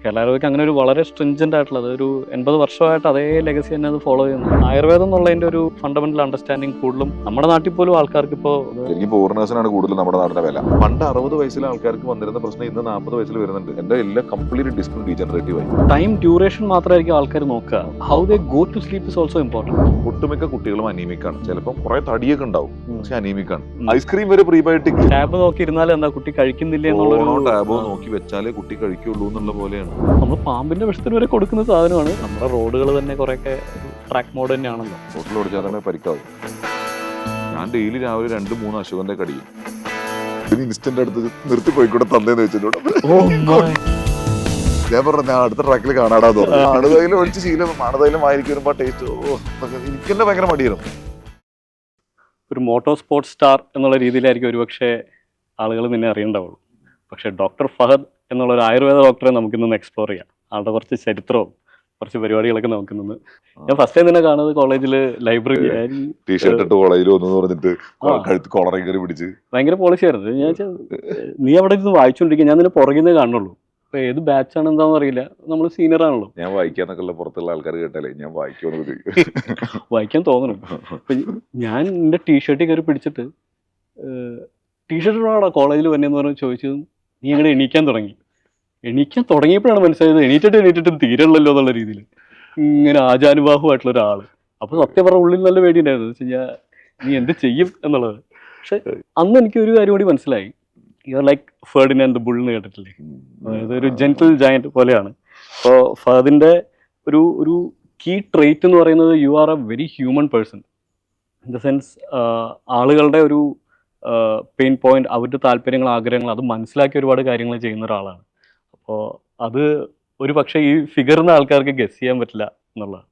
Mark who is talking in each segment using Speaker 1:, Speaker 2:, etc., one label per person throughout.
Speaker 1: കേരളാരോഗ്യക്ക് അങ്ങനെ ഒരു വളരെ സ്ട്രിഞ്ചൻ്റ് ആയിട്ടുള്ളത് ഒരു 80 വർഷമായിട്ട് അതേ ലെഗസി തന്നെ അത് ഫോളോ ചെയ്യുന്നു. ആയുർവേദം എന്നുള്ളതിൻ്റെ ഒരു ഫണ്ടമെന്റൽ അണ്ടർസ്റ്റാൻഡിങ് കൂടുതലും നമ്മുടെ നാട്ടിൽ പോലും ആൾക്കാർക്ക് ഇപ്പോൾ
Speaker 2: എനിക്ക് ഫോറിനേഴ്സിനാണ് കൂടുതൽ നമ്മുടെ നാട്ടിലെ വില. പണ്ട് 60 വയസ്സിലെ ആൾക്കാർക്ക് വന്നിരുന്ന പ്രശ്നം ഇന്ന് 40 വയസ്സിൽ വരുന്നുണ്ട്. എന്റെ എല്ലാം കംപ്ലീറ്റ് ഡിസ്ക് ഡീജനറേറ്റീവ് ആയി.
Speaker 1: ടൈം ഡ്യൂറേഷൻ മാത്രമായിരിക്കും ആൾക്കാർ നോക്കുക. How they go to sleep is also important.
Speaker 2: ഒട്ടുമിക്ക കുട്ടികളും അനീമിക്കാണ്. ചിലപ്പോൾ കുറെ തടിയൊക്കെ ഉണ്ടാവും, പക്ഷെ അനീമിക്കാണ്. ഐസ്ക്രീം വരെ പ്രീബയോട്ടിക്.
Speaker 1: ടാബ് നോക്കി ഇരുന്നാൽ എന്താ കുട്ടി കഴിക്കുന്നില്ല എന്നുള്ളൊരു
Speaker 2: ടാബോ നോക്കി വെച്ചാലേ കുട്ടി കഴിക്കുള്ളൂ എന്നുള്ള പോലെയാണ്.
Speaker 1: നമ്മൾ പാമ്പിന്റെ വിഷത്തിന് വരെ കൊടുക്കുന്ന സാധനമാണ്. നമ്മുടെ റോഡുകൾ തന്നെ കുറെയൊക്കെ ട്രാക്ക് മോഡ് തന്നെയാണല്ലോ.
Speaker 2: റോട്ടിൽ ഓടിച്ചാൽ തന്നെ പരിക്കാവും. ഞാൻ ഡെയിലി രാവിലെ 2-3 അശോകന്റെ കടിയും ഇൻസ്റ്റന്റ് അടുത്ത് നിർത്തി പോയിക്കൂടെ തന്നേന്ന് വെച്ചിട്ടുണ്ട്. ഞാൻ പറഞ്ഞു ഞാൻ അടുത്ത ട്രാക്കിൽ കാണാടാന്ന് പറഞ്ഞു. അണുതൈലം ഒഴിച്ച് ശീലം, അണുതൈലം വായിരിക്കും വരുമ്പോ ടേസ്റ്റ് എനിക്ക് തന്നെ ഭയങ്കര മടിയായിരുന്നു.
Speaker 1: ഒരു മോട്ടോർ സ്പോർട്സ് സ്റ്റാർ എന്നുള്ള രീതിയിലായിരിക്കും ഒരുപക്ഷെ ആളുകൾ നിന്നെ അറിയണ്ടാവുള്ളൂ. പക്ഷേ ഡോക്ടർ ഫഹദ് എന്നുള്ള ഒരു ആയുർവേദ ഡോക്ടറെ നമുക്കിന്ന് എക്സ്പ്ലോർ ചെയ്യാം. ആളുടെ കുറച്ച് ചരിത്രവും കുറച്ച് പരിപാടികളൊക്കെ നമുക്കിന്ന്. ഞാൻ ഫസ്റ്റ് ടൈം തന്നെ കാണുന്നത് കോളേജിൽ ലൈബ്രറി
Speaker 2: ടീഷർട്ട് ഇട്ട് കോളേജിൽ വന്നു പറഞ്ഞിട്ട് കഴുത്ത് കോളറി കയറി പിടിച്ച്
Speaker 1: ഭയങ്കര പോളിസി ആയിരുന്നു. ഞാൻ നീ അവിടെ ഇരുന്ന് വായിച്ചുകൊണ്ടിരിക്കുക, ഞാൻ നിന്നെ പുറകിൽ കാണുള്ളൂ. അപ്പൊ ഏത് ബാച്ചാണ് എന്താണെന്ന് അറിയില്ല, നമ്മൾ സീനിയർ ആണല്ലോ.
Speaker 2: ഞാൻ വായിക്കാന്നൊക്കെ പുറത്തുള്ള ആൾക്കാർ കേട്ടാലേ ഞാൻ വായിക്കുമെന്ന്
Speaker 1: വായിക്കാൻ തോന്നണം. അപ്പൊ ഞാൻ എൻ്റെ ടീഷർട്ടിൽ കയറി പിടിച്ചിട്ട് ടീഷർട്ടിനോടാ കോളേജിൽ വന്നെന്ന് പറഞ്ഞ് ചോദിച്ചതും നീ അങ്ങനെ എണീക്കാൻ തുടങ്ങിയപ്പോഴാണ് മനസ്സിലായത് എണീറ്റിട്ടും തീരുള്ളല്ലോ എന്നുള്ള രീതിയിൽ ഇങ്ങനെ ആചാനുബാഹുവായിട്ടുള്ള ഒരാൾ. അപ്പോൾ സത്യം പറഞ്ഞ ഉള്ളിൽ നല്ല പേടിയുണ്ടായിരുന്നു. എന്ന് വെച്ച് കഴിഞ്ഞാൽ നീ എന്ത് ചെയ്യും എന്നുള്ളത്. പക്ഷെ അന്ന് എനിക്ക് ഒരു കാര്യം കൂടി മനസ്സിലായി. You are like Ferdinand the bull എന്ന് കേട്ടിട്ടില്ലേ? അതായത് ഒരു ജെന്റിൽ ജയന്റ് പോലെയാണ്. അപ്പോൾ ഫഹദിൻ്റെ ഒരു കീ ട്രേറ്റ് എന്ന് പറയുന്നത് you are A very human person. In the sense ആളുകളുടെ ഒരു പെയിൻ പോയിന്റ്, അവരുടെ താല്പര്യങ്ങൾ, ആഗ്രഹങ്ങൾ അത് മനസ്സിലാക്കി ഒരുപാട് കാര്യങ്ങൾ ചെയ്യുന്ന ഒരാളാണ്. അപ്പോൾ അത് ഒരു പക്ഷേ ഈ ഫിഗറിന് ആൾക്കാർക്ക് ഗസ് ചെയ്യാൻ പറ്റില്ല എന്നുള്ളതാണ്.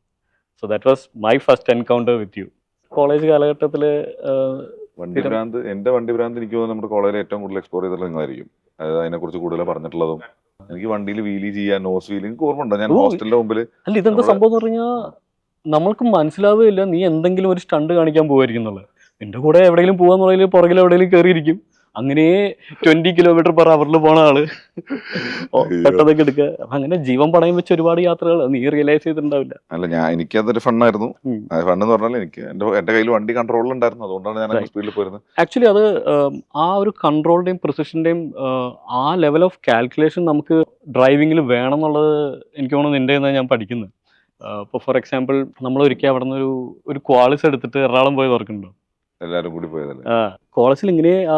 Speaker 1: So that was my first encounter with you. College കാലഘട്ടത്തിൽ
Speaker 2: എന്റെ വണ്ടി ഭ്രാന്ത് എനിക്ക് തോന്നുന്നു നമ്മുടെ കോളേജിൽ ഏറ്റവും കൂടുതൽ എക്സ്പ്ലോർ ചെയ്തിട്ടുള്ള നിങ്ങളായിരിക്കും. അതായത് അതിനെക്കുറിച്ച് കൂടുതൽ പറഞ്ഞിട്ടുള്ളതും. എനിക്ക് വണ്ടിയിൽ വീലി ചെയ്യാൻ, നോസ് വീൽ എനിക്ക് ഓർമ്മ ഉണ്ടോ? ഞാൻ ഹോസ്റ്റലിന്റെ മുമ്പിൽ
Speaker 1: അല്ല ഇതെന്താ സംഭവം എന്ന് പറഞ്ഞാൽ നമ്മൾക്ക് മനസ്സിലാവുകയില്ല നീ എന്തെങ്കിലും ഒരു സ്റ്റണ്ട് കാണിക്കാൻ പോകായിരിക്കും എന്നുള്ളത്. എൻ്റെ കൂടെ എവിടെയെങ്കിലും പോകാന്നുള്ളതിൽ പുറകിൽ എവിടെയെങ്കിലും കയറിയിരിക്കും. അങ്ങനെ 20 km/h പോണ ആള് പെട്ടെന്നൊക്കെ എടുക്കുക. അങ്ങനെ ജീവൻ പണയം വെച്ച് ഒരുപാട് യാത്രകൾ നീ റിയലൈസ് ചെയ്തിട്ടുണ്ടാവില്ല.
Speaker 2: അല്ല എനിക്കതൊരു ഫണ്ണായിരുന്നു. ഫണ്ണ് എന്ന് പറഞ്ഞാൽ എനിക്ക് എന്റെ കയ്യിൽ വണ്ടി കൺട്രോൾ ഉണ്ടായിരുന്നു, അതുകൊണ്ടാണ് ഞാൻ സ്പീഡിൽ പോയിരുന്നത്.
Speaker 1: ആക്ച്വലി അത് ആ ഒരു കൺട്രോളിന്റെയും പ്രിസിഷന്റെയും ആ ലെവൽ ഓഫ് കാൽക്കുലേഷൻ നമുക്ക് ഡ്രൈവിങ്ങിൽ വേണം എന്നുള്ളത് എനിക്ക് തോന്നുന്നു നിന്റെ ഞാൻ പഠിക്കുന്നത്. ഇപ്പോൾ ഫോർ എക്സാമ്പിൾ നമ്മൾ ഒരിക്കൽ അവിടെ നിന്ന് ഒരു ക്വാളിസ് എടുത്തിട്ട് എറണാകുളം പോയി തുറക്കുന്നുണ്ടോ?
Speaker 2: എല്ലാവരും കൂടി പോയതല്ലേ?
Speaker 1: കോളേജിൽ ഇങ്ങനെ ആ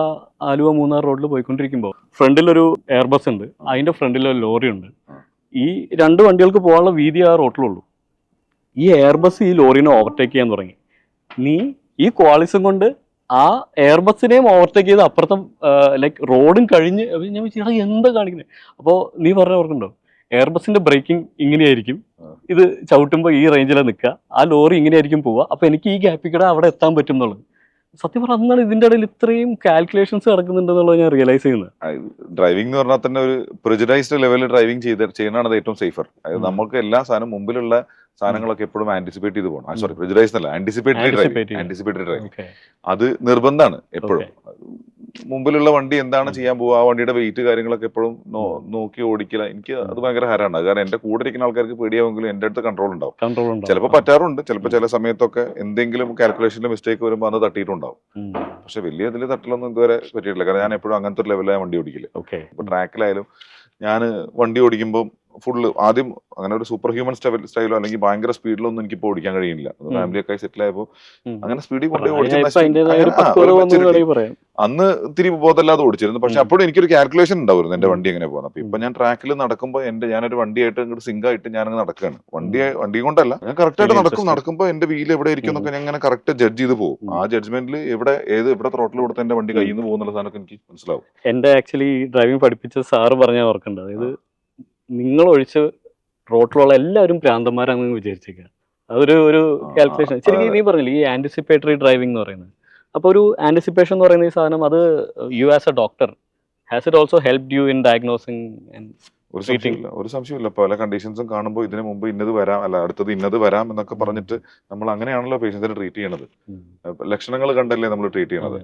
Speaker 1: ആലുവ മൂന്നാർ റോഡിൽ പോയിക്കൊണ്ടിരിക്കുമ്പോൾ ഫ്രണ്ടിലൊരു എയർബസ് ഉണ്ട്, അതിന്റെ ഫ്രണ്ടിലൊരു ലോറി ഉണ്ട്. ഈ രണ്ട് വണ്ടികൾക്ക് പോകാനുള്ള വീതി ആ റോട്ടിലുള്ളൂ. ഈ എയർബസ് ഈ ലോറിനെ ഓവർടേക്ക് ചെയ്യാൻ തുടങ്ങി. നീ ഈ ക്വാളിസും കൊണ്ട് ആ എയർബസിനെയും ഓവർടേക്ക് ചെയ്ത് അപ്പുറത്തെ ലൈക്ക് റോഡും കഴിഞ്ഞ് ഞാൻ വെച്ചാൽ എന്താ കാണിക്കുന്നത്. അപ്പോൾ നീ പറഞ്ഞ ഓർക്കുന്നുണ്ടോ, എയർബസിന്റെ ബ്രേക്കിംഗ് ഇങ്ങനെയായിരിക്കും, ഇത് ചവിട്ടുമ്പോൾ ഈ റേഞ്ചിലാണ് നിൽക്കുക, ആ ലോറി ഇങ്ങനെയായിരിക്കും പോവുക, അപ്പൊ എനിക്ക് ഈ ഗ്യാപ്പിൽ കൂടെ അവിടെ എത്താൻ പറ്റും എന്നുള്ളത്. സത്യം പറഞ്ഞാൽ അന്നാണ് ഇതിന്റെ ഇടയിൽ ഇത്രയും കാൽക്കുലേഷൻസ് നടക്കുന്നുണ്ടെന്നുള്ളത് ഞാൻ റിയലൈസ് ചെയ്യുന്നത്.
Speaker 2: ഡ്രൈവിംഗ് എന്ന് പറഞ്ഞാൽ തന്നെ ഒരു പ്രിജുഡൈസ്ഡ് ലെവലിൽ ഡ്രൈവിംഗ് ചെയ്യുന്നതാണ് ഏറ്റവും സേഫർ. അതായത് നമുക്ക് എല്ലാ സാധനം മുമ്പിലുള്ള സാധനങ്ങളൊക്കെ എപ്പോഴും ആന്റിസിപ്പേറ്റ് ചെയ്ത് പോകണം. സോറി, പ്രിജുഡൈസ് അല്ല, ആന്റിസിപ്പേറ്ററി ഡ്രൈവിംഗ് അത് നിർബന്ധമാണ്. എപ്പോഴും മുമ്പിലുള്ള വണ്ടി എന്താണ് ചെയ്യാൻ പോവുക, ആ വണ്ടിയുടെ വെയിറ്റ് കാര്യങ്ങളൊക്കെ എപ്പോഴും നോക്കി ഓടിക്കില്ല. എനിക്ക് അത് ഭയങ്കര ഹരാണ്. കാരണം എന്റെ കൂടെ ഇരിക്കുന്ന ആൾക്കാർക്ക് പേടിയാവുമെങ്കിലും എന്റെ അടുത്ത് കൺട്രോൾ ഉണ്ടാവും. ചിലപ്പോൾ പറ്റാറുണ്ട്, ചിലപ്പോൾ ചില സമയത്തൊക്കെ എന്തെങ്കിലും കാൽക്കുലേഷനിൽ മിസ്റ്റേക്ക് വരുമ്പോൾ അത് തട്ടിയിട്ടുണ്ടാവും. പക്ഷെ വലിയ ഇതിൽ തട്ടിലൊന്നും ഇതുവരെ പറ്റിയിട്ടില്ല. കാരണം ഞാൻ എപ്പോഴും അങ്ങനത്തെ ഒരു ലെവലിലാണ് വണ്ടി ഓടിക്കില്ല. ഇപ്പൊ ട്രാക്കിലായാലും ഞാൻ വണ്ടി ഓടിക്കുമ്പോൾ ഫുള്ള് ആദ്യം അങ്ങനെ ഒരു സൂപ്പർ ഹ്യൂമൻ സ്റ്റൈലോ അല്ലെങ്കിൽ ഭയങ്കര സ്പീഡിലൊന്നും എനിക്ക് ഇപ്പോൾ ഓടിക്കാൻ കഴിയില്ല. ഫാമിലിയൊക്കെ സെറ്റിൽ ആയപ്പോൾ അങ്ങനെ സ്പീഡിൽ കൊണ്ടേ അന്ന് ഇത്തിരി ബോധമില്ലാതെ ഓടിച്ചിരുന്നു. പക്ഷെ അപ്പോഴും എനിക്കൊരു കാൽക്കുലേഷൻ ഉണ്ടാവുന്നു എന്റെ വണ്ടി എങ്ങനെ പോകുന്നത്. അപ്പൊ ഇപ്പൊ ഞാൻ ട്രാക്കിൽ നടക്കുമ്പോൾ ഞാനൊരു വണ്ടിയായിട്ട് ഇങ്ങോട്ട് സിങ്ക് ആയിട്ട് ഞാനങ്ങ് നടക്കുകയാണ്. വണ്ടി കൊണ്ടല്ല, ഞാൻ കറക്റ്റ് ആയിട്ട് നടക്കുമ്പോൾ എന്റെ വീൽ എവിടെ ഇരിക്കും എന്നൊക്കെ ഞാൻ അങ്ങനെ കറക്റ്റ് ജഡ്ജ് ചെയ്ത് പോകും. ആ ജഡ്ജ്മെന്റിൽ എവിടെ ത്രോട്ടിൽ കൊടുത്ത് എന്റെ വണ്ടി കയ്യിൽ നിന്ന് പോകുന്നുള്ള സാധനമൊക്കെ എനിക്ക് മനസ്സിലാവും.
Speaker 1: എന്റെ ആക്ച്വലി ഡ്രൈവിംഗ് പഠിപ്പിച്ച സാറ് പറഞ്ഞ ഓർക്കുന്നുണ്ട്. അതായത് നിങ്ങൾ ഒഴിച്ച് റോട്ടിലുള്ള എല്ലാവരും ഭ്രാന്തന്മാരാണെന്ന് വിചാരിച്ചേക്കുക. അതൊരു കാൽക്കുലേഷൻ. ശരിക്കും നീ പറഞ്ഞില്ലേ ഈ ആന്റിസിപ്പേറ്ററി ഡ്രൈവിംഗ് എന്ന് പറയുന്നത്. അപ്പോൾ ഒരു ആന്റിസിപ്പേഷൻ എന്ന് പറയുന്ന ഈ സാധനം, അത് you as a doctor has it also helped you in diagnosing and
Speaker 2: ഒരു സംശയമില്ല. പല കണ്ടീഷൻസും കാണുമ്പോൾ ഇതിനു മുമ്പ് ഇന്നത് വരാം, അല്ല അടുത്തത് ഇന്നത് വരാം എന്നൊക്കെ പറഞ്ഞിട്ട് നമ്മൾ അങ്ങനെയാണല്ലോ പേഷ്യൻസിനെ ട്രീറ്റ് ചെയ്യണത്. ലക്ഷണങ്ങൾ കണ്ടല്ലേ നമ്മൾ ട്രീറ്റ് ചെയ്യണത്.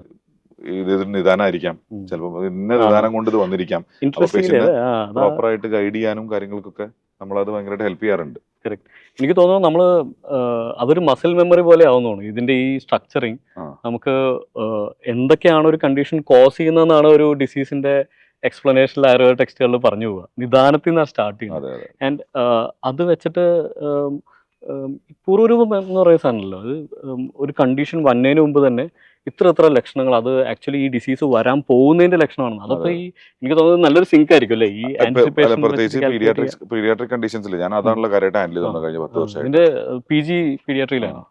Speaker 2: ഇത് നിദാനമായിരിക്കാം, ചിലപ്പോൾ ഇന്ന നിദാനം കൊണ്ട് ഇത് വന്നിരിക്കാം. അപ്പൊ പേഷ്യന്റിനെ പ്രോപ്പർ ആയിട്ട് ഗൈഡ് ചെയ്യാനും കാര്യങ്ങൾക്കൊക്കെ നമ്മളത് ഭയങ്കരമായിട്ട് ഹെൽപ്പ് ചെയ്യാറുണ്ട്.
Speaker 1: എനിക്ക് തോന്നുന്നു നമ്മള് അതൊരു മസിൽ മെമ്മറി പോലെ ആവുന്നതാണ് ഇതിന്റെ ഈ സ്ട്രക്ചറിങ്. നമുക്ക് എന്തൊക്കെയാണ് ഒരു കണ്ടീഷൻ കോസ് ചെയ്യുന്നതെന്നാണ് ഒരു ഡിസീസിന്റെ എക്സ്പ്ലനേഷനിൽ ആയുർവേദ ടെക്സ്റ്റുകളിൽ പറഞ്ഞു പോവുക. നിദാനത്തിൽ നിന്നാണ് സ്റ്റാർട്ട് ചെയ്യുന്നത്. ആൻഡ് അത് വെച്ചിട്ട് പൂർവ്വരൂപം എന്ന് പറയുന്ന സാധനമല്ലോ, അത് ഒരു കണ്ടീഷൻ വന്നതിന് മുമ്പ് തന്നെ ഇത്ര ലക്ഷണങ്ങൾ, അത് ആക്ച്വലി ഈ ഡിസീസ് വരാൻ പോകുന്നതിന്റെ ലക്ഷണമാണ്. അതൊക്കെ ഈ എനിക്ക് തോന്നുന്നത് നല്ലൊരു സിങ്ക് ആയിരിക്കും അല്ലേ ഈ
Speaker 2: പീഡിയാട്രിക് കണ്ടീഷൻസിൽ. ഞാൻ അതാണല്ലോ കാര്യമായിട്ട് ഹാൻഡിൽ ചെയ്തത് കഴിഞ്ഞ 10 വർഷം.
Speaker 1: ഇതിന്റെ PG പീഡിയാട്രിയിലാണ്.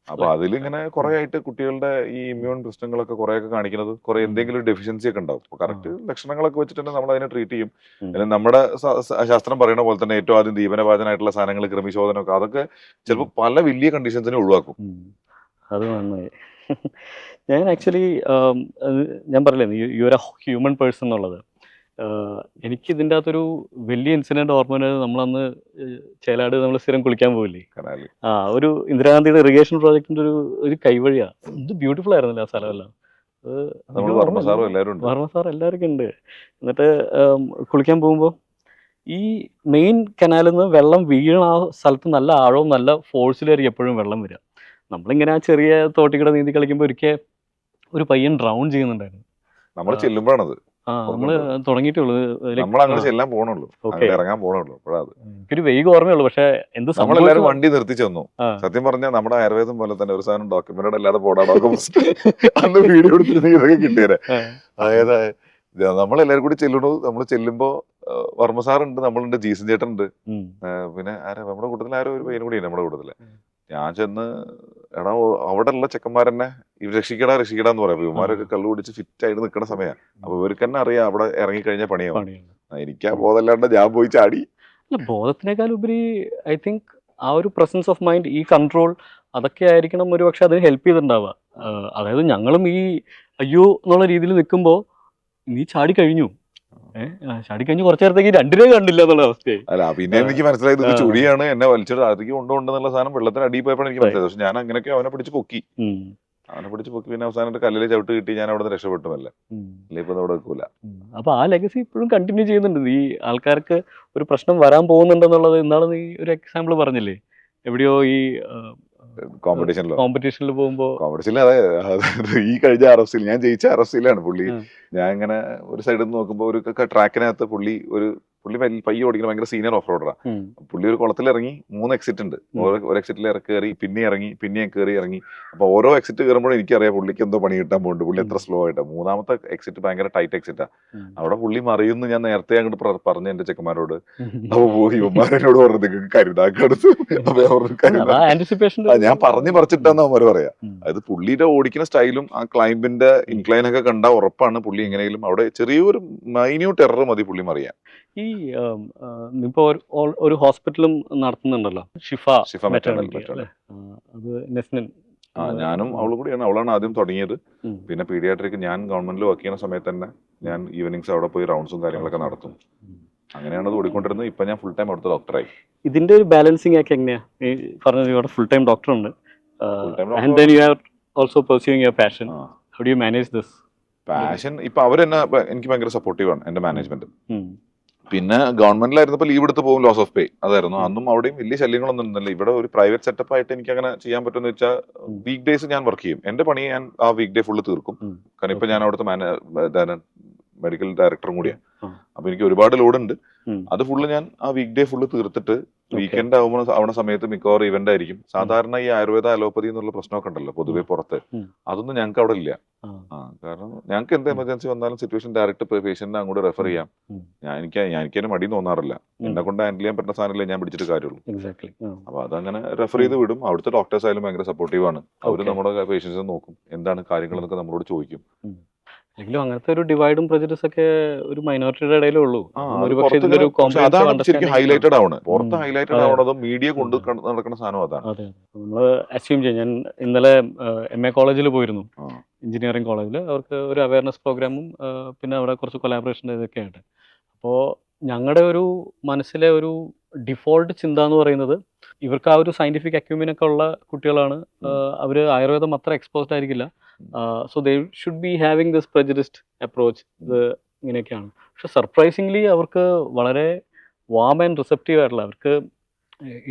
Speaker 2: അപ്പൊ അതിലിങ്ങനെ കുറെ ആയിട്ട് കുട്ടികളുടെ ഈ ഇമ്മ്യൂൺ പ്രശ്നങ്ങളൊക്കെ കുറെയൊക്കെ കാണിക്കുന്നത് കുറെ എന്തെങ്കിലും ഡെഫിഷ്യൻസി ഒക്കെ ഉണ്ടാവും. കറക്റ്റ് ലക്ഷണങ്ങളൊക്കെ വെച്ചിട്ട് നമ്മൾ അതിനെ ട്രീറ്റ് ചെയ്യും. അല്ലെങ്കിൽ നമ്മുടെ ശാസ്ത്രം പറയുന്ന പോലെ തന്നെ ഏറ്റവും ആദ്യം ദീപനപാചനായിട്ടുള്ള സാധനങ്ങൾ, ക്രിമിശോധനമൊക്കെ, അതൊക്കെ ചിലപ്പോൾ പല വലിയ കണ്ടീഷൻസിനെ ഒഴിവാക്കും.
Speaker 1: അത് നന്നായി. ഞാൻ ആക്ച്വലി ഞാൻ പറയില്ലേ you are A human person എന്നുള്ളത്. എനിക്ക് ഇതിൻ്റെ അകത്തൊരു വലിയ ഇൻസിഡന്റ് ഓർമ്മ വരുന്നത്, നമ്മളന്ന് ചേലാട് നമ്മൾ സ്ഥിരം കുളിക്കാൻ പോവില്ലേ, ഒരു ഇന്ദിരാഗാന്ധിയുടെ ഇറിഗേഷൻ പ്രോജക്റ്റിന്റെ ഒരു കൈവഴിയാ. ഇത് ബ്യൂട്ടിഫുൾ ആയിരുന്നില്ല ആ സ്ഥലമെല്ലാം. വർമ്മ സാർ എല്ലാവർക്കും ഉണ്ട്. എന്നിട്ട് കുളിക്കാൻ പോകുമ്പോൾ ഈ മെയിൻ കനാലിൽ നിന്ന് വെള്ളം വീണ ആ സ്ഥലത്ത് നല്ല ആഴവും നല്ല ഫോഴ്സിലായിരിക്കും എപ്പോഴും വെള്ളം വരിക. നമ്മളിങ്ങനെ ആ ചെറിയ തോട്ടിക്കൂടെ നീന്തി കളിക്കുമ്പോൾ ഒരിക്കൽ ഒരു പയ്യൻ ഡ്രൗൺ ചെയ്യുന്നുണ്ടായിരുന്നു.
Speaker 2: നമ്മൾ ചെല്ലുമ്പോഴാണത്
Speaker 1: നമ്മള് തുടങ്ങിയിട്ടുള്ളൂ,
Speaker 2: ഇറങ്ങാൻ പോണുള്ളൂ.
Speaker 1: എനിക്കൊരു വേഗം ഓർമ്മയുള്ളൂ. പക്ഷെ എന്ത്
Speaker 2: നമ്മളെല്ലാരും വണ്ടി നിർത്തിച്ചു തന്നു. സത്യം പറഞ്ഞാൽ നമ്മുടെ ആയുർവേദം പോലെ തന്നെ ഒരു സാധനം ഡോക്യുമെന്റഡ് അല്ലാതെ പോടാ അന്ന് വീഡിയോ എടുത്തിരുന്ന ഇതൊക്കെ കിട്ടിയത്. അതായത് നമ്മളെല്ലാരും കൂടി ചെല്ലണു. നമ്മൾ ചെല്ലുമ്പോ വർമ്മ സാറുണ്ട്, നമ്മളുണ്ട്, ജീസൻ ചേട്ടനുണ്ട്, പിന്നെ നമ്മുടെ കൂട്ടത്തിൽ ആരോ ഒരു പയ്യനും കൂടിയാണ് നമ്മുടെ കൂട്ടത്തില്. ഞാൻ ചെന്ന് എടാ അവിടെ ഉള്ള ചെക്കന്മാരെന്നെ രക്ഷിക്കടാന്ന് പറയാം. ഇവന്മാരൊക്കെ കള്ളു കുടിച്ച് ഫിറ്റ് ആയിട്ട് നിൽക്കുന്ന സമയമാണ്. അപ്പൊ ഇവർക്ക് തന്നെ അറിയാം അവിടെ ഇറങ്ങിക്കഴിഞ്ഞാൽ പണിയാവും. എനിക്ക് ആ ബോധമല്ലാണ്ട് ഞാൻ പോയി ചാടി.
Speaker 1: അല്ല, ബോധത്തിനേക്കാൾ ഉപരി ഐ തിങ്ക് ആ ഒരു പ്രസൻസ് ഓഫ് മൈൻഡ്, ഈ കൺട്രോൾ, അതൊക്കെ ആയിരിക്കണം ഒരു പക്ഷെ അതിന് ഹെൽപ്പ് ചെയ്തിട്ടുണ്ടാവുക. അതായത് ഞങ്ങളും ഈ അയ്യോ എന്നുള്ള രീതിയിൽ നിൽക്കുമ്പോൾ നീ ചാടി കഴിഞ്ഞു, ചാടി കഴിഞ്ഞ് കുറച്ചു നേരത്തേക്ക് രണ്ടിനെ കണ്ടില്ല എന്നുള്ള അവസ്ഥയായി.
Speaker 2: അല്ല, പിന്നെ എനിക്ക് മനസ്സിലായത് ഇത് ചുഴിയാണ്, എന്നെ വലിച്ചിട്ട് താഴത്തേക്ക് കൊണ്ടുകൊണ്ടെന്നുള്ള സാധനം വെള്ളത്തിന് അടിയിൽ പോയപ്പോഴാണ് എനിക്ക് മനസ്സിലായത്. പക്ഷെ ഞാൻ അങ്ങനെയൊക്കെ അവനെ പിടിച്ച് പൊക്കി. പിന്നെ അവസാനം കല്ലിൽ ചവിട്ട് കിട്ടി, ഞാൻ അവിടെ നിന്ന് രക്ഷപ്പെട്ടുമല്ല. ഇപ്പൊ അവിടെ വെക്കൂല.
Speaker 1: അപ്പൊ ആ ലെഗസി ഇപ്പോഴും കണ്ടിന്യൂ ചെയ്യുന്നുണ്ട്. ഈ ആൾക്കാർക്ക് ഒരു പ്രശ്നം വരാൻ പോകുന്നുണ്ടെന്നുള്ളത് ഇന്നാളെ നീ ഒരു എക്സാമ്പിൾ പറഞ്ഞില്ലേ, എവിടെയോ ഈ കോമ്പറ്റീഷനിൽ പോകുമ്പോ.
Speaker 2: കോമ്പറ്റീഷനിൽ അതെ, ഈ കഴിഞ്ഞ RFC ഞാൻ ജയിച്ച RFCയിലാണ് പുള്ളി. ഞാൻ ഇങ്ങനെ ഒരു സൈഡിൽ നിന്ന് നോക്കുമ്പോ ഒരു ട്രാക്കിനകത്ത് പുള്ളി പയ്യെ ഓടിക്കുന്ന ഭയങ്കര സീനിയർ ഓഫ് റോഡറാണ്. പുള്ളി ഒരു കുളത്തിലിറങ്ങി 3 എക്സിറ്റ് ഉണ്ട്. ഒരു എക്സിറ്റിൽ കയറി, പിന്നെ ഇറങ്ങി, പിന്നെയും കയറി ഇറങ്ങി. അപ്പൊ ഓരോ എക്സിറ്റ് കയറുമ്പോഴും എനിക്കറിയാം പുള്ളിക്ക് എന്തോ പണി കിട്ടാൻ പോകുന്നുണ്ട്. പുള്ളി എത്ര സ്ലോ ആയിട്ടാണ്. 3ാമത്തെ എക്സിറ്റ് ഭയങ്കര ടൈറ്റ് എക്സിറ്റാ. അവിടെ പുള്ളി മറിയുന്നു ഞാൻ നേരത്തെ അങ്ങോട്ട് പറഞ്ഞു എന്റെ ചെക്കന്മാരോട്. അപ്പൊ ഇവന്മാരോട് പറഞ്ഞു നിങ്ങൾക്ക് കരുതാക്കടുത്ത്. ഞാൻ പറഞ്ഞു പറിച്ചിട്ടാന്ന് അവന്മാര് പറയാ. അതായത് പുള്ളിയുടെ ഓടിക്കുന്ന സ്റ്റൈലും ആ ക്ലൈംബിന്റെ ഇൻക്ലൈൻ ഒക്കെ കണ്ടാൽ ഉറപ്പാണ് പുള്ളി എങ്ങനെയും അവിടെ ചെറിയൊരു മൈന്യൂട്ട് എറർ മതി പുള്ളി മറിയാൻ.
Speaker 1: ഈ ഇപ്പൊ ഒരു ഹോസ്പിറ്റലും നടത്തുന്നുണ്ടല്ലോ, ഷിഫ മെറ്റർണിറ്റി. അത് നെസ്നിൻ
Speaker 2: ഞാനും അവള് കൂടിയാണ്. അവളാണ് ആദ്യം തുടങ്ങിയത്. പിന്നെ പീഡിയാട്രിക് ഞാൻ ഗവൺമെന്റിൽ വർക്ക് ചെയ്യുന്ന സമയത്ത് തന്നെ ഞാൻ ഈവനിങ്സ് അവിടെ പോയി റൗണ്ട്സും കാര്യങ്ങളൊക്കെ നടത്തും. അങ്ങനെയാണ് അത് ഓടിക്കൊണ്ടിരുന്നത്. ഇപ്പൊ ഞാൻ ഫുൾ ടൈം അവിടുത്തെ ഡോക്ടറായി.
Speaker 1: ഇതിന്റെ ഒരു ബാലൻസിങ് ഒക്കെ എങ്ങനെയാ? പറഞ്ഞത് ഇവിടെ ഫുൾ ടൈം ഡോക്ടർ ഉണ്ട്, and then you are also pursuing your passion. How do you manage this?
Speaker 2: Passion ഇപ്പൊ അവരെന്നെ എനിക്ക് ഭയങ്കര സപ്പോർട്ടീവാണ് എന്റെ മാനേജ്മെന്റ്. പിന്നെ ഗവൺമെന്റിലായിരുന്നപ്പോൾ ലീവ് എടുത്ത് പോകും, ലോസ് ഓഫ് പേ അതായിരുന്നു. അന്നും അവിടെയും വലിയ ശല്യങ്ങളൊന്നും ഇരുന്നില്ല. ഇവിടെ ഒരു പ്രൈവറ്റ് സെറ്റപ്പ് ആയിട്ട് എനിക്ക് അങ്ങനെ ചെയ്യാൻ പറ്റുമെന്ന് വെച്ചാൽ വീക്ക് ഡേയ്സ് ഞാൻ വർക്ക് ചെയ്യും. എന്റെ പണി ഞാൻ ആ വീക്ക് ഡേ ഫുള്ള് തീർക്കും. കാരണം ഇപ്പൊ ഞാൻ അവിടുത്തെ മെഡിക്കൽ ഡയറക്ടറും കൂടിയാണ്. അപ്പൊ എനിക്ക് ഒരുപാട് ലോഡ് ഉണ്ട്. അത് ഫുള്ള് ഞാൻ ആ വീക്ക് ഡേ ഫുള്ള് തീർത്തിട്ട് വീക്കെൻഡ് ആവുന്ന സമയത്ത് മിക്കവാറും ഇവന്റ് ആയിരിക്കും. സാധാരണ ഈ ആയുർവേദ അലോപ്പതി എന്നുള്ള പ്രശ്നമൊക്കെ ഉണ്ടല്ലോ പൊതുവെ പുറത്ത്, അതൊന്നും ഞങ്ങൾക്ക് അവിടെ ഇല്ല. കാരണം ഞങ്ങൾക്ക് എന്ത് എമർജൻസി വന്നാലും സിറ്റുവേഷൻ ഡയറക്റ്റ് പേഷ്യന്റിനെ അങ്ങോട്ട് റെഫർ ചെയ്യാം. എനിക്കതിന് മടി തോന്നാറില്ല. എന്നെ കൊണ്ട് ഹാൻഡിൽ ചെയ്യാൻ പറ്റുന്ന സാധനമല്ലേ ഞാൻ പിടിച്ചിട്ട് കാര്യമുള്ളൂ. അപ്പൊ അതങ്ങനെ റെഫർ ചെയ്ത് വിടും. അവിടുത്തെ ഡോക്ടേഴ്സ് ആയാലും ഭയങ്കര സപ്പോർട്ടീവ് ആണ്. അവര് നമ്മുടെ പേഷ്യൻസിനെ നോക്കും, എന്താണ് കാര്യങ്ങൾ എന്നൊക്കെ നമ്മളോട് ചോദിക്കും.
Speaker 1: എങ്കിലും അങ്ങനത്തെ ഒരു ഡിവൈഡും പ്രജഡിസ് ഒക്കെ ഒരു മൈനോറിറ്റിയുടെ ഇടയിലേ ഉള്ളൂ.
Speaker 2: അതാണ് ശരിക്കും ഹൈലൈറ്റഡ് ആണ്. പുറത്ത് ഹൈലൈറ്റഡ് ആവണതും മീഡിയ കൊണ്ട് നടക്കുന്ന സാധനം അതാണ്.
Speaker 1: അതെ, നമ്മള് അസ്യൂം ചെയ്യും. ഞാൻ ഇന്നലെ MA കോളേജിൽ പോയിരുന്നു, എഞ്ചിനീയറിംഗ് കോളേജിൽ. അവർക്ക് ഒരു അവയർനെസ് പ്രോഗ്രാമും പിന്നെ അവിടെ കുറച്ച് കൊലാബറേഷൻ ഇതൊക്കെ ആയിട്ട്. അപ്പോൾ ഞങ്ങളുടെ ഒരു മനസ്സിലെ ഒരു ഡിഫോൾട്ട് ചിന്ത എന്ന് പറയുന്നത് ഇവർക്ക് ആ ഒരു സയന്റിഫിക് അക്യൂമിനൊക്കെ ഉള്ള കുട്ടികളാണ്. അവർ ആയുർവേദം അത്ര എക്സ്പോസ്ഡ് ആയിരിക്കില്ല. So they should be having this prejudiced approach. ഇത് ഇങ്ങനെയൊക്കെയാണ്. പക്ഷെ സർപ്രൈസിംഗ്ലി അവർക്ക് വളരെ വാം ആൻഡ് റിസെപ്റ്റീവ് ആയിട്ടുള്ള, അവർക്ക്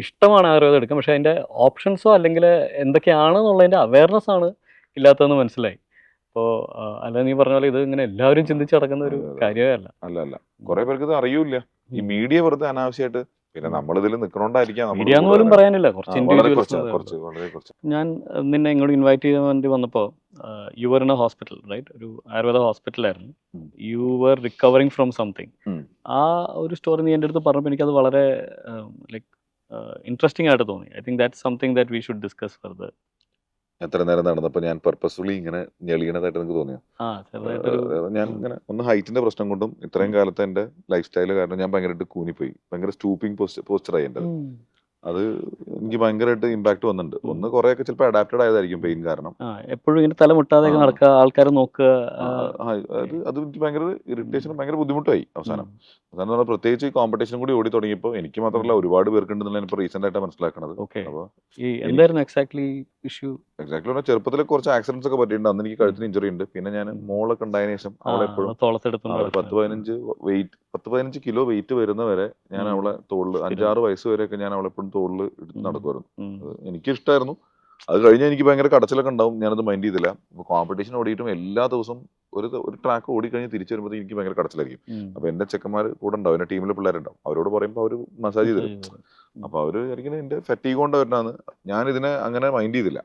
Speaker 1: ഇഷ്ടമാണ് ആയുർവേദം എടുക്കാൻ. പക്ഷെ അതിൻ്റെ ഓപ്ഷൻസോ അല്ലെങ്കിൽ എന്തൊക്കെയാണെന്നുള്ളതിൻ്റെ അവയർനെസ് ആണ് ഇല്ലാത്തതെന്ന് മനസ്സിലായി. അപ്പോൾ അല്ല, നീ പറഞ്ഞ പോലെ ഇത് ഇങ്ങനെ എല്ലാവരും ചിന്തിച്ച് നടക്കുന്ന ഒരു കാര്യമേ അല്ല.
Speaker 2: അല്ല കുറെ പേർക്ക് ഇത് അറിയൂല. ഈ മീഡിയ വെറുതെ അനാവശ്യമായിട്ട്, പിന്നെ നമ്മളിതിൽ നിൽക്കണോണ്ടായിരിക്കാം
Speaker 1: മീഡിയ എന്ന് പോലും പറയാനില്ല, കുറച്ച്
Speaker 2: വളരെ
Speaker 1: ഇൻഡിവിജ്വൽസ്.
Speaker 2: കുറച്ച്.
Speaker 1: ഞാൻ നിന്നെ ഇങ്ങോട്ട് ഇൻവൈറ്റ് ചെയ്യാൻ വേണ്ടി വന്നപ്പോൾ you were in a hospital, right? Ayurveda ആയുർവേദ ഹോസ്പിറ്റലായിരുന്നു. You were recovering from something. ആ ഒരു സ്റ്റോറി നീ എൻ്റെ അടുത്ത് പറഞ്ഞപ്പോൾ എനിക്കത് വളരെ ലൈക്ക് ഇൻട്രസ്റ്റിംഗ് ആയിട്ട് തോന്നി. I think that's something that we should discuss further.
Speaker 2: എത്ര നേരം നടന്നപ്പോൾ ഞാൻ പർപ്പസ്ഫുള്ളി ഇങ്ങനെ ഞെളിയണതായിട്ട് എനിക്ക് തോന്നിയോ? ഞാൻ ഇങ്ങനെ ഒന്ന് ഹൈറ്റിന്റെ പ്രശ്നം കൊണ്ടും ഇത്രയും കാലത്തെ എന്റെ ലൈഫ് സ്റ്റൈല് കാരണം ഞാൻ ഭയങ്കരമായിട്ട് കൂനിപ്പോയി. ഭയങ്കര സ്റ്റൂപ്പിംഗ് പോസ്റ്ററായി എൻ്റെ. അത് എനിക്ക് ഭയങ്കരമായിട്ട് ഇമ്പാക്ട് വന്നിട്ടുണ്ട്. ഒന്ന് കുറെയൊക്കെ ചിലപ്പോൾ അഡാപ്റ്റഡ് ആയതായിരിക്കും പെയിൻ കാരണം.
Speaker 1: എപ്പോഴും ഇങ്ങനെ തലമുട്ടാതെ നടക്കുക, ആൾക്കാർ നോക്കുക,
Speaker 2: അത് എനിക്ക് ഭയങ്കര ഇറിറ്റേഷനും ഭയങ്കര ബുദ്ധിമുട്ടായി അവസാനം. അവസാനം പ്രത്യേകിച്ച് ഈ കോമ്പറ്റീഷൻ കൂടി ഓടി തുടങ്ങിയപ്പോൾ എനിക്ക് മാത്രമല്ല ഒരുപാട് പേർക്കുണ്ടെന്നുള്ള ഇപ്പോൾ റീസെന്റ് ആയിട്ട് മനസ്സിലാക്കണത്.
Speaker 1: എന്തായിരുന്നു എക്സാക്ട്ലി ഇഷ്യൂ?
Speaker 2: എക്സാക്ട്ലി പറഞ്ഞാൽ ചെറുപ്പത്തിൽ കുറച്ച് ആക്സിഡൻസ് ഒക്കെ പറ്റിയിട്ടുണ്ട്. അന്ന് എനിക്ക് കഴുത്തിന് ഇഞ്ചുറി ഉണ്ട്. പിന്നെ ഞാൻ മോളൊക്കെ ഉണ്ടായതിനു ശേഷം അവളെ എപ്പോഴും 10-15 കിലോ വെയിറ്റ് വരുന്നവരെ ഞാൻ അവളെ തോളിൽ 5-6 വയസ്സ് വരെയൊക്കെ ഞാൻ അവളെ എപ്പോഴും തോളിൽ എടുത്ത് നടക്കുമായിരുന്നു. എനിക്കിഷ്ടമായിരുന്നു. അത് കഴിഞ്ഞാൽ എനിക്ക് ഭയങ്കര കടച്ചിലൊക്കെ ഉണ്ടാവും. ഞാനത് മൈൻഡ് ചെയ്തില്ല. അപ്പോൾ കോമ്പറ്റീഷൻ ഓടിയിട്ടും എല്ലാ ദിവസവും ഒരു ട്രാക്ക് ഓടിക്കഴിഞ്ഞ് തിരിച്ചു വരുമ്പോൾ എനിക്ക് ഭയങ്കര കടച്ചിലായിരിക്കും. അപ്പൊ എന്റെ ചെക്കന്മാർ കൂടെ ഉണ്ടാവും, എന്റെ ടീമിലെ പിള്ളേരുണ്ടാവും. അവരോട് പറയുമ്പോൾ അവർ മസാജ് ചെയ്ത് തരും. അപ്പൊ അവര് വിചാരിക്കുന്നത് എന്റെ ഫറ്റീഗ് കൊണ്ട് വരുന്നതാണ്. ഞാൻ ഇതിനെ അങ്ങനെ മൈൻഡ് ചെയ്തില്ല.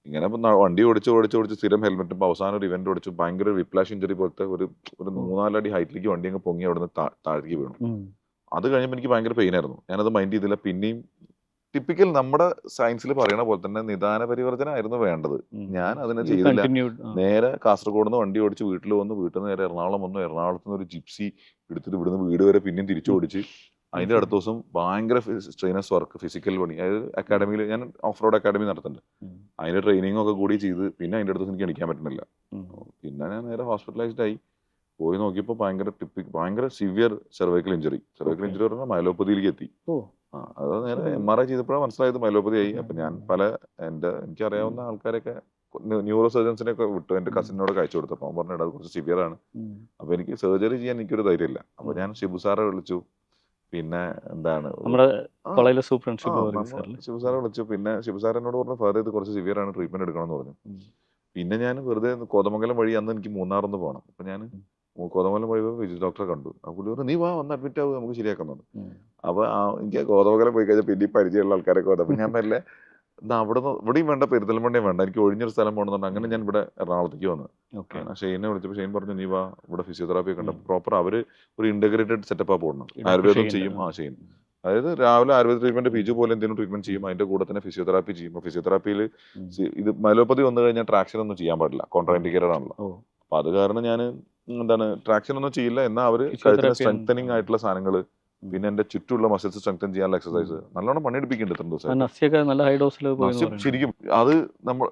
Speaker 2: ഇങ്ങനെ വണ്ടി ഓടിച്ച് സ്ഥിരം ഹെൽമെറ്റ്. അവസാനം ഒരു ഇവന്റ് ഓടിച്ചു, ഭയങ്കര വിപ്ലാഷ് ഇഞ്ചറി പോലത്തെ ഒരു 3-4 അടി ഹൈറ്റിലേക്ക് വണ്ടി അങ്ങ് പൊങ്ങി അവിടെ നിന്ന് താഴേക്ക് വീണു. അത് കഴിഞ്ഞപ്പോൾ എനിക്ക് ഭയങ്കര പെയിൻ ആയിരുന്നു. ഞാനത് മൈൻഡ് ചെയ്തില്ല. പിന്നെയും ടിപ്പിക്കൽ നമ്മുടെ സയൻസിൽ പറയണ പോലെ തന്നെ നിദാന പരിവർത്തനം ആയിരുന്നു വേണ്ടത്. ഞാൻ അതിനെ ചെയ്തില്ല. നേരെ കാസർഗോഡ് നിന്ന് വണ്ടി ഓടിച്ച് വീട്ടിൽ വന്നു. വീട്ടിൽ നിന്ന് നേരെ എറണാകുളം വന്നു. എറണാകുളത്ത് നിന്ന് ഒരു ജിപ്സി എടുത്തിട്ട് ഇവിടുന്ന് വീട് വരെ പിന്നെയും തിരിച്ചു ഓടിച്ച് അതിന്റെ അടുത്ത ദിവസം ഭയങ്കര ട്രെയിനേഴ്സ് വർക്ക്, ഫിസിക്കൽ പണി. അതായത് അക്കാഡമിയിൽ ഞാൻ ഓഫ് റോഡ് അക്കാഡമി നടത്തുന്നുണ്ട്. അതിന്റെ ട്രെയിനിങ് ഒക്കെ കൂടി ചെയ്ത് പിന്നെ അതിന്റെ അടുത്ത ദിവസം എനിക്ക് അടിക്കാൻ പറ്റുന്നില്ല. പിന്നെ ഞാൻ നേരെ ഹോസ്പിറ്റലൈസ്ഡ് ആയി. പോയി നോക്കിയപ്പോൾ ഭയങ്കര സിവിയർ സെർവൈക്കൽ ഇഞ്ചറി പറഞ്ഞാൽ മൈലോപ്പതിയിലേക്ക് എത്തി. അത് നേരെ MRI ചെയ്തപ്പോഴാണ് മനസ്സിലായത് മൈലോപ്പതി ആയി. അപ്പൊ ഞാൻ എനിക്കറിയാവുന്ന ആൾക്കാരൊക്കെ ന്യൂറോ സർജൻസിനെ ഒക്കെ വിട്ടു. എന്റെ കസിനോട് കഴിച്ചു കൊടുത്തു. അപ്പൊ അവൻ പറഞ്ഞത് അത് കുറച്ച് സിവിയർ ആണ്. അപ്പൊ എനിക്ക് സർജറി ചെയ്യാൻ എനിക്കൊരു ധൈര്യമില്ല. അപ്പൊ ഞാൻ ഷിബു സാറെ വിളിച്ചു. പിന്നെ എന്താണ് ഷിബു സാറെ വിളിച്ചു. പിന്നെ ഷിബു സാർ എന്നോട് പറഞ്ഞു ഫാദർ ഇത് കുറച്ച് സിവിയർ ആണ്, ട്രീറ്റ്മെന്റ് എടുക്കണമെന്ന് പറഞ്ഞു. പിന്നെ ഞാൻ വെറുതെ കോതമംഗലം വഴി അന്ന് എനിക്ക് മൂന്നാറൊന്ന് പോകണം. അപ്പൊ ഞാൻ കോതമംഗലം വഴി വിജയ് ഡോക്ടറെ കണ്ടു. അപ്പോൾ പറഞ്ഞു നീ വന്ന് അഡ്മിറ്റ് ആവുക, നമുക്ക് ശരിയാക്കാൻ തോന്നുന്നു. അപ്പൊ എനിക്ക് കോതമംഗലം പോയി കഴിഞ്ഞാൽ പിന്നെ പരിചയമുള്ള ആൾക്കാരൊക്കെ വന്നു. അപ്പൊ ഞാൻ മെല്ലെ ഇവിടെയും വേണ്ട, പെരിന്തൽമണ്ണയും വേണ്ട, എനിക്ക് ഒഴിഞ്ഞൊരു സ്ഥലം പോകണമെന്നുണ്ട്. അങ്ങനെ ഞാൻ ഇവിടെ എറണാകുളത്തേക്ക് വന്നു. ഷെയ്നെ വിളിച്ചപ്പോൾ ഷെയ്ൻ പറഞ്ഞു നീ വാ, ഇവിടെ ഫിസിയോതെറാപ്പി ഒക്കെ ഉണ്ട്. പ്രോപ്പർ അവര് ഒരു ഇന്റഗ്രേറ്റഡ് സെറ്റപ്പാ പോകണം. ആയുർവേദം ചെയ്യും. ഷെയ്ൻ അതായത് രാവിലെ ആയുർവേദ ട്രീറ്റ്മെന്റ് PG പോലെ എന്തെങ്കിലും ട്രീറ്റ്മെന്റ് ചെയ്യും. അതിന്റെ കൂടെ തന്നെ ഫിസിയോതെറാപ്പി ചെയ്യും. ഫിസിയോതെറാപ്പിയിൽ ഇത് മൈലോപ്പതി വന്നു കഴിഞ്ഞാൽ ട്രാക്ഷൻ ഒന്നും ചെയ്യാൻ പാടില്ല, കോൺട്രാൻഡിക്കേറ്റഡ് ആണല്ലോ. അപ്പൊ അത് കാരണം ഞാൻ ട്രാക്ഷൻ ഒന്നും ചെയ്യില്ല. എന്നാൽ അവര് സ്ട്രെങ്തനിങ് ആയിട്ടുള്ള സാധനങ്ങൾ, പിന്നെ എന്റെ ചുറ്റുള്ള മസിൽസ് സ്ട്രെങ്തൻ ചെയ്യാനുള്ള എക്സസൈസ് നല്ലോണം പണിയെടുപ്പിക്കുന്നുണ്ട്. ഇത്ര ദിവസം ശരിക്കും അത് നമ്മൾ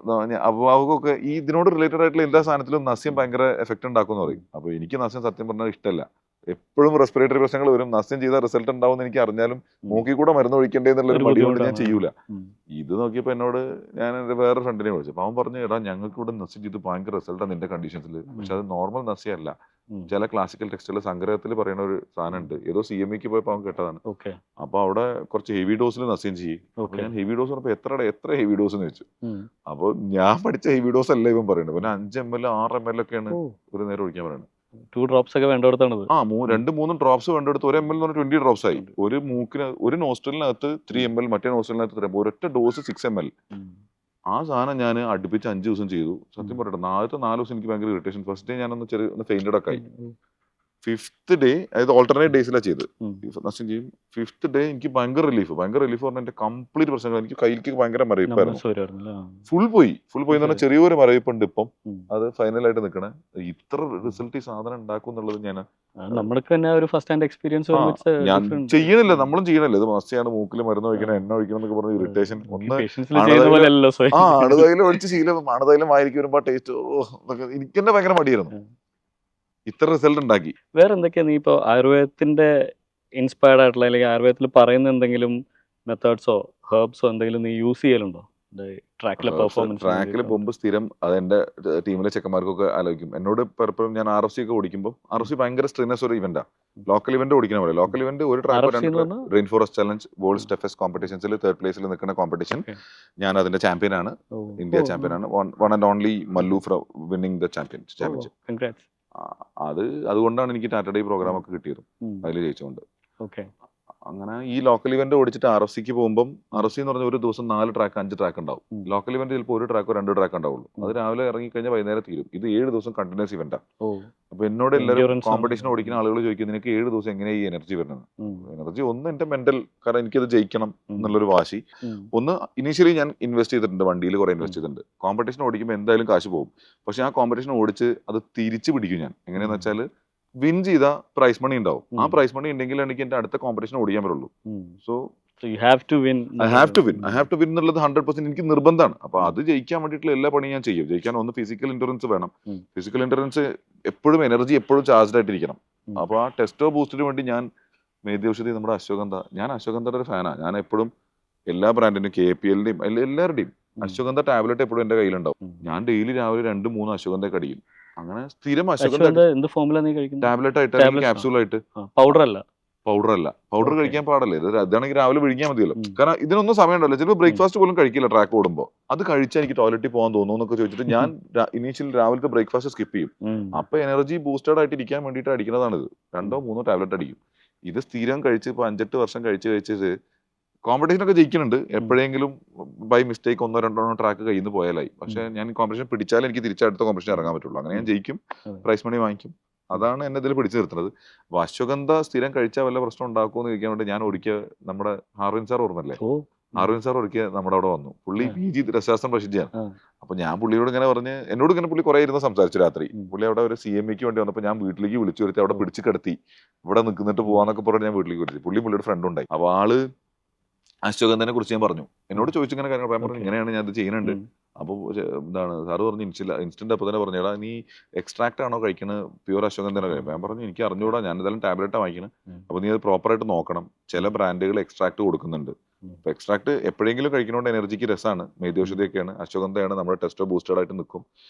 Speaker 2: അഭാവകമൊക്കെ ഈ ഇതിനോട് റിലേറ്റഡ് ആയിട്ടുള്ള എല്ലാ സാധനത്തിലും നസ്യം ഭയങ്കര എഫക്ട് ഉണ്ടാക്കും എന്ന് പറയും. അപ്പൊ എനിക്ക് നസ്യം സത്യം പറഞ്ഞാൽ ഇഷ്ടമല്ല. എപ്പോഴും റെസ്പിറേറ്ററി പ്രശ്നങ്ങൾ വരും. നസ്യം ചെയ്ത റിസൾട്ട് ഉണ്ടാവും എന്ന് എനിക്ക് അറിഞ്ഞാലും മൂക്കിൽ കൂടെ മരുന്ന് ഒഴിക്കേണ്ടേ എന്നുള്ളൊരു മടി കൊണ്ട് ഞാൻ ചെയ്യൂല. ഇത് നോക്കിയപ്പോ എന്നോട് ഞാൻ എന്റെ വേറെ ഫ്രണ്ടിനെ വിളിച്ചു. അപ്പൊ അവൻ പറഞ്ഞു എടാ ഞങ്ങൾക്ക് ഇവിടെ നസ്യം ചെയ്ത് ഭയങ്കര റിസൾട്ടാണ് നിന്റെ കണ്ടീഷൻസിൽ. പക്ഷെ അത് നോർമൽ നസ്യമല്ല. ചില ക്ലാസിക്കൽ ടെക്സ്റ്റുകൾ സംഗ്രഹത്തിൽ പറയുന്ന ഒരു സാധനം ഉണ്ട്. ഏതോ CMEക്ക് പോയപ്പോൾ അവൻ കേട്ടതാണ്. അപ്പൊ അവിടെ കുറച്ച് ഹെവി ഡോസിൽ നസ്യം ചെയ്യും. അപ്പൊ ഞാൻ ഹെവി ഡോസ് പറഞ്ഞപ്പോ എത്ര ഹെവി ഡോസ് എന്ന് ചോദിച്ചു. അപ്പൊ ഞാൻ പഠിച്ച ഹെവി ഡോസ് അല്ല ഇവൻ പറയുന്നത്. പിന്നെ 5 ml 6 ml ഒക്കെയാണ് ഒരു നേരം ഒഴിക്കാൻ പറയുന്നത്.
Speaker 1: 2 ഡ്രോപ്സ് ഒക്കെ വേണ്ടടുത്താണ്.
Speaker 2: 2-3 ഡ്രോപ്സ് വേണ്ടടുത്ത് 1 ml 20 ഡ്രോപ്സ് ആയി. ഒരു മൂക്കിന് ഒരു നോസ്ട്രലിനകത്ത് 3 ml, മറ്റേ നോസ്ട്രലിനകത്ത് 3 ml. ഒരൊറ്റ ഡോസ് 6 ml. ആ സാധനം ഞാൻ അടുപ്പിച്ച് 5 ദിവസം ചെയ്തു. സത്യം പറയട്ടെ, ആദ്യത്തെ 4 ദിവസം എനിക്ക് ഭയങ്കര ഇറിറ്റേഷൻ. ഫസ്റ്റ് ഡേ ഞാനൊന്ന് ഒന്ന് ഫെയിൻറ്റഡ് ഒക്കെ ആയി. 5th ഡേ, അതായത് ഓൾട്ടർനേറ്റ് ഡേയ്സിലാണ് ചെയ്ത് നസ്യം ചെയ്യും. 5th ഡേ എനിക്ക് ഭയങ്കര റിലീഫ് പറഞ്ഞാൽ എന്റെ കംപ്ലീറ്റ് പ്രശ്നങ്ങൾ. എനിക്ക് കയ്യിലേക്ക് ഭയങ്കര മരവിപ്പായിരുന്നു. ഫുൾ പോയി എന്ന് പറഞ്ഞാൽ ചെറിയൊരു മരവിപ്പുണ്ട് ഇപ്പം. അത് ഫൈനലായിട്ട് നിൽക്കണേ. ഇത്ര റിസൾട്ട് ഈ സാധനം ഉണ്ടാക്കും എന്നുള്ളത്
Speaker 1: നമ്മൾക്ക് തന്നെ ഒരു ഫസ്റ്റ് ഹാൻഡ് എക്സ്പീരിയൻസ്
Speaker 2: ഞാൻ ചെയ്യണില്ല, നമ്മളും ചെയ്യണില്ല. ഇത് മസ്തിയാണ്, മൂക്കിൽ മരുന്ന് ഒഴിക്കണം, എണ്ണ ഒഴിക്കണം എന്നൊക്കെ പറഞ്ഞ ഇറിറ്റേഷൻ. അണുതൈലം ഒഴിച്ച് ശീലം, അണുതൈലം വായിരിക്കും വരുമ്പോ ടേസ്റ്റ് എനിക്ക് തന്നെ ഭയങ്കര മടിയായിരുന്നു. ഇത്ര റിസൾട്ട് ഉണ്ടാക്കി.
Speaker 1: വേറെ എന്തൊക്കെയാ നീ ഇപ്പോൾ ആയുർവേദത്തിന്റെ ഇൻസ്പയർഡ് ആയിട്ടുള്ള അല്ലെങ്കിൽ ആയുർവേദത്തിൽ പറയുന്ന എന്തെങ്കിലും മെത്തേഡ്സോ ഹെർബ്സോ എന്തെങ്കിലും നീ യൂസ് ചെയ്യലുണ്ടോ ട്രാക്കിലെ പെർഫോമൻസ്?
Speaker 2: ട്രാക്കിൽ പോകുമ്പോൾ സ്ഥിരം അതെന്റെ ടീമിലെ ചെക്കന്മാർക്കൊക്കെ ആലോചിക്കും. എന്നോട് പലപ്പോഴും ഞാൻ RFC ഒക്കെ ഓടിക്കുമ്പോൾ RFC ഭയങ്കര സ്ട്രെയിനസ് ഒരു ഇവന്റാ. ലോക്കൽ ഇവന്റ് ഓടിക്കുന്ന പോലെ ലോക്കൽ ഇവന്റ് ഒരു track rain forest challenge world toughest കോമ്പറ്റീഷൻസിൽ 3rd പ്ലേസിൽ നിൽക്കുന്ന കോമ്പറ്റീഷൻ. ഞാൻ അതിന്റെ ചാമ്പ്യൻ ആണ്, ഇന്ത്യ ചാമ്പ്യൻ ആണ്. One and only Mallu from winning the championship. അതുകൊണ്ടാണ് എനിക്ക് ടാറ്റഡേ പ്രോഗ്രാം ഒക്കെ കിട്ടിയത്, അതിൽ ജയിച്ചുകൊണ്ട്. അങ്ങനെ ഈ ലോക്കൽ ഇവന്റ് ഓടിച്ചിട്ട് RFCക്ക് പോകുമ്പോൾ RFC എന്ന് പറഞ്ഞാൽ ഒരു ദിവസം 4 ട്രാക്ക് 5 ട്രാക്ക് ഉണ്ടാവും. ലോക്കൽ ഇവന്റ് ചിലപ്പോൾ 1 ട്രാക്കോ 2 ട്രാക്ക് ഉണ്ടാവുള്ളൂ. അത് രാവിലെ ഇറങ്ങി കഴിഞ്ഞാൽ വൈകുന്നേരം തീരും. ഇത് 7 ദിവസം കണ്ടിന്യൂസ് ഇവന്റാണ്. അപ്പൊ എന്നോട് എല്ലാവരും കോമ്പറ്റീഷൻ ഓടിക്കുന്ന ആളുകൾ ചോദിക്കും, നിനക്ക് 7 ദിവസം എങ്ങനെയാ ഈ എനർജി വരുന്നത്? എനർജി ഒന്ന് എന്റെ മെന്റൽ, കാരണം എനിക്കത് ജയിക്കണം എന്നുള്ളൊരു വാശി. ഒന്ന് ഇനീഷ്യലി ഞാൻ ഇൻവെസ്റ്റ് ചെയ്തിട്ടുണ്ട്, വണ്ടിയിൽ കുറെ ഇൻവെസ്റ്റ് ചെയ്തിട്ടുണ്ട്. കോമ്പറ്റീഷൻ ഓടിക്കുമ്പോൾ എന്തായാലും കാശ് പോകും. പക്ഷെ ആ കോമ്പറ്റീഷൻ ഓടിച്ച് അത് തിരിച്ചു പിടിക്കും ഞാൻ. എങ്ങനെയാന്ന് വെച്ചാൽ വിൻ ചെയ്ത പ്രൈസ് മണി ഉണ്ടാവും. ആ പ്രൈസ് മണി ഉണ്ടെങ്കിൽ എനിക്ക് എന്റെ അടുത്ത കോമ്പറ്റീഷൻ ഓടിക്കാൻ പറ്റുള്ളൂ. So I have to win എന്നുള്ളത് 100% എനിക്ക് നിർബന്ധമാണ്. അപ്പൊ അത് ജയിക്കാൻ വേണ്ടിയിട്ടുള്ള എല്ലാ പണിയും ഞാൻ ചെയ്യും. ജയിക്കാൻ ഒന്ന് ഫിസിക്കൽ എൻഡുറൻസ് വേണം. ഫിസിക്കൽ എൻഡുറൻസ് എപ്പോഴും എനർജി എപ്പോഴും ചാർജ്ഡ് ആയിട്ടിരിക്കണം. അപ്പൊ ആ ടെസ്റ്റോ ബൂസ്റ്റിന് വേണ്ടി ഞാൻ മേദ്യൌഷധി, നമ്മുടെ അശ്വഗന്ധ, ഞാൻ അശ്വഗന്ധയുടെ ഒരു ഫാനാണ്. ഞാൻ എപ്പോഴും എല്ലാ ബ്രാൻഡിന്റെയും KPLന്റെയും എല്ലാവരുടെയും അശ്വഗന്ധ ടാബ്ലറ്റ് എപ്പോഴും എന്റെ കയ്യിലുണ്ടാവും. ഞാൻ ഡെയിലി രാവിലെ 2-3 അശ്വഗന്ധ കടിക്കും. അങ്ങനെ സ്ഥിരം അശ്വഗന്ധ ടാബ്ലറ്റ് ആയിട്ട് അല്ലെങ്കിൽ ക്യാപ്സൂൾ ആയിട്ട്. പൗഡർ അല്ല, പൗഡർ കഴിക്കാൻ പാടല്ലേ. അതാണെങ്കിൽ രാവിലെ വിഴിക്കാൻ മതിയല്ലോ. കാരണം ഇതിനൊന്നും സമയം ഉണ്ടല്ലോ. ചിലപ്പോൾ ബ്രേക്ക്ഫാസ്റ്റ് പോലും കഴിക്കില്ല ട്രാക്ക് ഓടുമ്പോൾ. അത് കഴിച്ചാൽ എനിക്ക് ടോയ്ലറ്റിൽ പോകാൻ തോന്നുന്നു എന്നൊക്കെ ചോദിച്ചിട്ട് ഞാൻ ഇനീഷ്യൽ രാവിലത്തെ ബ്രേക്ക്ഫാസ്റ്റ് സ്കിപ്പ് ചെയ്യും. അപ്പൊ എനർജി ബൂസ്റ്റഡ് ആയിട്ട് ഇരിക്കാൻ വേണ്ടിയിട്ട് അടിക്കുന്നതാണിത്. 2-3 ടാബ്ലറ്റ് അടിക്കും. ഇത് സ്ഥിരം കഴിച്ച് ഇപ്പൊ 5-8 വർഷം കഴിച്ച് കോമ്പറ്റീഷൻ ഒക്കെ ജയിക്കുന്നുണ്ട്. എപ്പോഴെങ്കിലും ബൈ മിസ്റ്റേക്ക് 1-2 ട്രാക്ക് കയ്യിൽ നിന്ന് പോയാലായി. പക്ഷെ ഞാൻ കോമ്പറ്റീഷൻ പിടിച്ചാൽ എനിക്ക് തിരിച്ചടുത്ത കോമ്പറ്റീഷൻ ഇറങ്ങാൻ പറ്റുള്ളൂ. അങ്ങനെ ഞാൻ ജയിക്കും, പ്രൈസ് മണി വാങ്ങിക്കും. അതാണ് എന്നെ ഇതിൽ പിടിച്ചു നിർത്തുന്നത്. അശ്വഗന്ധ സ്ഥിരം കഴിച്ചാൽ വല്ല പ്രശ്നം ഉണ്ടാക്കുമെന്ന് ചോദിക്കാൻ വേണ്ടി ഞാൻ ഒരിക്കൽ നമ്മുടെ ഹാർവിൻ സാർ ഓർമ്മല്ലേ, ഹാർവിൻ സാർ ഒരിക്കൽ നമ്മുടെ അവിടെ വന്നു. പുള്ളി PG രസശാസ്ത്രം പ്രസിദ്ധിയാണ്. അപ്പൊ ഞാൻ പുള്ളിയോട് ഇങ്ങനെ പറഞ്ഞ്, എന്നോട് ഇങ്ങനെ പുള്ളി കുറെ ഇരുന്ന് സംസാരിച്ചു രാത്രി. പുള്ളി അവിടെ ഒരു CMEക്ക് വേണ്ടി വന്നപ്പോൾ ഞാൻ വീട്ടിലേക്ക് വിളിച്ചു വരുത്തി അവിടെ പിടിച്ച് കിടത്തി. ഇവിടെ നിൽക്കുന്നിട്ട് പോവാന്നൊക്കെ പറഞ്ഞ് ഞാൻ വീട്ടിലേക്ക് വിളിച്ചു. പുള്ളിയുടെ ഫ്രണ്ട് ഉണ്ടായി. അപ്പൊ ആള് അശ്വഗന്ധനെ കുറിച്ച് ഞാൻ പറഞ്ഞു, എന്നോട് ചോദിച്ചു ഇങ്ങനെ കാര്യങ്ങൾ. ഞാൻ പറഞ്ഞു ഇങ്ങനെയാണ് ഞാൻ ഇത് ചെയ്യുന്നുണ്ട്. അപ്പോൾ എന്താണ് സാറ് പറഞ്ഞു, ഇൻസ്റ്റന്റ് അപ്പൊ തന്നെ പറഞ്ഞു, എടാ നീ എക്സ്ട്രാക്ട് ആണോ കഴിക്കുന്നത് പ്യൂർ അശ്വഗന്ധനെ കഴിക്കും? ഞാൻ പറഞ്ഞു എനിക്ക് അറിഞ്ഞൂടാ, ഞാൻ എന്തായാലും ടാബ്ലറ്റാ വാങ്ങിക്കുന്നത്. അപ്പൊ നീ അത് പ്രോപ്പറായിട്ട് നോക്കണം. ചില ബ്രാൻഡുകൾ എക്സ്ട്രാക്ട് കൊടുക്കുന്നുണ്ട്. അപ്പൊ എക്സ്ട്രാക്ട് എപ്പോഴെങ്കിലും കഴിക്കുന്നതുകൊണ്ട് എനർജിക്ക് രസമാണ്, മേദ്യൌഷധിയൊക്കെയാണ്, അശ്വഗന്ധയാണ്, നമ്മുടെ ടെസ്റ്റോ ബൂസ്റ്റഡ് ആയിട്ട് നിൽക്കും.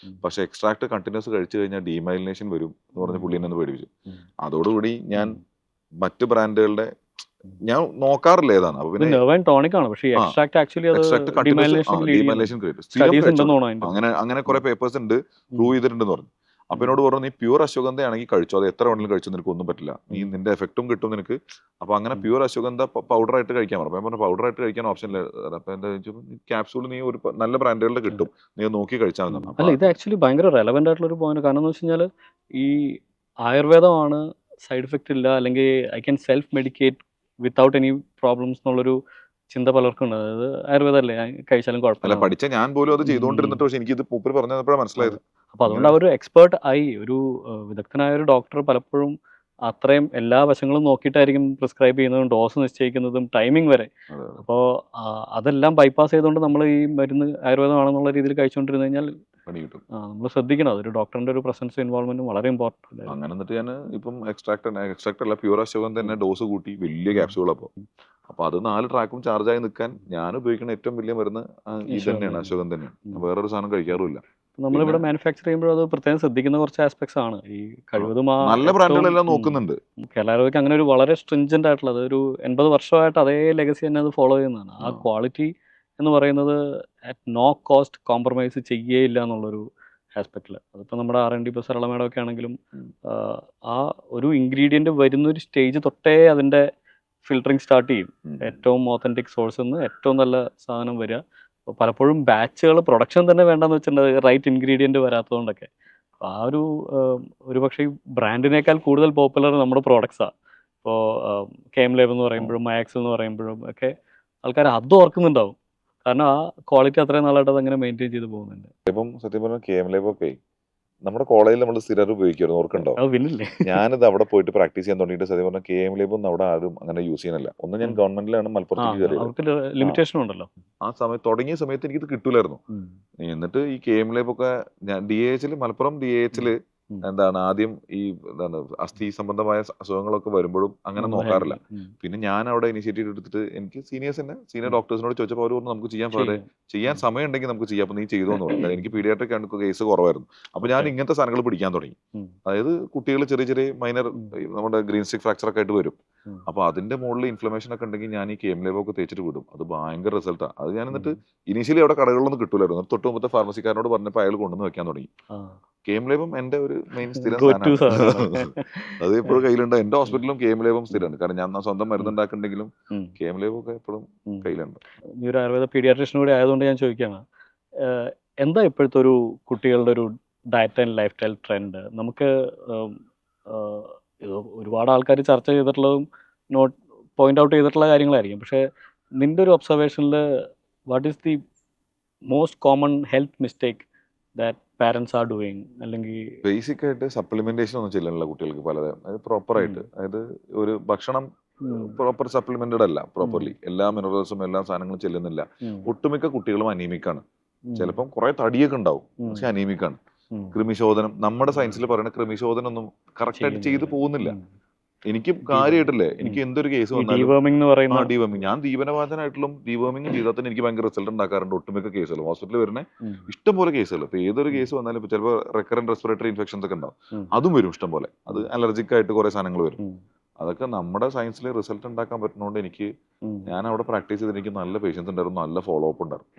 Speaker 2: പക്ഷെ എക്സ്ട്രാക്ട് കണ്ടിന്യൂസ് കഴിച്ചു കഴിഞ്ഞാൽ ഡീമൈലിനേഷൻ വരും എന്ന് പറഞ്ഞ് പുള്ളിനെ ഒന്ന് പേടിപ്പിച്ചു. അതോടുകൂടി ഞാൻ മറ്റു ബ്രാൻഡുകളുടെ ഞാൻ നോക്കാറില്ല ഏതാണ്. അങ്ങനെ കുറെ പേപ്പേഴ്സ് ഉണ്ട്, പ്രൂവ് ചെയ്തിട്ടുണ്ടെന്ന് പറഞ്ഞു. അപ്പൊ എന്നോട് പറഞ്ഞു, നീ പ്യൂർ അശ്വഗന്ധ ആണെങ്കിൽ കഴിച്ചോ, അത് എത്ര വേണമെങ്കിലും കഴിച്ചോ, നിനക്ക് ഒന്നും പറ്റില്ല, നീ നിന്റെ എഫക്റ്റും കിട്ടും നിനക്ക്. അപ്പൊ അങ്ങനെ പ്യൂർ അശ്വഗന്ധ പൗഡർ ആയിട്ട് കഴിക്കാൻ പറഞ്ഞു. ഞാൻ പറഞ്ഞു പൗഡർ ആയിട്ട് കഴിക്കാൻ ഓപ്ഷൻ ഇല്ല. അപ്പൊ എന്താ ക്യാപ്സൂൾ നീ ഒരു നല്ല ബ്രാൻഡുകളുടെ കിട്ടും, നീ നോക്കി കഴിച്ചാൽ മതി.
Speaker 1: അല്ല, ഇത് ആക്ച്വലി ഭയങ്കര റെലവെന്റ് ആയിട്ടുള്ള ഒരു പോയിന്റ്. കാരണം എന്ന് വെച്ച് കഴിഞ്ഞാൽ ഈ ആയുർവേദമാണ് സൈഡ് എഫക്റ്റ് ഇല്ല, അല്ലെങ്കിൽ I can self medicate without any problems എന്നുള്ളൊരു ചിന്ത പലർക്കും ഉണ്ട്. അതായത് ആയുർവേദമല്ലേ, കഴിച്ചാലും കുഴപ്പമില്ല.
Speaker 2: പഠിച്ച ഞാൻ പോലും അത് ചെയ്തുകൊണ്ടിരുന്നിട്ട് പക്ഷെ എനിക്ക് ഇത് മൂപ്പര് പറഞ്ഞപ്പോഴാണ് മനസ്സിലായത്.
Speaker 1: അപ്പൊ അതുകൊണ്ട് അവർ എക്സ്പേർട്ട് ആയി, ഒരു വിദഗ്ധനായ ഒരു ഡോക്ടർ പലപ്പോഴും അത്രയും എല്ലാ വശങ്ങളും നോക്കിയിട്ടായിരിക്കും പ്രിസ്ക്രൈബ് ചെയ്യുന്നതും ഡോസ് നിശ്ചയിക്കുന്നതും ടൈമിംഗ് വരെ. അപ്പോൾ അതെല്ലാം ബൈപ്പാസ് ചെയ്തുകൊണ്ട് നമ്മൾ ഈ മരുന്ന് ആയുർവേദമാണെന്നുള്ള രീതിയിൽ കഴിച്ചുകൊണ്ടിരുന്നു കഴിഞ്ഞാൽ നമ്മൾ ശ്രദ്ധിക്കണം. അതൊരു ഡോക്ടറിന്റെ ഒരു പ്രസൻസ് ഇൻവോൾവ്മെന്റ് വളരെ ഇമ്പോർട്ടന്റ്.
Speaker 2: അങ്ങനെ എന്നിട്ട് ഞാൻ ഇപ്പം എക്സ്ട്രാക്ട് അല്ല പ്യൂർ അശ്വഗന്ധ തന്നെ ഡോസ് കൂട്ടി വലിയ ക്യാപ്സ്യൂൾ. അപ്പൊ അത് 4 ട്രാക്കും ചാർജ് ആയി നിൽക്കാൻ ഞാൻ ഉപയോഗിക്കുന്ന ഏറ്റവും വലിയ മരുന്ന് ഇത് തന്നെയാണ്, അശ്വഗന്ധ തന്നെയാണ്. വേറൊരു സാധനം കഴിക്കാറുമില്ല.
Speaker 1: നമ്മളിവിടെ മാനുഫാക്ചർ ചെയ്യുമ്പോൾ അത് പ്രത്യേകം ശ്രദ്ധിക്കുന്ന കുറച്ച് ആസ്പെക്ട്സ് ആണ്. ഈ കഴിവതും
Speaker 2: നല്ല ബ്രാൻഡുകളെല്ലാം നോക്കുന്നുണ്ട്.
Speaker 1: കേരളാരോഗ്യം അങ്ങനെ ഒരു വളരെ സ്ട്രിഞ്ചന്റ് ആയിട്ടുള്ളത് ഒരു 80 വർഷമായിട്ട് അതേ ലെഗസി തന്നെ അത് ഫോളോ ചെയ്യുന്നതാണ്. ആ ക്വാളിറ്റി എന്ന് പറയുന്നത് അറ്റ് നോ കോസ്റ്റ് കോംപ്രമൈസ് ചെയ്യേയില്ല എന്നുള്ളൊരു ആസ്പെക്റ്റിൽ. അതിപ്പോൾ നമ്മുടെ R&D ഇപ്പോൾ സരളമേടം ഒക്കെ ആണെങ്കിലും ആ ഒരു ഇൻഗ്രീഡിയൻറ്റ് വരുന്നൊരു സ്റ്റേജ് തൊട്ടേ അതിൻ്റെ ഫിൽറ്ററിങ് സ്റ്റാർട്ട് ചെയ്യും. ഏറ്റവും ഓതൻറ്റിക് സോഴ്സിൽ നിന്ന് ഏറ്റവും നല്ല സാധനം വരിക. അപ്പോൾ പലപ്പോഴും ബാച്ചുകൾ പ്രൊഡക്ഷൻ തന്നെ വേണ്ടെന്ന് വെച്ചിട്ടുണ്ടെങ്കിൽ റൈറ്റ് ഇൻഗ്രീഡിയൻറ്റ് വരാത്തതുകൊണ്ടൊക്കെ അപ്പോൾ ആ ഒരു പക്ഷേ ബ്രാൻഡിനേക്കാൾ കൂടുതൽ പോപ്പുലർ നമ്മുടെ പ്രോഡക്ട്സാണ്. ഇപ്പോൾ KM Lab എന്ന് പറയുമ്പോഴും മയാക്സ് എന്ന് പറയുമ്പോഴും ഒക്കെ ആൾക്കാർ അത് ഓർക്കുന്നുണ്ടാവും. കാരണം ആ ക്വാളിറ്റി അത്രയും നാളായിട്ട് അത് അങ്ങനെ മെയിൻറ്റെയിൻ ചെയ്ത് പോകുന്നുണ്ട്.
Speaker 2: ഇപ്പം സത്യം പറഞ്ഞാൽ KM Lab ഒക്കെ നമ്മുടെ കോളേജിൽ നമ്മൾ സ്ഥിരം ഉപയോഗിക്കുമായിരുന്നു, ഓർക്കുണ്ടോ? ഞാനിത് അവിടെ പോയിട്ട് പ്രാക്ടീസ് ചെയ്യാൻ തുടങ്ങിയിട്ട് സത്യം പറഞ്ഞാൽ KM Lab ഒന്നും അവിടെ ആരും അങ്ങനെ യൂസ് ചെയ്യുന്നില്ല. ഒന്ന് ഞാൻ ഗവൺമെന്റിലാണ് മലപ്പുറത്തേക്ക് കയറിയത്. ആ സമയത്ത് തുടങ്ങിയ സമയത്ത് എനിക്കിത് കിട്ടൂലായിരുന്നു. എന്നിട്ട് ഈ KM Lab ഒക്കെ ഞാൻ DAH മലപ്പുറം DAH എന്താണ് ആദ്യം ഈ എന്താണ് അസ്ഥി സംബന്ധമായ അസുഖങ്ങളൊക്കെ വരുമ്പോഴും അങ്ങനെ നോക്കാറില്ല. പിന്നെ ഞാൻ അവിടെ ഇനിഷ്യേറ്റീവ് എടുത്തിട്ട് എനിക്ക് സീനിയർ ഡോക്ടേഴ്സിനോട് ചോദിച്ചപ്പോൾ അവർ പറഞ്ഞു നമുക്ക് ചെയ്യാൻ സമയം ഉണ്ടെങ്കിൽ നമുക്ക് ചെയ്യാം, അപ്പൊ നീ ചെയ്തോ എന്ന് പറഞ്ഞു. എനിക്ക് പീഡിയാട്രിക് കേസ് കുറവായിരുന്നു. അപ്പൊ ഞാൻ ഇങ്ങനത്തെ സാധനങ്ങൾ പിടിക്കാൻ തുടങ്ങി. അതായത് കുട്ടികൾ ചെറിയ ചെറിയ മൈനർ നമ്മുടെ ഗ്രീൻ സ്റ്റിക് ഫ്രാക്ചർ ഒക്കെ ആയിട്ട് വരും. അപ്പൊ അതിന്റെ മുകളിൽ ഇൻഫ്ലമേഷൻ ഒക്കെ ഉണ്ടെങ്കിൽ ഞാൻ ഈ KM-Labo ഒക്കെ തേച്ചിട്ട് വിടും. അത് ഭയങ്കര റിസൾട്ടാണ്. അത് ഞാൻ എന്നിട്ട് ഇനീഷ്യലി അവിടെ കടകളിലൊന്നും കിട്ടൂലായിരുന്നു. തൊട്ട് മുമ്പത്തെ ഫാർമസിക്കാരനോട് പറഞ്ഞപ്പോൾ അയാൾ കൊണ്ടുവന്ന് വെക്കാൻ തുടങ്ങി. KM-Labo എന്റെ ഒരു മെയിൻ സ്ഥിരം സാധനമാണ്. അത് എപ്പോഴും കയ്യിലുണ്ട്. എന്റെ ഹോസ്പിറ്റലിലും KM-Labo സ്ഥിരമുണ്ട്. കാരണം ഞാൻ സ്വന്തം മരുന്നുണ്ടാക്കുന്നുണ്ടെങ്കിലും KM-Labo ഒക്കെ എപ്പോഴും കയ്യിലുണ്ട്.
Speaker 1: ഈ ഒരു ആയുർവേദ പീഡിയാട്രീഷ്യൻ കൂടി ആയതുകൊണ്ട് ഞാൻ ചോദിക്കുകയാണ്, എന്താ ഇപ്പോഴത്തെ ഒരു കുട്ടികളുടെ ഒരു diet and life style trend? നമുക്ക് ഒരുപാട് ആൾക്കാർ ചർച്ച ചെയ്തിട്ടുള്ളതും പോയിന്റ് ഔട്ട് ചെയ്തിട്ടുള്ള കാര്യങ്ങളായിരിക്കും. പക്ഷേ നിന്റെ ഒരു ഒബ്സർവേഷനിൽ what is the most common health mistake that parents are doing? അല്ലെങ്കിൽ
Speaker 2: ബേസിക് ആയിട്ട് സപ്ലിമെന്റേഷൻ ഒന്നും ചെല്ലുന്നില്ല കുട്ടികൾക്ക് പലതും. അതായത് പ്രോപ്പർ ആയിട്ട്, അതായത് ഒരു ഭക്ഷണം പ്രോപ്പർ സപ്ലിമെന്റഡ് അല്ല, പ്രോപ്പർലി എല്ലാ മിനറൽസും എല്ലാ സാധനങ്ങളും ചെല്ലുന്നില്ല. ഒട്ടുമിക്ക കുട്ടികളും അനീമിക്കാണ്. ചിലപ്പം കുറെ തടിയൊക്കെ ഉണ്ടാവും, പക്ഷെ അനീമിക്കാണ്. കൃമിശോധനം, നമ്മുടെ സയൻസിൽ പറയുന്ന കൃമിശോധനം ഒന്നും കറക്റ്റ് ആയിട്ട് ചെയ്തു പോകുന്നില്ല. എനിക്ക് കാര്യമായിട്ടല്ലേ, എനിക്ക് എന്തൊരു കേസ് വന്നാലും ഡീവർമിംഗ്, ഞാൻ ദീപനവാചനായിട്ടുള്ള ഡീവർമിംഗ് ചെയ്താൽ തന്നെ എനിക്ക് ഭയങ്കര റിസൾട്ട് ഉണ്ടാക്കാറുണ്ട്. ഒട്ടുമിക്ക കേസുകളും ഹോസ്പിറ്റലിൽ വരുന്ന ഇഷ്ടം പോലെ കേസുകൾ. ഇപ്പൊ ഏതൊരു കേസ് വന്നാലും ഇപ്പൊ ചിലപ്പോൾ റെക്കറന്റ് റെസ്പിറേറ്ററി ഇൻഫെക്ഷൻസ് ഒക്കെ ഉണ്ടാവും, അതും വരും ഇഷ്ടം പോലെ. അത് അലർജിക് ആയിട്ട് കുറെ സാധനങ്ങൾ വരും. അതൊക്കെ നമ്മുടെ സയൻസിൽ റിസൾട്ട് ഉണ്ടാക്കാൻ പറ്റുന്നതുകൊണ്ട് എനിക്ക് ഞാൻ അവിടെ പ്രാക്ടീസ് ചെയ്ത് എനിക്ക് നല്ല പേഷ്യൻസ് ഉണ്ടായിരുന്നു, നല്ല ഫോളോ അപ്പ് ഉണ്ടായിരുന്നു.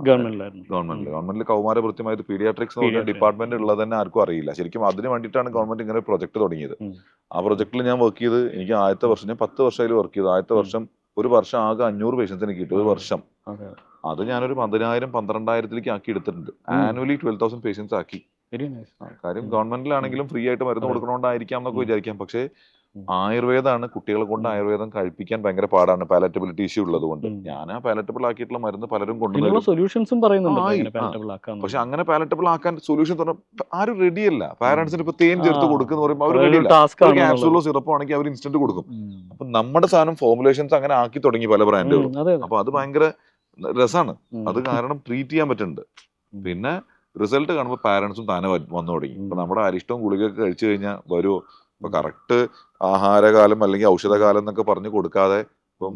Speaker 2: ഗവൺമെന്റിൽ കൗമാര കൃത്യമായിട്ട് പീഡിയാട്രിക്സ് എന്ന് പറഞ്ഞ ഡിപ്പാർട്ട്മെന്റ് ഉള്ളത് തന്നെ ആർക്കും അറിയില്ല. ശരിക്കും അതിന് വേണ്ടിയിട്ടാണ് ഗവൺമെന്റ് ഇങ്ങനെ പ്രൊജക്ട് തുടങ്ങിയത്. ആ പ്രൊജക്ടിൽ ഞാൻ വർക്ക് ചെയ്ത് എനിക്ക് ആദ്യത്തെ വർഷം, ഞാൻ 10 വർഷം അതിൽ വർക്ക് ചെയ്തു. ആദ്യത്തെ വർഷം ഒരു വർഷം ആകെ 500 പേഷ്യൻസിന് കിട്ടും ഒരു വർഷം. അത് ഞാനൊരു 10,000 12,000 ആക്കി എടുത്തിട്ടുണ്ട്. ആനുവലി 12,000 പേഷ്യൻസ് ആക്കി. കാര്യം ഗവൺമെന്റിലാണെങ്കിലും ഫ്രീ ആയിട്ട് മരുന്ന് കൊടുക്കണോണ്ടായിരിക്കാം എന്നൊക്കെ വിചാരിക്കാം. പക്ഷേ ആയുർവേദമാണ്, കുട്ടികളെ കൊണ്ട് ആയുർവേദം കഴിപ്പിക്കാൻ ഭയങ്കര പാടാണ്, പാലറ്റബിലിറ്റി ഇഷ്യൂ ഉള്ളത് കൊണ്ട്. ഞാൻ ആ പാലറ്റബിൾ ആക്കിയിട്ടുള്ള മരുന്ന് പലരും കൊണ്ടുവരും. പക്ഷെ അങ്ങനെ പാലറ്റബിൾ ആക്കാൻ സൊല്യൂഷൻ ആരും റെഡിയല്ല. പാരന്റ്സിന് ഇപ്പൊ തേൻ ചേർത്ത് കൊടുക്കുന്ന പറയുമ്പോൾ അവർ റെഡിയല്ല. ക്യാപ്സൂളോ സിറപ്പോ ആണെങ്കിൽ അവർ ഇൻസ്റ്റന്റ് കൊടുക്കും. അപ്പൊ നമ്മുടെ സാധനം ഫോർമുലേഷൻസ് അങ്ങനെ ആക്കി തുടങ്ങി പല ബ്രാൻഡുകളും. അപ്പൊ അത് ഭയങ്കര രസമാണ്. അത് കാരണം ട്രീറ്റ് ചെയ്യാൻ പറ്റുന്നുണ്ട്. പിന്നെ റിസൾട്ട് കാണുമ്പോൾ പാരന്റ്സും താനെ വന്നു തുടങ്ങി. ഇപ്പൊ നമ്മുടെ അരിഷ്ടവും ഗുളികയൊക്കെ കഴിച്ചു കഴിഞ്ഞാൽ വരുമോ? ഇപ്പൊ കറക്റ്റ് ആഹാരകാലം അല്ലെങ്കിൽ ഔഷധകാലം എന്നൊക്കെ പറഞ്ഞു കൊടുക്കാതെ ഇപ്പം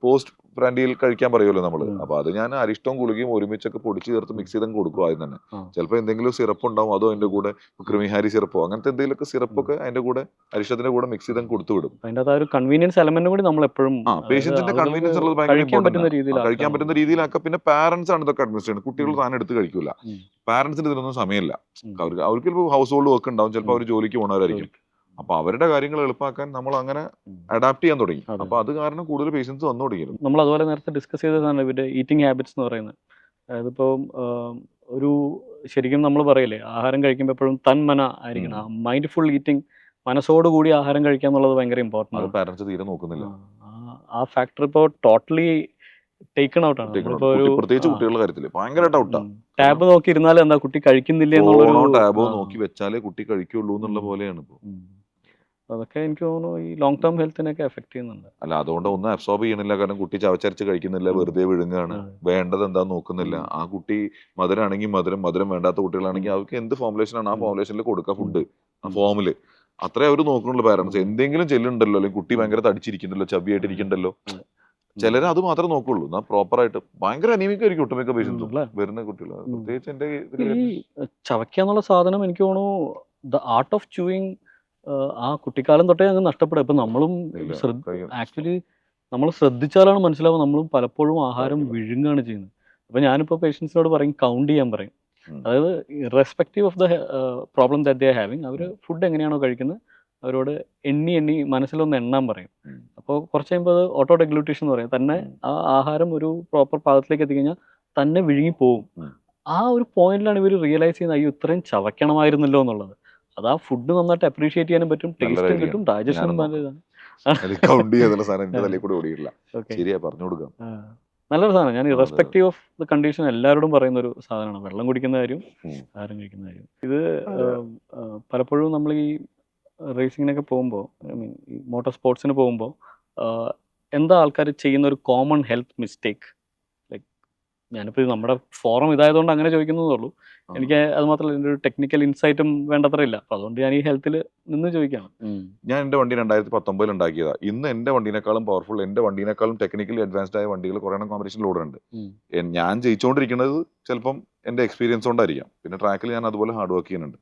Speaker 2: പോസ്റ്റ് ബ്രാൻഡിയിൽ കഴിക്കാൻ പറയുമല്ലോ നമ്മള്. അപ്പൊ അത് ഞാൻ അരിഷ്ടവും ഗുളികയും ഒരുമിച്ചൊക്കെ പൊടിച്ച് ചേർത്ത് മിക്സ് ചെയ്ത് കൊടുക്കും ആദ്യം തന്നെ. ചിലപ്പോൾ എന്തെങ്കിലും സിറപ്പ് ഉണ്ടാവും, അതോ അതിന്റെ കൂടെ ക്രിമിഹാരി സിറപ്പോ അങ്ങനത്തെ എന്തെങ്കിലുമൊക്കെ സിറപ്പൊക്കെ അതിന്റെ കൂടെ അരിഷ്ടത്തിന്റെ കൂടെ മിക്സ് ചെയ്ത് കൊടുത്തു വിടും.
Speaker 1: അതിന്റെ കൺവീനിയൻസ് എലമെന്റ് കൂടി നമ്മൾ എപ്പോഴും
Speaker 2: പേഷ്യന്റിന്റെ കൺവീനിയൻസ് ഉള്ളത് ഭയങ്കര ഇമ്പോർട്ടന്റ്. കഴിക്കാൻ പറ്റുന്ന രീതിയിലാക്കാം. പിന്നെ പാരന്റ്സ് ആണ് ഇതൊക്കെ അഡ്മിനിസ്റ്റർ ചെയ്യുന്നത്. കുട്ടികൾ താൻ എടുത്ത് കഴിക്കൂല. പാരന്റ്സിന് ഇതിനൊന്നും സമയമില്ല. അവർക്ക് ചിലപ്പോൾ ഹൗസ് ഹോൾഡ് വർക്ക് ഉണ്ടാവും, ചിലപ്പോൾ അവർ ജോലിക്ക് പോകണവരായിരിക്കും. അപ്പൊ അവരുടെ കാര്യങ്ങൾ എളുപ്പമാക്കാൻ നമ്മൾ അങ്ങനെ അഡാപ്റ്റ് ചെയ്യാൻ തുടങ്ങി. അപ്പൊ അത് കാരണം കൂടുതൽ പേഷ്യൻസ് വന്നു തുടങ്ങിയിരുന്നു.
Speaker 1: നമ്മൾ അതുപോലെ നേരത്തെ ഡിസ്കസ് ചെയ്തതാണ് ഇവരുടെ ഈറ്റിംഗ് ഹാബിറ്റ്സ് എന്ന് പറയുന്നത്. അതായത് ഇപ്പോൾ ഒരു ശരിക്കും നമ്മൾ പറയില്ലേ, ആഹാരം കഴിക്കുമ്പോൾ എപ്പോഴും തന്മന ആയിരിക്കണം, മൈൻഡ്ഫുൾ ഈറ്റിംഗ്, മനസ്സോടുകൂടി ആഹാരം കഴിക്കുക എന്നുള്ളത് ഭയങ്കര ഇമ്പോർട്ടൻ്റ് ആണ്.
Speaker 2: പാരന്റ്സ് തീരെ നോക്കുന്നില്ല.
Speaker 1: ആ ഫാക്ടർ ഇപ്പോൾ ടോട്ടലി ടേക്കൺ ഔട്ട് ആണ്.
Speaker 2: പ്രത്യേകിച്ച് കുട്ടികളുടെ കാര്യത്തിൽ ഭയങ്കരമായിട്ട് ഔട്ടാണ്.
Speaker 1: ടാബ് നോക്കി ഇരുന്നാലും എന്താ കുട്ടി കഴിക്കുന്നില്ല എന്നുള്ളൊരു
Speaker 2: ടാബോ നോക്കി വെച്ചാലേ കുട്ടി കഴിക്കുള്ളൂ എന്നുള്ള പോലെയാണ് ഇപ്പോൾ.
Speaker 1: അതൊക്കെ എനിക്ക് തോന്നുന്നു ഈ ലോങ് ടേം ഹെൽത്തിനൊക്കെ എഫക്ട് ചെയ്യുന്നുണ്ട്.
Speaker 2: അല്ല, അതുകൊണ്ട് ഒന്നും അബ്സോർബ് ചെയ്യണില്ല. കാരണം കുട്ടി ചവച്ചരച്ച് കഴിക്കുന്നില്ല, വെറുതെ വിഴുങ്ങാണ്, വേണ്ടത് എന്താന്ന് നോക്കുന്നില്ല. ആ കുട്ടി മധുരമാണെങ്കിൽ മധുരം വേണ്ടാത്ത കുട്ടികളാണെങ്കിൽ അവർക്ക് എന്ത് ഫോർമുലേഷൻ ആണ് ആ ഫോർമുലേഷനിൽ കൊടുക്കുക ഫുഡ്, ആ ഫോമില് അത്രേ അവർ നോക്കുന്നുള്ളൂ പാരന്റ്സ്. എന്തെങ്കിലും ചെല്ലുണ്ടല്ലോ, അല്ലെങ്കിൽ കുട്ടി ഭയങ്കര തടിച്ചിരിക്കുന്നുണ്ടല്ലോ, ചബിയായിട്ടിരിക്കണ്ടല്ലോ, ചിലര് അത് മാത്രമേ നോക്കുള്ളൂ. എന്നാൽ പ്രോപ്പർ ആയിട്ട് ഭയങ്കര അനീമിക്കായിരിക്കും ഒട്ടുമിക്ക പേഷ്യൻസും വരുന്ന കുട്ടികൾ. പ്രത്യേകിച്ച് എന്റെ
Speaker 1: ചവയ്ക്കുക എന്നുള്ള സാധനം എനിക്ക് തോന്നുന്നു ദ ആർട്ട് ഓഫ് ചൂയിങ് ആ കുട്ടിക്കാലം തൊട്ടേ അങ്ങ് നഷ്ടപ്പെടുക. ഇപ്പം നമ്മളും ആക്ച്വലി നമ്മൾ ശ്രദ്ധിച്ചാലാണ് മനസ്സിലാവും, നമ്മളും പലപ്പോഴും ആഹാരം വിഴുങ്ങാണ് ചെയ്യുന്നത്. അപ്പം ഞാനിപ്പോൾ പേഷ്യൻസിനോട് പറയും, കൗണ്ട് ചെയ്യാൻ പറയും. അതായത് respective of the problem that they are having, അവർ ഫുഡ് എങ്ങനെയാണോ കഴിക്കുന്നത് അവരോട് എണ്ണി മനസ്സിലൊന്ന് എണ്ണാൻ പറയും. അപ്പോൾ കുറച്ച് കഴിയുമ്പോൾ അത് ഓട്ടോ ഡെഗ്ലൂട്ടേഷൻ എന്ന് പറയും. തന്നെ ആ ആഹാരം ഒരു പ്രോപ്പർ പാകത്തിലേക്ക് എത്തിക്കഴിഞ്ഞാൽ തന്നെ വിഴുങ്ങി പോവും. ആ ഒരു പോയിന്റിലാണ് ഇവർ റിയലൈസ് ചെയ്യുന്നത്, അയ്യോ ഇത്രയും ചവയ്ക്കണമായിരുന്നല്ലോ എന്നുള്ളത്. അത് ആ ഫുഡ് നന്നായിട്ട് അപ്രീഷിയേറ്റ് ചെയ്യാനും പറ്റും, ടേസ്റ്റും കിട്ടും, ഡൈജഷനും നല്ലതാണ്. നല്ലൊരു സാധനം. ഞാൻ ഇറസ്പെക്റ്റീവ് ഓഫ് ദ കണ്ടീഷൻ എല്ലാവരോടും പറയുന്ന ഒരു സാധനമാണ് വെള്ളം കുടിക്കുന്ന കാര്യം, ആഹാരം കഴിക്കുന്ന കാര്യം. ഇത് പലപ്പോഴും നമ്മൾ ഈ റേസിങ്ങിനൊക്കെ പോകുമ്പോൾ, ഐ മീൻ ഈ മോട്ടോർ സ്പോർട്സിന് പോകുമ്പോൾ എന്താ ആൾക്കാർ ചെയ്യുന്ന ഒരു കോമൺ ഹെൽത്ത് മിസ്റ്റേക്ക്? ലൈക്ക് ഞാനിപ്പോൾ നമ്മുടെ ഫോറം ഇതായതുകൊണ്ട് അങ്ങനെ ചോദിക്കുന്നതേ ഉള്ളൂ. എനിക്ക് അത് മാത്രമല്ല എൻ്റെ ഒരു ടെക്നിക്കൽ ഇൻസൈറ്റും വേണ്ടത്ര ഇല്ല. അപ്പോൾ അതുകൊണ്ട് ഞാൻ ഈ ഹെൽത്തിൽ നിന്ന് ചോദിക്കുകയാണ്.
Speaker 2: ഞാൻ എൻ്റെ വണ്ടി 2019 ഉണ്ടാക്കിയതാ. ഇന്ന് എൻ്റെ വണ്ടീനേക്കാളും പവർഫുൾ, എൻ്റെ വണ്ടീനേക്കാളും ടെക്നിക്കലി അഡ്വാൻസ്ഡ് ആയ വണ്ടികൾ കുറേ കോമ്പറ്റീഷനിൽ ഓടുന്നുണ്ട്. ഞാൻ ജയിച്ചുകൊണ്ടിരിക്കുന്നത് ചിലപ്പം എൻ്റെ എക്സ്പീരിയൻസ് കൊണ്ടായിരിക്കാം. പിന്നെ ട്രാക്കിൽ ഞാൻ അതുപോലെ ഹാർഡ് വർക്ക് ചെയ്യുന്നുണ്ട്.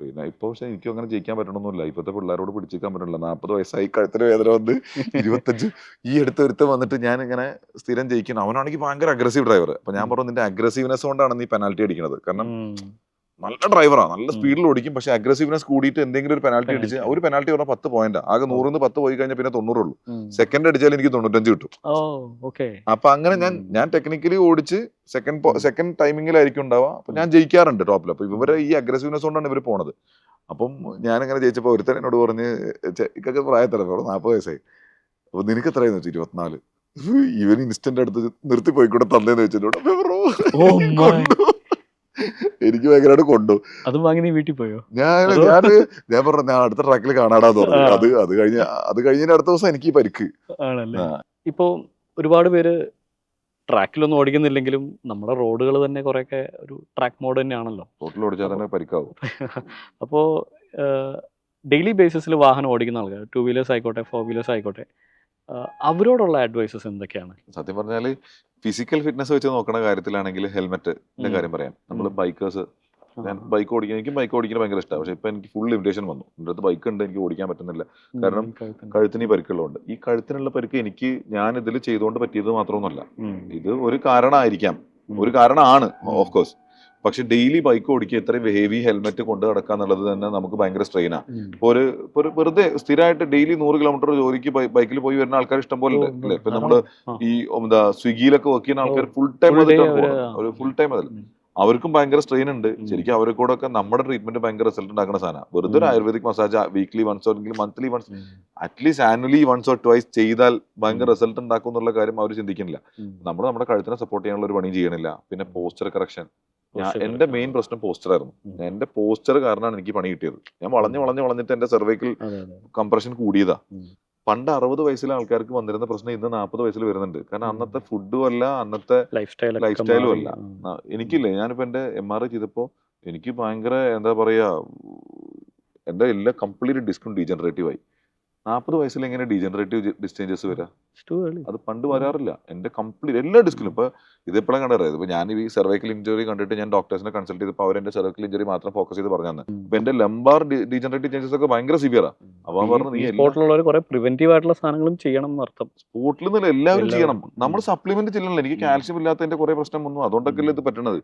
Speaker 2: പിന്നെ ഇപ്പോൾ പക്ഷേ എനിക്കും അങ്ങനെ ജയിക്കാൻ പറ്റണമെന്നില്ല. ഇപ്പോഴത്തെ പിള്ളേരോട് പിടിച്ചിരിക്കാൻ പറ്റില്ല. 40 വയസ്സായി കഴുത്തിന് വേദന വന്ന് 25 ഈ അടുത്ത ഒരുത്തം വന്നിട്ട് ഞാൻ ഇങ്ങനെ സ്ഥിരം ജയിക്കണം. അവനാണെങ്കിൽ ഭയങ്കര അഗ്രസീവ് ഡ്രൈവർ. അപ്പോൾ ഞാൻ പറഞ്ഞു, നിന്റെ അഗ്രസീവ്നെസ് കൊണ്ടാണ് നീ പെനാൽറ്റി അടിക്കുന്നത്. കാരണം നല്ല ഡ്രൈവറാണ്, നല്ല സ്പീഡിൽ ഓടിക്കും, പക്ഷെ അഗ്രസീവ്നെസ് കൂടിയിട്ട് എന്തെങ്കിലും ഒരു പെനാൽറ്റി അടിച്ച്, ഒരു പെനാൽറ്റി പറഞ്ഞാൽ 10 പോയിന്റ്, ആകെ 100 10 പോയി കഴിഞ്ഞാൽ പിന്നെ 90 ഉള്ളൂ. സെക്കൻഡ് അടിച്ചാൽ എനിക്ക് 95 കിട്ടും. അപ്പൊ അങ്ങനെ ഞാൻ ടെക്നിക്കലി ഓടിച്ച് സെക്കൻഡ് ടൈമിങ്ങിലായിരിക്കും ഉണ്ടാവുക. അപ്പൊ ഞാൻ ജയിക്കാറുണ്ട് ടോപ്പിൽ. അപ്പൊ ഇവരെ ഈ അഗ്രസീവ്നെസ് കൊണ്ടാണ് ഇവർ പോണത്. അപ്പം ഞാനിങ്ങനെ ജയിച്ചപ്പോൾ ഒരുത്തൻ എന്നോട് പറഞ്ഞ്, ഇക്കൊക്കെ പ്രായത്തല 40 വയസ്സായി, അപ്പൊ നിനക്ക് എത്രയെന്ന് വെച്ചു? 24. ഇവൻ ഇൻസ്റ്റന്റ് അടുത്ത് നിർത്തി പോയിക്കൂടെ തന്നേന്ന് വെച്ചിട്ടുണ്ട്. എനിക്ക് ഭയങ്കരമായിട്ട് കൊണ്ടു.
Speaker 1: അതും വാങ്ങി നീ വീട്ടിൽ പോയോ?
Speaker 2: ഞാൻ പറഞ്ഞു, ഞാൻ അടുത്ത ട്രാക്കിൽ കാണാടാന്ന് പറഞ്ഞു. അത് കഴിഞ്ഞ അടുത്ത ദിവസം എനിക്ക് പരിക്ക്
Speaker 1: ആണല്ലേ. ഇപ്പോ ഒരുപാട് പേര് ട്രാക്കിലൊന്നും ഓടിക്കുന്നില്ലെങ്കിലും നമ്മുടെ റോഡുകൾ തന്നെ കുറെയൊക്കെ ഒരു ട്രാക്ക് മോഡ് തന്നെയാണല്ലോ.
Speaker 2: റോഡിൽ ഓടിച്ചാൽ തന്നെ പരിക്കാവും.
Speaker 1: അപ്പോൾ ഡെയിലി ബേസിസിൽ വാഹനം ഓടിക്കുന്ന ആൾക്കാർ, 2 വീലേഴ്സ് ആയിക്കോട്ടെ 4 വീലേഴ്സ് ആയിക്കോട്ടെ, അവരോടുള്ള അഡ്വൈസസ് എന്തൊക്കെയാണ്?
Speaker 2: സത്യം പറഞ്ഞാല് ഫിസിക്കൽ ഫിറ്റ്നസ് വെച്ച് നോക്കുന്ന കാര്യത്തിലാണെങ്കിൽ ഹെൽമെറ്റിന്റെ കാര്യം പറയാം. നമ്മൾ ബൈക്കേഴ്സ്, ഞാൻ ബൈക്ക് ഓടിക്കാൻ, എനിക്ക് ബൈക്ക് ഓടിക്കാൻ ഭയങ്കര ഇഷ്ടമാണ്. പക്ഷെ ഇപ്പൊ എനിക്ക് ഫുൾ ലിമിറ്റേഷൻ വന്നു. എൻ്റെ അടുത്ത് ബൈക്ക് ഉണ്ട്, എനിക്ക് ഓടിക്കാൻ പറ്റുന്നില്ല. കാരണം കഴുത്തിന് ഈ പരിക്കുള്ളതുകൊണ്ട്. ഈ കഴുത്തിനുള്ള പരിക്ക് എനിക്ക് ഞാൻ ഇതിൽ ചെയ്തുകൊണ്ട് പറ്റിയത് മാത്രമൊന്നുമല്ല. ഇത് ഒരു കാരണമായിരിക്കാം, ഒരു കാരണമാണ് ഓഫ് കോഴ്സ്. പക്ഷെ ഡെയിലി ബൈക്ക് ഓടിക്കുക, ഇത്രയും ഹെവി ഹെൽമെറ്റ് കൊണ്ട് നടക്കുക എന്നുള്ളത് തന്നെ നമുക്ക് ഭയങ്കര സ്ട്രെയിനാണ്. ഇപ്പോൾ ഒരു വെറുതെ സ്ഥിരമായിട്ട് ഡെയിലി 100 കിലോമീറ്റർ ജോലിക്ക് ബൈക്കിൽ പോയി വരുന്ന ആൾക്കാർ ഇഷ്ടം പോലെ ഉണ്ട്. ഇപ്പൊ നമ്മള് ഈ സ്വിഗ്ഗിയിലൊക്കെ വർക്ക് ചെയ്യുന്ന ആൾക്കാർ ഫുൾ ടൈം ഒരു ഫുൾ ടൈം അതിൽ അവർക്കും ഭയങ്കര സ്ട്രെയിൻ ഉണ്ട്. ശരിക്കും അവരെ കൂടെ ഒക്കെ നമ്മുടെ ട്രീറ്റ്മെന്റ് ഭയങ്കര റിസൾട്ട് ഉണ്ടാക്കുന്ന സാധനമാണ്. വെറുതെ ഒരു ആയുർവേദിക് മസാജ് വീക്ക്ലി വൺസ് അല്ലെങ്കിൽ monthly once, at least annually once or twice ചെയ്താൽ ഭയങ്കര റിസൾട്ട് ഉണ്ടാക്കും എന്നുള്ള കാര്യം അവർ ചിന്തിക്കുന്നില്ല. നമ്മുടെ കഴുത്തിനെ സപ്പോർട്ട് ചെയ്യാനുള്ള ഒരു പണിയും ചെയ്യണില്ല. പിന്നെ പോസ്ചർ കറക്ഷൻ, എന്റെ മെയിൻ പ്രശ്നം പോസ്ചർ ആയിരുന്നു. എന്റെ പോസ്ചർ കാരണമാണ് എനിക്ക് പണി കിട്ടിയത്. ഞാൻ വളഞ്ഞിട്ട് എന്റെ സെർവൈക്കൽ കംപ്രഷൻ കൂടിയതാ. പണ്ട് 60 വയസ്സിലെ ആൾക്കാർക്ക് വന്നിരുന്ന പ്രശ്നം ഇന്ന് 40 വയസ്സിൽ വരുന്നുണ്ട്. കാരണം അന്നത്തെ ഫുഡും അല്ല, അന്നത്തെ ലൈഫ് സ്റ്റൈലും അല്ല. എനിക്കില്ലേ, ഞാനിപ്പോ എന്റെ MRI ചെയ്തപ്പോ എനിക്ക് ഭയങ്കര എന്താ പറയാ, എന്റെ എല്ലാ കംപ്ലീറ്റ് ഡിസ്കും ഡീജനറേറ്റീവ് ആയി. 40 വയസ്സിൽ എങ്ങനെ ഡീജനറേറ്റീവ് ഡിസ്റ്റേഞ്ചസ് വരാം? അത് പണ്ട് വരാറില്ല. എന്റെ കംപ്ലീറ്റ് എല്ലാ ഡിസ്കിലും. ഇപ്പൊ ഇതെപ്പോഴാണ് കണ്ടറിയത്? ഇപ്പൊ ഞാൻ ഈ സെർവൈക്കൽ ഇഞ്ചുറി കണ്ടിട്ട് ഞാൻ ഡോക്ടേഴ്സിനെ കൺസൾട്ട് ചെയ്തപ്പോൾ അവർ എന്റെ സെർവൈക്കൽ ഇഞ്ചുറി മാത്രം ഫോക്കസ് ചെയ്ത് പറഞ്ഞു തന്നെ. ഇപ്പൊ എന്റെ ലംബാർ ഡീജനറേറ്റീവ് ചേഞ്ചസ് ഒക്കെ ഭയങ്കര സിവിയറാ. അപ്പൊ പറഞ്ഞു, നീ
Speaker 1: പ്രിവെന്റീവ് ആയിട്ടുള്ള സാധനങ്ങളും ചെയ്യണം എന്നർത്ഥം.
Speaker 2: സ്പോർട്ടിൽ നിന്നല്ല, എല്ലാവരും ചെയ്യണം. നമ്മൾ സപ്ലിമെന്റ് ചെയ്യണല്ലോ. എനിക്ക് കാൽഷ്യം ഇല്ലാത്തതിന്റെ കുറെ പ്രശ്നം വന്നു, അതുകൊണ്ടൊക്കെ ഇത് പറ്റണത്.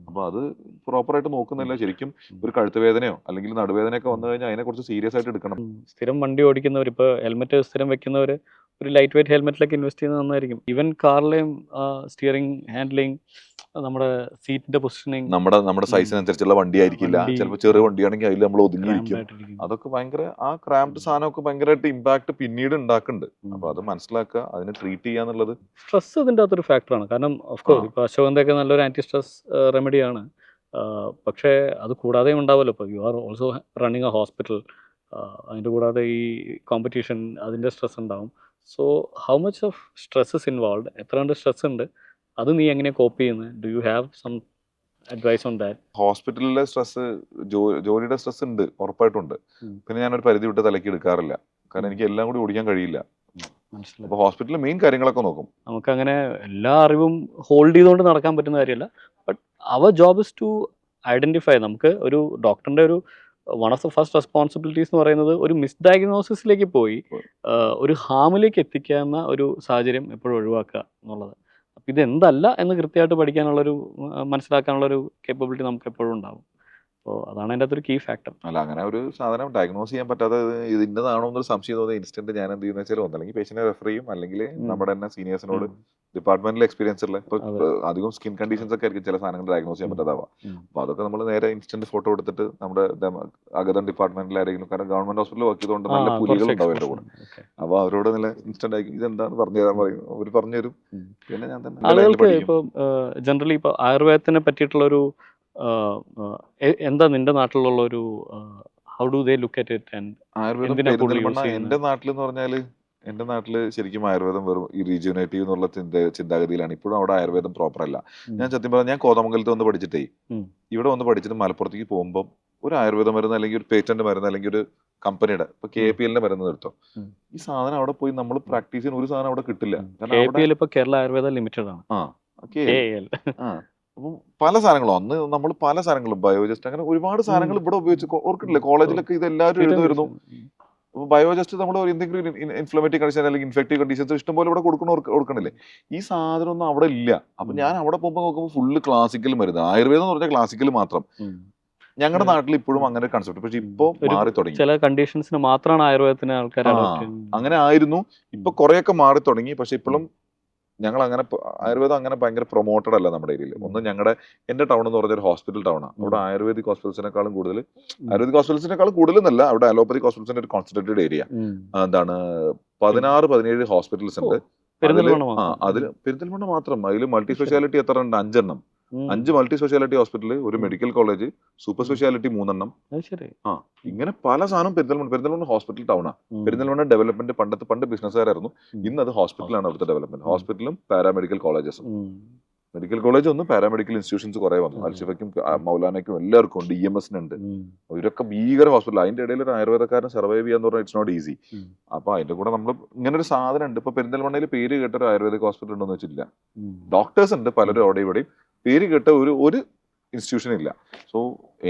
Speaker 2: അപ്പൊ അത് പ്രോപ്പർ ആയിട്ട് നോക്കുന്നില്ല. ശരിക്കും ഒരു കഴുത്ത് വേദനയോ അല്ലെങ്കിൽ നടുവേദനയൊക്കെ വന്നു കഴിഞ്ഞാൽ അതിനെ കുറിച്ച് സീരിയസ് ആയിട്ട് എടുക്കണം.
Speaker 1: സ്ഥിരം വണ്ടി ഓടിക്കുന്നവർ, ഇപ്പൊ ഹെൽമെറ്റ് സ്ഥിരം വെക്കുന്നവര് ഒരു ലൈറ്റ് വെയിറ്റ് ഹെൽമെറ്റിലൊക്കെ ഇൻവെസ്റ്റ് ചെയ്യുന്നത് നന്നായിരിക്കും. ഈവൻ കാറിലെയും സ്റ്റിയറിംഗ്, ഹാൻഡ്ലിംഗ്, നമ്മുടെ സീറ്റിന്റെ പൊസിഷനിങ്,
Speaker 2: നമ്മുടെ സൈസിനനുസരിച്ചുള്ള വണ്ടി ആയിരിക്കില്ല. ചിലപ്പോൾ ചെറിയ വണ്ടിയാണെങ്കിൽ അതിൽ നമ്മൾ ഒതുങ്ങിയിരിക്കും. അതൊക്കെ ഭയങ്കര ആ ക്രാംപ്ഡ് സാധനമൊക്കെ ഭയങ്കരമായിട്ട് ഇമ്പാക്ട് പിന്നീട് ഉണ്ടാക്കുന്നുണ്ട്. അപ്പൊ അത് മനസ്സിലാക്കുക, അതിനെ ട്രീറ്റ് ചെയ്യാന്നുള്ളത്.
Speaker 1: സ്ട്രെസ് ഇതിന്റെ അകത്തൊരു ഫാക്ടറാണ്. കാരണം ഓഫ്കോഴ്സ് ഇപ്പൊ അശോകന്തൊക്കെ നല്ലൊരു ആന്റി സ്ട്രെസ് റെമഡിയാണ്. പക്ഷേ അത് കൂടാതെ ഉണ്ടാവുമല്ലോ. ഇപ്പോൾ you are also running a hospital. അതിൻ്റെ കൂടാതെ ഈ കോമ്പറ്റീഷൻ, അതിൻ്റെ സ്ട്രെസ് ഉണ്ടാവും. So how much of stress is involve? എത്ര കണ്ട് സ്ട്രെസ് ഉണ്ട്? അത് നീ എങ്ങനെ കോപ്പ് ചെയ്യുന്നത്? Do you have some advice on that?
Speaker 2: ഹോസ്പിറ്റലിലെ സ്ട്രെസ്, ജോലിയുടെ സ്ട്രെസ് ഉണ്ട്, ഉറപ്പായിട്ടുണ്ട്. പിന്നെ ഞാനൊരു പരിധി വിട്ട് തലയ്ക്ക് എടുക്കാറില്ല. കാരണം എനിക്ക് എല്ലാം കൂടി ഓടിക്കാൻ കഴിയില്ല. അപ്പൊ ഹോസ്പിറ്റലിൽ മെയിൻ കാര്യങ്ങളൊക്കെ നോക്കും.
Speaker 1: നമുക്ക് അങ്ങനെ എല്ലാ അറിവും ഹോൾഡ് ചെയ്തുകൊണ്ട് നടക്കാൻ പറ്റുന്ന കാര്യമല്ല. But our job is to identify. നമുക്ക് ഒരു ഡോക്ടറിന്റെ ഒരു one of the first responsibilities എന്ന് പറയുന്നത് ഒരു മിസ്ഡയഗ്നോസിസിലേക്ക് പോയി ഒരു ഹാമിലേക്ക് എത്തിക്കാവുന്ന ഒരു സാഹചര്യം എപ്പോഴും ഒഴിവാക്കുക എന്നുള്ളത്. അപ്പം ഇതെന്തല്ല എന്ന് കൃത്യമായിട്ട് പഠിക്കാനുള്ളൊരു, മനസ്സിലാക്കാനുള്ളൊരു കേപ്പബിലിറ്റി നമുക്ക് എപ്പോഴും ഉണ്ടാവും. അപ്പോൾ അതാണ് അതിൻ്റെ അകത്തൊരു കീ ഫാക്ടർ.
Speaker 2: അല്ല, അങ്ങനെ ഒരു സാധനം ഡയഗ്നോസ് ചെയ്യാൻ പറ്റാതെ ഇത് ഇന്നതാണോ എന്നൊരു സംശയം തോന്നിയ ഇൻസ്റ്റന്റ് ഞാൻ എന്ത് ചെയ്യുന്ന വെച്ചാൽ ഒന്നല്ലെങ്കിൽ പേഷ്യന്റിനെ റെഫർ ചെയ്യും, അല്ലെങ്കിൽ നമ്മുടെ തന്നെ സീനിയേഴ്സിനോട് ഡിപ്പാർട്ട്മെന്റിൽ എക്സ്പീരിയൻസ് ഉള്ള, ഇപ്പൊ അധികം സ്കിൻ കണ്ടീഷൻസ് ഒക്കെ ആയിരിക്കും ചില സാധനങ്ങൾ ഡയഗ്നോസ് ചെയ്യാൻ പറ്റാതാവാം. അപ്പൊ അതൊക്കെ നമ്മൾ നേരെ ഇൻസ്റ്റന്റ് ഫോട്ടോ എടുത്തിട്ട് നമ്മുടെ അഗതൻ ഡിപ്പാർട്ട്മെന്റിൽ ആരെങ്കിലും, കാരണം ഗവൺമെന്റ് ഹോസ്പിറ്റലിൽ വർക്ക് ചെയ്തുകൊണ്ട് നല്ല പുലികൾ ഉണ്ടാവും എന്റെ കൂടെ. അപ്പൊ അവരോട് നല്ല ഇൻസ്റ്റന്റ് ആയി ഇതെന്താന്ന് പറഞ്ഞു തരാൻ പറയും, അവർ പറഞ്ഞു തരും. പിന്നെ ഞാൻ തന്നെ
Speaker 1: ആളുകൾക്ക് ഇപ്പോൾ ജനറലി ഇപ്പോൾ ആയുർവേദത്തിനെ പറ്റിയിട്ടുള്ളൊരു എന്താ നിന്റെ നാട്ടിലുള്ള ഒരു how do they look at it?
Speaker 2: ആയുർവേദം എന്റെ നാട്ടിൽ എന്ന് പറഞ്ഞാല് എന്റെ നാട്ടില് ശരിക്കും ആയുർവേദം വെറും ഈ റീജുനേറ്റീവ് എന്നുള്ള ചിന്താഗതിയിലാണ്. ഇപ്പോഴും അവിടെ ആയുർവേദം പ്രോപ്പർ അല്ല. ഞാൻ സത്യം പറഞ്ഞാൽ ഞാൻ കോതമംഗലത്ത് വന്ന് പഠിച്ചിട്ടേ ഇവിടെ വന്ന് പഠിച്ചിട്ട് മലപ്പുറത്തേക്ക് പോകുമ്പോൾ ഒരു ആയുർവേദ മരുന്ന് അല്ലെങ്കിൽ ഒരു പേറ്റന്റ് മരുന്ന് അല്ലെങ്കിൽ ഒരു കമ്പനിയുടെ ഇപ്പൊ KPL മരുന്ന് എടുത്തോ, ഈ സാധനം അവിടെ പോയി നമ്മൾ പ്രാക്ടീസ് ചെയ്യുന്ന ഒരു സാധനം അവിടെ കിട്ടില്ല.
Speaker 1: കേരള ആയുർവേദ ലിമിറ്റഡ് ആണ്.
Speaker 2: അപ്പം പല സാധനങ്ങളും അന്ന് നമ്മൾ പല സാധനങ്ങളും ബയോജസ്റ്റ് അങ്ങനെ ഒരുപാട് സാധനങ്ങൾ ഇവിടെ ഉപയോഗിച്ച് ഓർക്കുന്നില്ലേ, കോളേജിലൊക്കെ ഇത് എല്ലാവരും എഴുതുമായിരുന്നു. ബയോജസ്റ്റ് നമ്മൾ എന്തെങ്കിലും ഇൻഫ്ലമേറ്റീവ് കണ്ടീഷൻ അല്ലെങ്കിൽ ഇൻഫെക്റ്റീവ് കണ്ടീഷൻസ് ഇഷ്ടംപോലെ ഇവിടെ കൊടുക്കണില്ലേ. ഈ സാധനം ഒന്നും അവിടെ ഇല്ല. അപ്പൊ ഞാൻ അവിടെ പോകുമ്പോൾ നോക്കുമ്പോൾ ഫുള്ള് ക്ലാസിക്കൽ മരുന്ന്, ആയുർവേദം എന്ന് പറഞ്ഞാൽ ക്ലാസിക്കൽ മാത്രം. ഞങ്ങളുടെ നാട്ടിൽ ഇപ്പോഴും അങ്ങനെ കൺസെപ്റ്റ്, പക്ഷെ ഇപ്പൊ മാറി തുടങ്ങി.
Speaker 1: ചില കണ്ടീഷൻസിന് മാത്രമാണ് ആയുർവേദത്തിന് ആൾക്കാർ
Speaker 2: അങ്ങനെ ആയിരുന്നു. ഇപ്പൊ കുറെയൊക്കെ മാറി തുടങ്ങി. പക്ഷെ ഇപ്പോഴും ഞങ്ങൾ അങ്ങനെ ആയുർവേദം അങ്ങനെ ഭയങ്കര പ്രൊമോട്ടഡ് അല്ല നമ്മുടെ ഏരിയയിൽ. ഒന്ന് എന്റെ ടൗൺ എന്ന് പറഞ്ഞ ഒരു ഹോസ്പിറ്റൽ ടൗണാണ്. അവിടെ ആയുർവേദിക് ഹോസ്പിറ്റൽസിനെക്കാളും കൂടുതൽ, ആയുർവേദിക് ഹോസ്പിറ്റൽസിനെക്കാളും കൂടുതലെന്നല്ല, അവിടെ അലോപ്പതിക് ഹോസ്പിറ്റൽസിന്റെ ഒരു കോൺസെൻട്രേറ്റഡ് ഏരിയ. എന്താണ് 16-17 ഹോസ്പിറ്റൽസ് ഉണ്ട്. അതിൽ പെരിന്തൽമണ്ണ മാത്രം. അതിൽ മൾട്ടി സ്പെഷ്യാലിറ്റി എത്ര ഉണ്ട്? 5 എണ്ണം. 5 മൾട്ടി സ്പെഷ്യാലിറ്റി ഹോസ്പിറ്റല്, ഒരു മെഡിക്കൽ കോളേജ്, സൂപ്പർ സ്പെഷ്യാലിറ്റി 3 എണ്ണം. ഇങ്ങനെ പല സാധനം. പെരിന്തൽമണ്ണ ഹോസ്പിറ്റൽ ടൗണാ. പെരിന്തൽമണ്ണ ഡെവലപ്മെന്റ് പണ്ട് ബിസിനസ്സുകാരായിരുന്നു. ഇന്ന് അത് ഹോസ്പിറ്റലാണ് അവിടുത്തെ ഡെവലപ്മെന്റ്. ഹോസ്പിറ്റലും പാരാമെഡിക്കൽ കോളേജസും. മെഡിക്കൽ കോളേജ് ഒന്ന്, പാരാമെഡിക്കൽ ഇൻസ്റ്റിറ്റ്യൂഷൻസ് കുറെ വന്നു. അൽഷിഫയ്ക്കും മൗലാനയ്ക്കും എല്ലാവർക്കും ഉണ്ട്. EMS-നുണ്ട്. ഇവരൊക്കെ ഭീകര ഹോസ്പിറ്റൽ. അതിന്റെ ഇടയിൽ ഒരു ആയുർവേദക്കാരൻ സർവൈവ് ചെയ്യാന്ന് പറഞ്ഞാൽ ഇറ്റ്സ് നോട്ട് ഈസി. അപ്പൊ അതിന്റെ കൂടെ നമ്മൾ ഇങ്ങനെ ഒരു സാധനം ഉണ്ട്. ഇപ്പൊ പെരിന്തൽമണ്ണയിൽ പേര് കേട്ട ഒരു ആയുർവേദിക് ഹോസ്പിറ്റൽ ഉണ്ടെന്ന് വെച്ചില്ല. ഡോക്ടേഴ്സ് ഉണ്ട് പലരും അവിടെ ഇവിടെയും. പേര് കേട്ട ഒരു ഇൻസ്റ്റിറ്റ്യൂഷൻ ഇല്ല. സോ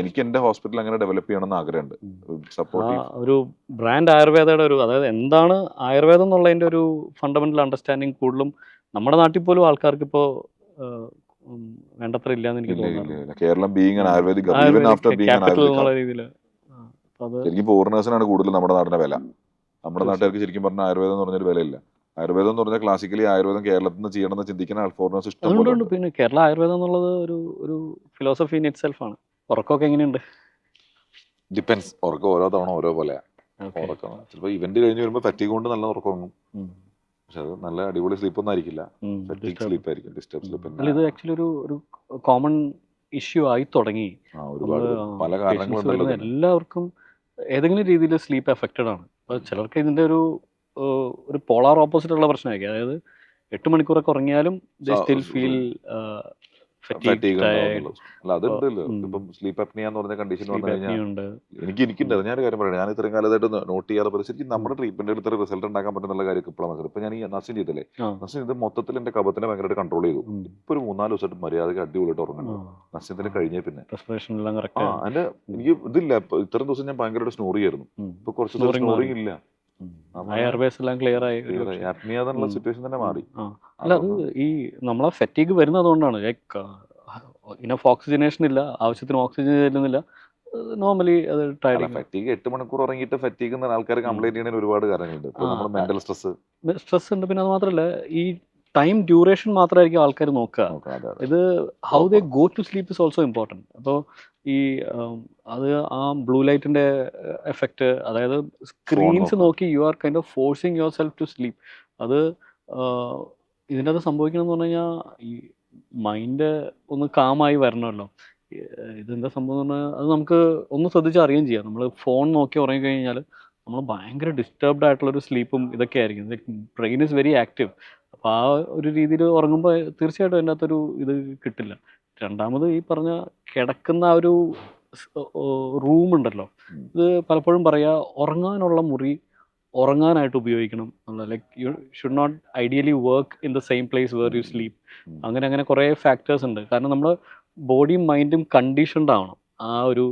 Speaker 2: എനിക്ക് എന്റെ ഹോസ്പിറ്റൽ അങ്ങനെ ഡെവലപ്പ് ചെയ്യണമെന്ന് ആഗ്രഹമുണ്ട്.
Speaker 1: ഒരു ബ്രാൻഡ് ആയുർവേദയുടെ ഒരു, അതായത് എന്താണ് ആയുർവേദം എന്നുള്ളതിന്റെ ഒരു ഫണ്ടമെന്റൽ അണ്ടർസ്റ്റാൻഡിങ് കൂടുതലും നമ്മുടെ നാട്ടിൽ പോലും ആൾക്കാർക്ക് ഇപ്പോ വേണ്ടത്ര ഇല്ലാന്ന് എനിക്ക് തോന്നുന്നു.
Speaker 2: കേരളം ബീയിങ് ആൻ ആയുർവേദിക് ശരിക്കും ഫോറിനേഴ്സിനാണ് കൂടുതൽ നമ്മുടെ നാടിന്റെ വില. നമ്മുടെ നാട്ടുകാർക്ക് ശരിക്കും പറഞ്ഞാൽ ആയുർവേദം എന്ന് പറഞ്ഞൊരു വിലയില്ല. ആയുർവേദം എന്ന് പറഞ്ഞാൽ ക്ലാസിക്കലി ആയുർവേദം കേരളത്തിൽ നിന്ന് ചെയ്യണമെന്ന് ചിന്തിക്കുന്ന ഫോറിനേഴ്സ് ഇഷ്ടം.
Speaker 1: പിന്നെ കേരള ആയുർവേദം എന്നുള്ളത് ഒരു ഫിലോസഫി ഇൻ ഇറ്റ് സെൽഫ് ആണ്. ഉറക്കമൊക്കെ എങ്ങനെയുണ്ട്?
Speaker 2: ഡിപ്പെൻസ്. ഉറക്കം ഓരോ തവണ ഓരോ പോലെയാണ്. ഉറക്കം ചിലപ്പോൾ ഇവന്റ് കഴിഞ്ഞ് വരുമ്പോൾ ഫറ്റീഗ് കൊണ്ട് നല്ല ഉറക്കം ഉറങ്ങും. പക്ഷെ അത് നല്ല അടിപൊളി സ്ലീപ്പ് ഒന്നും ആയിരിക്കില്ല. സ്ലീപ്പ് ആയിരിക്കും, ഡിസ്റ്റർബ് സ്ലീപ്പ്.
Speaker 1: ഇത് ആക്ച്വലി ഒരു കോമൺ ഇഷ്യൂ ആയി തുടങ്ങി.
Speaker 2: ഒരുപാട് പല കാരണങ്ങളുണ്ടല്ലോ.
Speaker 1: എല്ലാവർക്കും ഏതെങ്കിലും രീതിയിൽ സ്ലീപ്പ് എഫക്റ്റഡ് ആണ്. ചിലർക്ക് ഇതിന്റെ ഒരു പോളാർ ഓപ്പോസിറ്റ് ഉള്ള പ്രശ്നമായിരിക്കും. അതായത് 8 മണിക്കൂറൊക്കെ ഉറങ്ങിയാലും they still feel
Speaker 2: sleep apnea എന്ന് പറഞ്ഞ കണ്ടീഷൻ വന്നു കഴിഞ്ഞാൽ എനിക്കുണ്ട്. ഞാൻ കാര്യം പറയാം, ഞാൻ ഇത്രയും കാലത്തായിട്ട് നോട്ട് ചെയ്യാതെ ശരിക്കും നമ്മുടെ ട്രീറ്റ്മെന്റ് എടുത്ത റിസൾട്ട് ഉണ്ടാക്കാൻ പറ്റുന്ന കാര്യം ഇപ്പോഴാണ്. ഇപ്പൊ ഞാൻ ഈ നഴ്സിംഗ് ചെയ്തില്ലേ, നഴ്സിംഗ് ഇത് മൊത്തത്തിൽ എന്റെ കഫത്തിനെ ഭയങ്കരമായിട്ട് കൺട്രോൾ ചെയ്തു. ഇപ്പൊ ഒരു 3-4 ദിവസമായിട്ട് മര്യാദക്ക് അടിപൊളിയായിട്ട് ഉറങ്ങുന്നു. നഴ്സിംഗത്തിന് കഴിഞ്ഞേ പിന്നെ അതിന്റെ എനിക്ക് ഇതില്ല. ഇത്രയും ദിവസം ഞാൻ ഭയങ്കരമായിട്ട് സ്നോർ ചെയ്യായിരുന്നു. ഇപ്പൊ കുറച്ച് ദിവസം സ്നോറിംഗ് ഇല്ല. സിറ്റുവേഷൻ തന്നെ മാറി.
Speaker 1: അല്ല, അത് ഈ നമ്മളെ ഫറ്റീഗ് വരുന്നത് അതുകൊണ്ടാണ്. ലൈക്ക് ഇനഫ് ഓക്സിജനേഷൻ ഇല്ല, ആവശ്യത്തിന് ഓക്സിജൻ ചെല്ലുന്നില്ല. നോർമലി അത്
Speaker 2: ഫറ്റീഗ് 8 മണിക്കൂർ ഉറങ്ങിയിട്ട് ഫറ്റീഗ് ആൾക്കാർ കംപ്ലൈന്റ് ചെയ്യുന്നതിന് ഒരുപാട് കാരണങ്ങളുണ്ട്. നമ്മുടെ മെന്റൽ
Speaker 1: സ്ട്രെസ് ഉണ്ട്. പിന്നെ അത് മാത്രമല്ല, ഈ ടൈം ഡ്യൂറേഷൻ മാത്രമായിരിക്കും ആൾക്കാർ നോക്കുക. ഇത് how they go to sleep is also important. അപ്പോൾ ഈ അത് ആ ബ്ലൂ ലൈറ്റിന്റെ എഫക്റ്റ്, അതായത് സ്ക്രീൻസ് നോക്കി you are kind of forcing yourself to sleep. അത് ഇതിൻ്റെ അത് സംഭവിക്കണം എന്ന് പറഞ്ഞു കഴിഞ്ഞാൽ ഈ മൈൻഡ് ഒന്ന് കാമായി വരണമല്ലോ. ഇതെന്താ സംഭവം എന്ന് പറഞ്ഞാൽ അത് നമുക്ക് ഒന്ന് ശ്രദ്ധിച്ച് അറിയുകയും ചെയ്യാം. നമ്മൾ ഫോൺ നോക്കി ഉറങ്ങിക്കഴിഞ്ഞാൽ നമ്മൾ ഭയങ്കര ഡിസ്റ്റർബ്ഡ് ആയിട്ടുള്ളൊരു സ്ലീപ്പും ഇതൊക്കെ ആയിരിക്കും. Brain is very active. അപ്പോൾ ആ ഒരു രീതിയിൽ ഉറങ്ങുമ്പോൾ തീർച്ചയായിട്ടും അതിൻ്റെ അകത്തൊരു ഇത് കിട്ടില്ല. രണ്ടാമത് ഈ പറഞ്ഞ കിടക്കുന്ന ആ ഒരു റൂം ഉണ്ടല്ലോ, ഇത് പലപ്പോഴും പറയാ ഉറങ്ങാനുള്ള മുറി ഉറങ്ങാനായിട്ട് ഉപയോഗിക്കണം എന്നുള്ള. Like you should not ideally work in the same place where you sleep. അങ്ങനെ കുറേ ഫാക്ടേഴ്സ് ഉണ്ട്. കാരണം നമ്മൾ ബോഡിയും മൈൻഡും കണ്ടീഷൻഡ് ആവണം. ആ ഒരു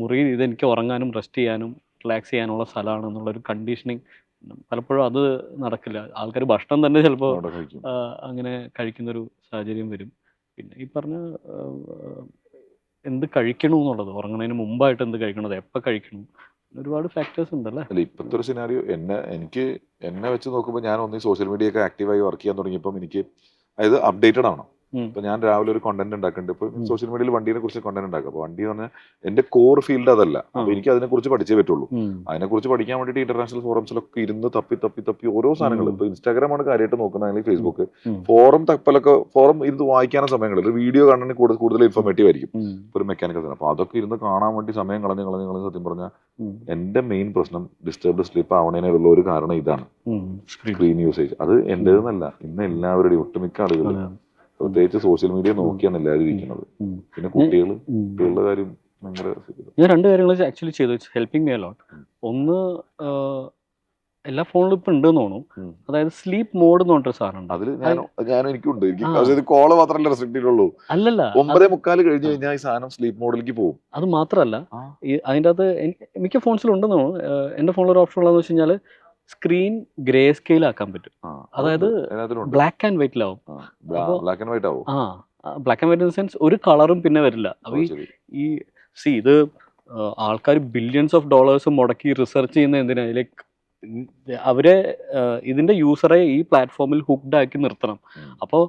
Speaker 1: മുറി ഇതെനിക്ക് ഉറങ്ങാനും റെസ്റ്റ് ചെയ്യാനും റിലാക്സ് ചെയ്യാനുള്ള സ്ഥലമാണ് എന്നുള്ളൊരു കണ്ടീഷനിങ് പലപ്പോഴും അത് നടക്കില്ല. ആൾക്കാർ ഭക്ഷണം തന്നെ ചിലപ്പോൾ അങ്ങനെ കഴിക്കുന്നൊരു സാഹചര്യം വരും. പിന്നെ ഈ പറഞ്ഞ എന്ത് കഴിക്കണം എന്നുള്ളത്, ഉറങ്ങുന്നതിന് മുമ്പായിട്ട് എന്ത് കഴിക്കണത്, എപ്പോൾ കഴിക്കണം, ഒരുപാട് ഫാക്ടേഴ്സ് ഉണ്ടല്ലേ.
Speaker 2: അല്ല, ഇപ്പോഴത്തെ ഒരു സിനാരിയോ എന്നെ വെച്ച് നോക്കുമ്പോൾ ഞാൻ ഒന്ന് സോഷ്യൽ മീഡിയ ഒക്കെ ആക്റ്റീവായി വർക്ക് ചെയ്യാൻ തുടങ്ങിയപ്പം എനിക്ക് അതായത് അപ്ഡേറ്റഡ് ആവണം. ഇപ്പൊ ഞാൻ രാവിലെ ഒരു കണ്ടന്റ് ഉണ്ടാക്കുന്നുണ്ട്. ഇപ്പൊ സോഷ്യൽ മീഡിയയിൽ വണ്ടീനെ കുറിച്ച് കണ്ടന്റ് ഉണ്ടാക്കുക. അപ്പൊ വണ്ടി എന്ന് പറഞ്ഞാൽ എന്റെ കോർ ഫീൽഡ് അതല്ല. അപ്പൊ എനിക്ക് അതിനെ കുറിച്ച് പഠിച്ചേ പറ്റുള്ളൂ. അതിനെ കുറിച്ച് പഠിക്കാൻ വേണ്ടിയിട്ട് ഇന്റർനാഷണൽ ഫോറംസിലൊക്കെ ഇരുന്ന് തപ്പി ഓരോ സാധനങ്ങൾ. ഇപ്പൊ ഇൻസ്റ്റാഗ്രാമാണ് കാര്യമായിട്ട് നോക്കുന്നത്, അല്ലെങ്കിൽ ഫേസ്ബുക്ക്. ഫോറം ഇരുന്ന് വായിക്കാനും സമയങ്ങളിൽ ഒരു വീഡിയോ കാണാൻ കൂടുതൽ ഇൻഫോർമേറ്റീവ് ആയിരിക്കും ഒരു മെക്കാനിക്കൽ. അപ്പൊ അതൊക്കെ ഇരുന്ന് കാണാൻ വേണ്ടി സമയം കളഞ്ഞ് സത്യം പറഞ്ഞാൽ എന്റെ മെയിൻ പ്രശ്നം ഡിസ്റ്റർബ്ഡ് സ്ലീപ്പ് ആവണേനുള്ള ഒരു കാരണം ഇതാണ്, സ്ക്രീൻ യൂസേജ്. അത് എന്റേതെന്നല്ല, ഇന്ന് എല്ലാവരുടെയും ഒട്ടുമിക്ക ആളുകളും, പ്രത്യേകിച്ച് സോഷ്യൽ മീഡിയ നോക്കിയാണ് എല്ലാവരും ഇരിക്കുന്നത്. പിന്നെ കുട്ടികളുടെ കാര്യം ഭയങ്കര.
Speaker 1: ഞാൻ 2 കാര്യങ്ങൾ ആക്ച്വലി ചെയ്തു, ഹെൽപ്പിംഗ് മീ അ ലോട്ട്. ഒന്ന്, എല്ലാ ഫോണിലും ഇപ്പൊ ഉണ്ടെന്ന് തോന്നുന്നു, അതായത് സ്ലീപ്പ് മോഡ് എന്ന് പറഞ്ഞൊരു സാധനം.
Speaker 2: അതിൽ എനിക്കുണ്ട്. കോള് മാത്രമല്ല റെസ്ട്രിക്ട് ചെയ്തുള്ളൂ.
Speaker 1: അല്ലല്ല,
Speaker 2: 9:45 കഴിഞ്ഞ് കഴിഞ്ഞാൽ ഈ സാധനം സ്ലീപ്പ് മോഡിലേക്ക് പോകും.
Speaker 1: അത് മാത്രമല്ല, അതിൻ്റെ അകത്ത് മിക്ക ഫോൺസിലും ഉണ്ടെന്ന് തോന്നുന്നു. എന്റെ ഫോണിൽ ഒരു ഓപ്ഷൻ ഉള്ളതെന്ന് വെച്ച് കഴിഞ്ഞാൽ സ്ക്രീൻ ഗ്രേ സ്കെയിൽ ആക്കാൻ പറ്റും. അതായത് ബ്ലാക്ക് ആൻഡ് വൈറ്റിലാവും.
Speaker 2: ബ്ലാക്ക് ആൻഡ് വൈറ്റ് ആവും.
Speaker 1: Black and white in sense ഒരു കളറും പിന്നെ വരില്ല. അപ്പൊ ഈ ഇത് ആൾക്കാർ ബില്യൺസ് ഓഫ് ഡോളേഴ്സ് മുടക്കി റിസർച്ച് ചെയ്യുന്ന എന്തിനാ? ലൈക്ക് അവരെ ഇതിന്റെ യൂസറെ ഈ പ്ലാറ്റ്ഫോമിൽ ഹുക്ഡ് ആക്കി നിർത്തണം. അപ്പോൾ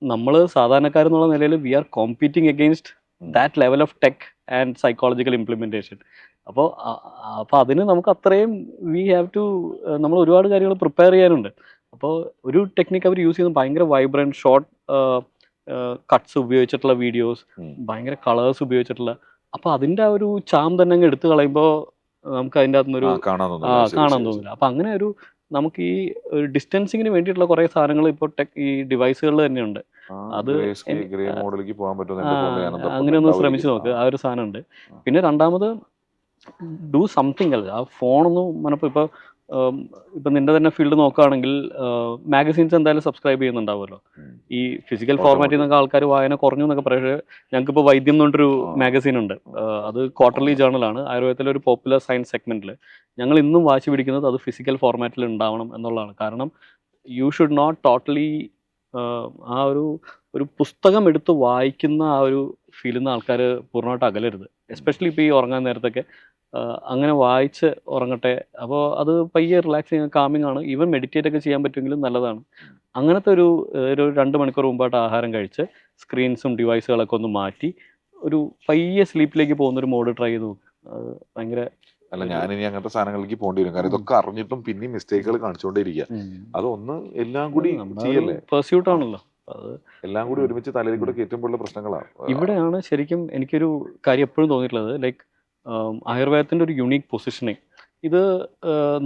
Speaker 1: നമ്മൾ സാധാരണക്കാരെന്നുള്ള നിലയിൽ we are competing against that level of tech and psychological implementation. അപ്പോൾ അതിന് നമുക്ക് അത്രയും വി ഹാവ് ടു, നമ്മൾ ഒരുപാട് കാര്യങ്ങൾ പ്രിപ്പയർ ചെയ്യാനുണ്ട്. അപ്പോൾ ഒരു ടെക്നിക്ക് അവർ യൂസ് ചെയ്യുന്നത് ഭയങ്കര വൈബ്രന്റ് ഷോർട്ട് കട്ട്സ് ഉപയോഗിച്ചിട്ടുള്ള വീഡിയോസ്, ഭയങ്കര കളേഴ്സ് ഉപയോഗിച്ചിട്ടുള്ള. അപ്പോൾ അതിൻ്റെ ആ ഒരു ചാം തന്നെ അങ്ങ് എടുത്തു കളയുമ്പോൾ നമുക്ക് അതിൻ്റെ അകത്തുനിന്നൊരു കാണാൻ തോന്നില്ല. അപ്പം അങ്ങനെ ഒരു നമുക്ക് ഈ ഒരു ഡിസ്റ്റൻസിങ്ങിന് വേണ്ടിയിട്ടുള്ള കുറേ സാധനങ്ങൾ ഇപ്പോൾ ഈ ഡിവൈസുകളിൽ തന്നെയുണ്ട്. അത് അങ്ങനെ ഒന്ന് ശ്രമിച്ചു നോക്ക്, ആ ഒരു സാധനം ഉണ്ട്. പിന്നെ രണ്ടാമത്, ഡു സംതിങ് അല്ല, ആ ഫോണൊന്നും മനപ്പോൾ ഇപ്പം നിന്റെ തന്നെ ഫീൽഡ് നോക്കുകയാണെങ്കിൽ മാഗസീൻസ് എന്തായാലും സബ്സ്ക്രൈബ് ചെയ്യുന്നുണ്ടാവുമല്ലോ. ഈ ഫിസിക്കൽ ഫോർമാറ്റിൽ നിന്നൊക്കെ ആൾക്കാർ വായന കുറഞ്ഞു എന്നൊക്കെ പറയുന്നത്. ഞങ്ങൾക്കിപ്പോൾ വൈദ്യം എന്ന് പറഞ്ഞൊരു മാഗസീൻ ഉണ്ട്. അത് ക്വാർട്ടർലി ജേർണലാണ്, ആയുർവേദത്തിലെ ഒരു പോപ്പുലർ സയൻസ് സെഗ്മെന്റിൽ. ഞങ്ങൾ ഇന്നും വാശി പിടിക്കുന്നത് അത് ഫിസിക്കൽ ഫോർമാറ്റിൽ ഉണ്ടാവണം എന്നുള്ളതാണ്. കാരണം യു ഷുഡ് നോട്ട് ടോട്ടലി ആ ഒരു പുസ്തകം എടുത്ത് വായിക്കുന്ന ആ ഒരു ഫീലിൽ നിന്ന് ആൾക്കാർ പൂർണ്ണമായിട്ട് അകലരുത്. എസ്പെഷ്യലി ഇപ്പോൾ ഈ ഉറങ്ങാൻ നേരത്തൊക്കെ അങ്ങനെ വായിച്ച് ഉറങ്ങട്ടെ. അപ്പോൾ അത് പയ്യെ റിലാക്സിങ്, കാമിങ് ആണ്. ഈവൻ മെഡിറ്റേറ്റ് ഒക്കെ ചെയ്യാൻ പറ്റുമെങ്കിലും നല്ലതാണ്. അങ്ങനത്തെ ഒരു 2 മണിക്കൂർ മുമ്പായിട്ട് ആഹാരം കഴിച്ച് സ്ക്രീൻസും ഡിവൈസുകളൊക്കെ ഒന്ന് മാറ്റി ഒരു പയ്യെ സ്ലീപ്പിലേക്ക് പോകുന്നൊരു മോഡ് ട്രൈ ചെയ്ത് നോക്കുക. അത് ഭയങ്കര.
Speaker 2: അല്ല, ഞാനിനി അങ്ങനത്തെ സാധനങ്ങളിലേക്ക് പോകേണ്ടി വരും. കാരണം ഇതൊക്കെ അറിഞ്ഞിട്ടും പിന്നെ മിസ്റ്റേക്കുകൾ കാണിച്ചുകൊണ്ടേയിരിക്കുക. അതൊന്ന് എല്ലാം കൂടി ചെയ്യല്ലേ,
Speaker 1: പെർസ്യൂട്ട് ആണല്ലോ. അത്
Speaker 2: എല്ലാം കൂടി ഒരുമിച്ച് തലയിൽ കൂടെ കയറ്റുമ്പോഴുള്ള പ്രശ്നങ്ങളാണ്.
Speaker 1: ഇവിടെയാണ് ശരിക്കും എനിക്കൊരു കാര്യം എപ്പോഴും തോന്നിയിട്ടുള്ളത്, ലൈക്ക് ആയുർവേദത്തിൻ്റെ ഒരു യുണീക്ക് പൊസിഷനിങ്. ഇത്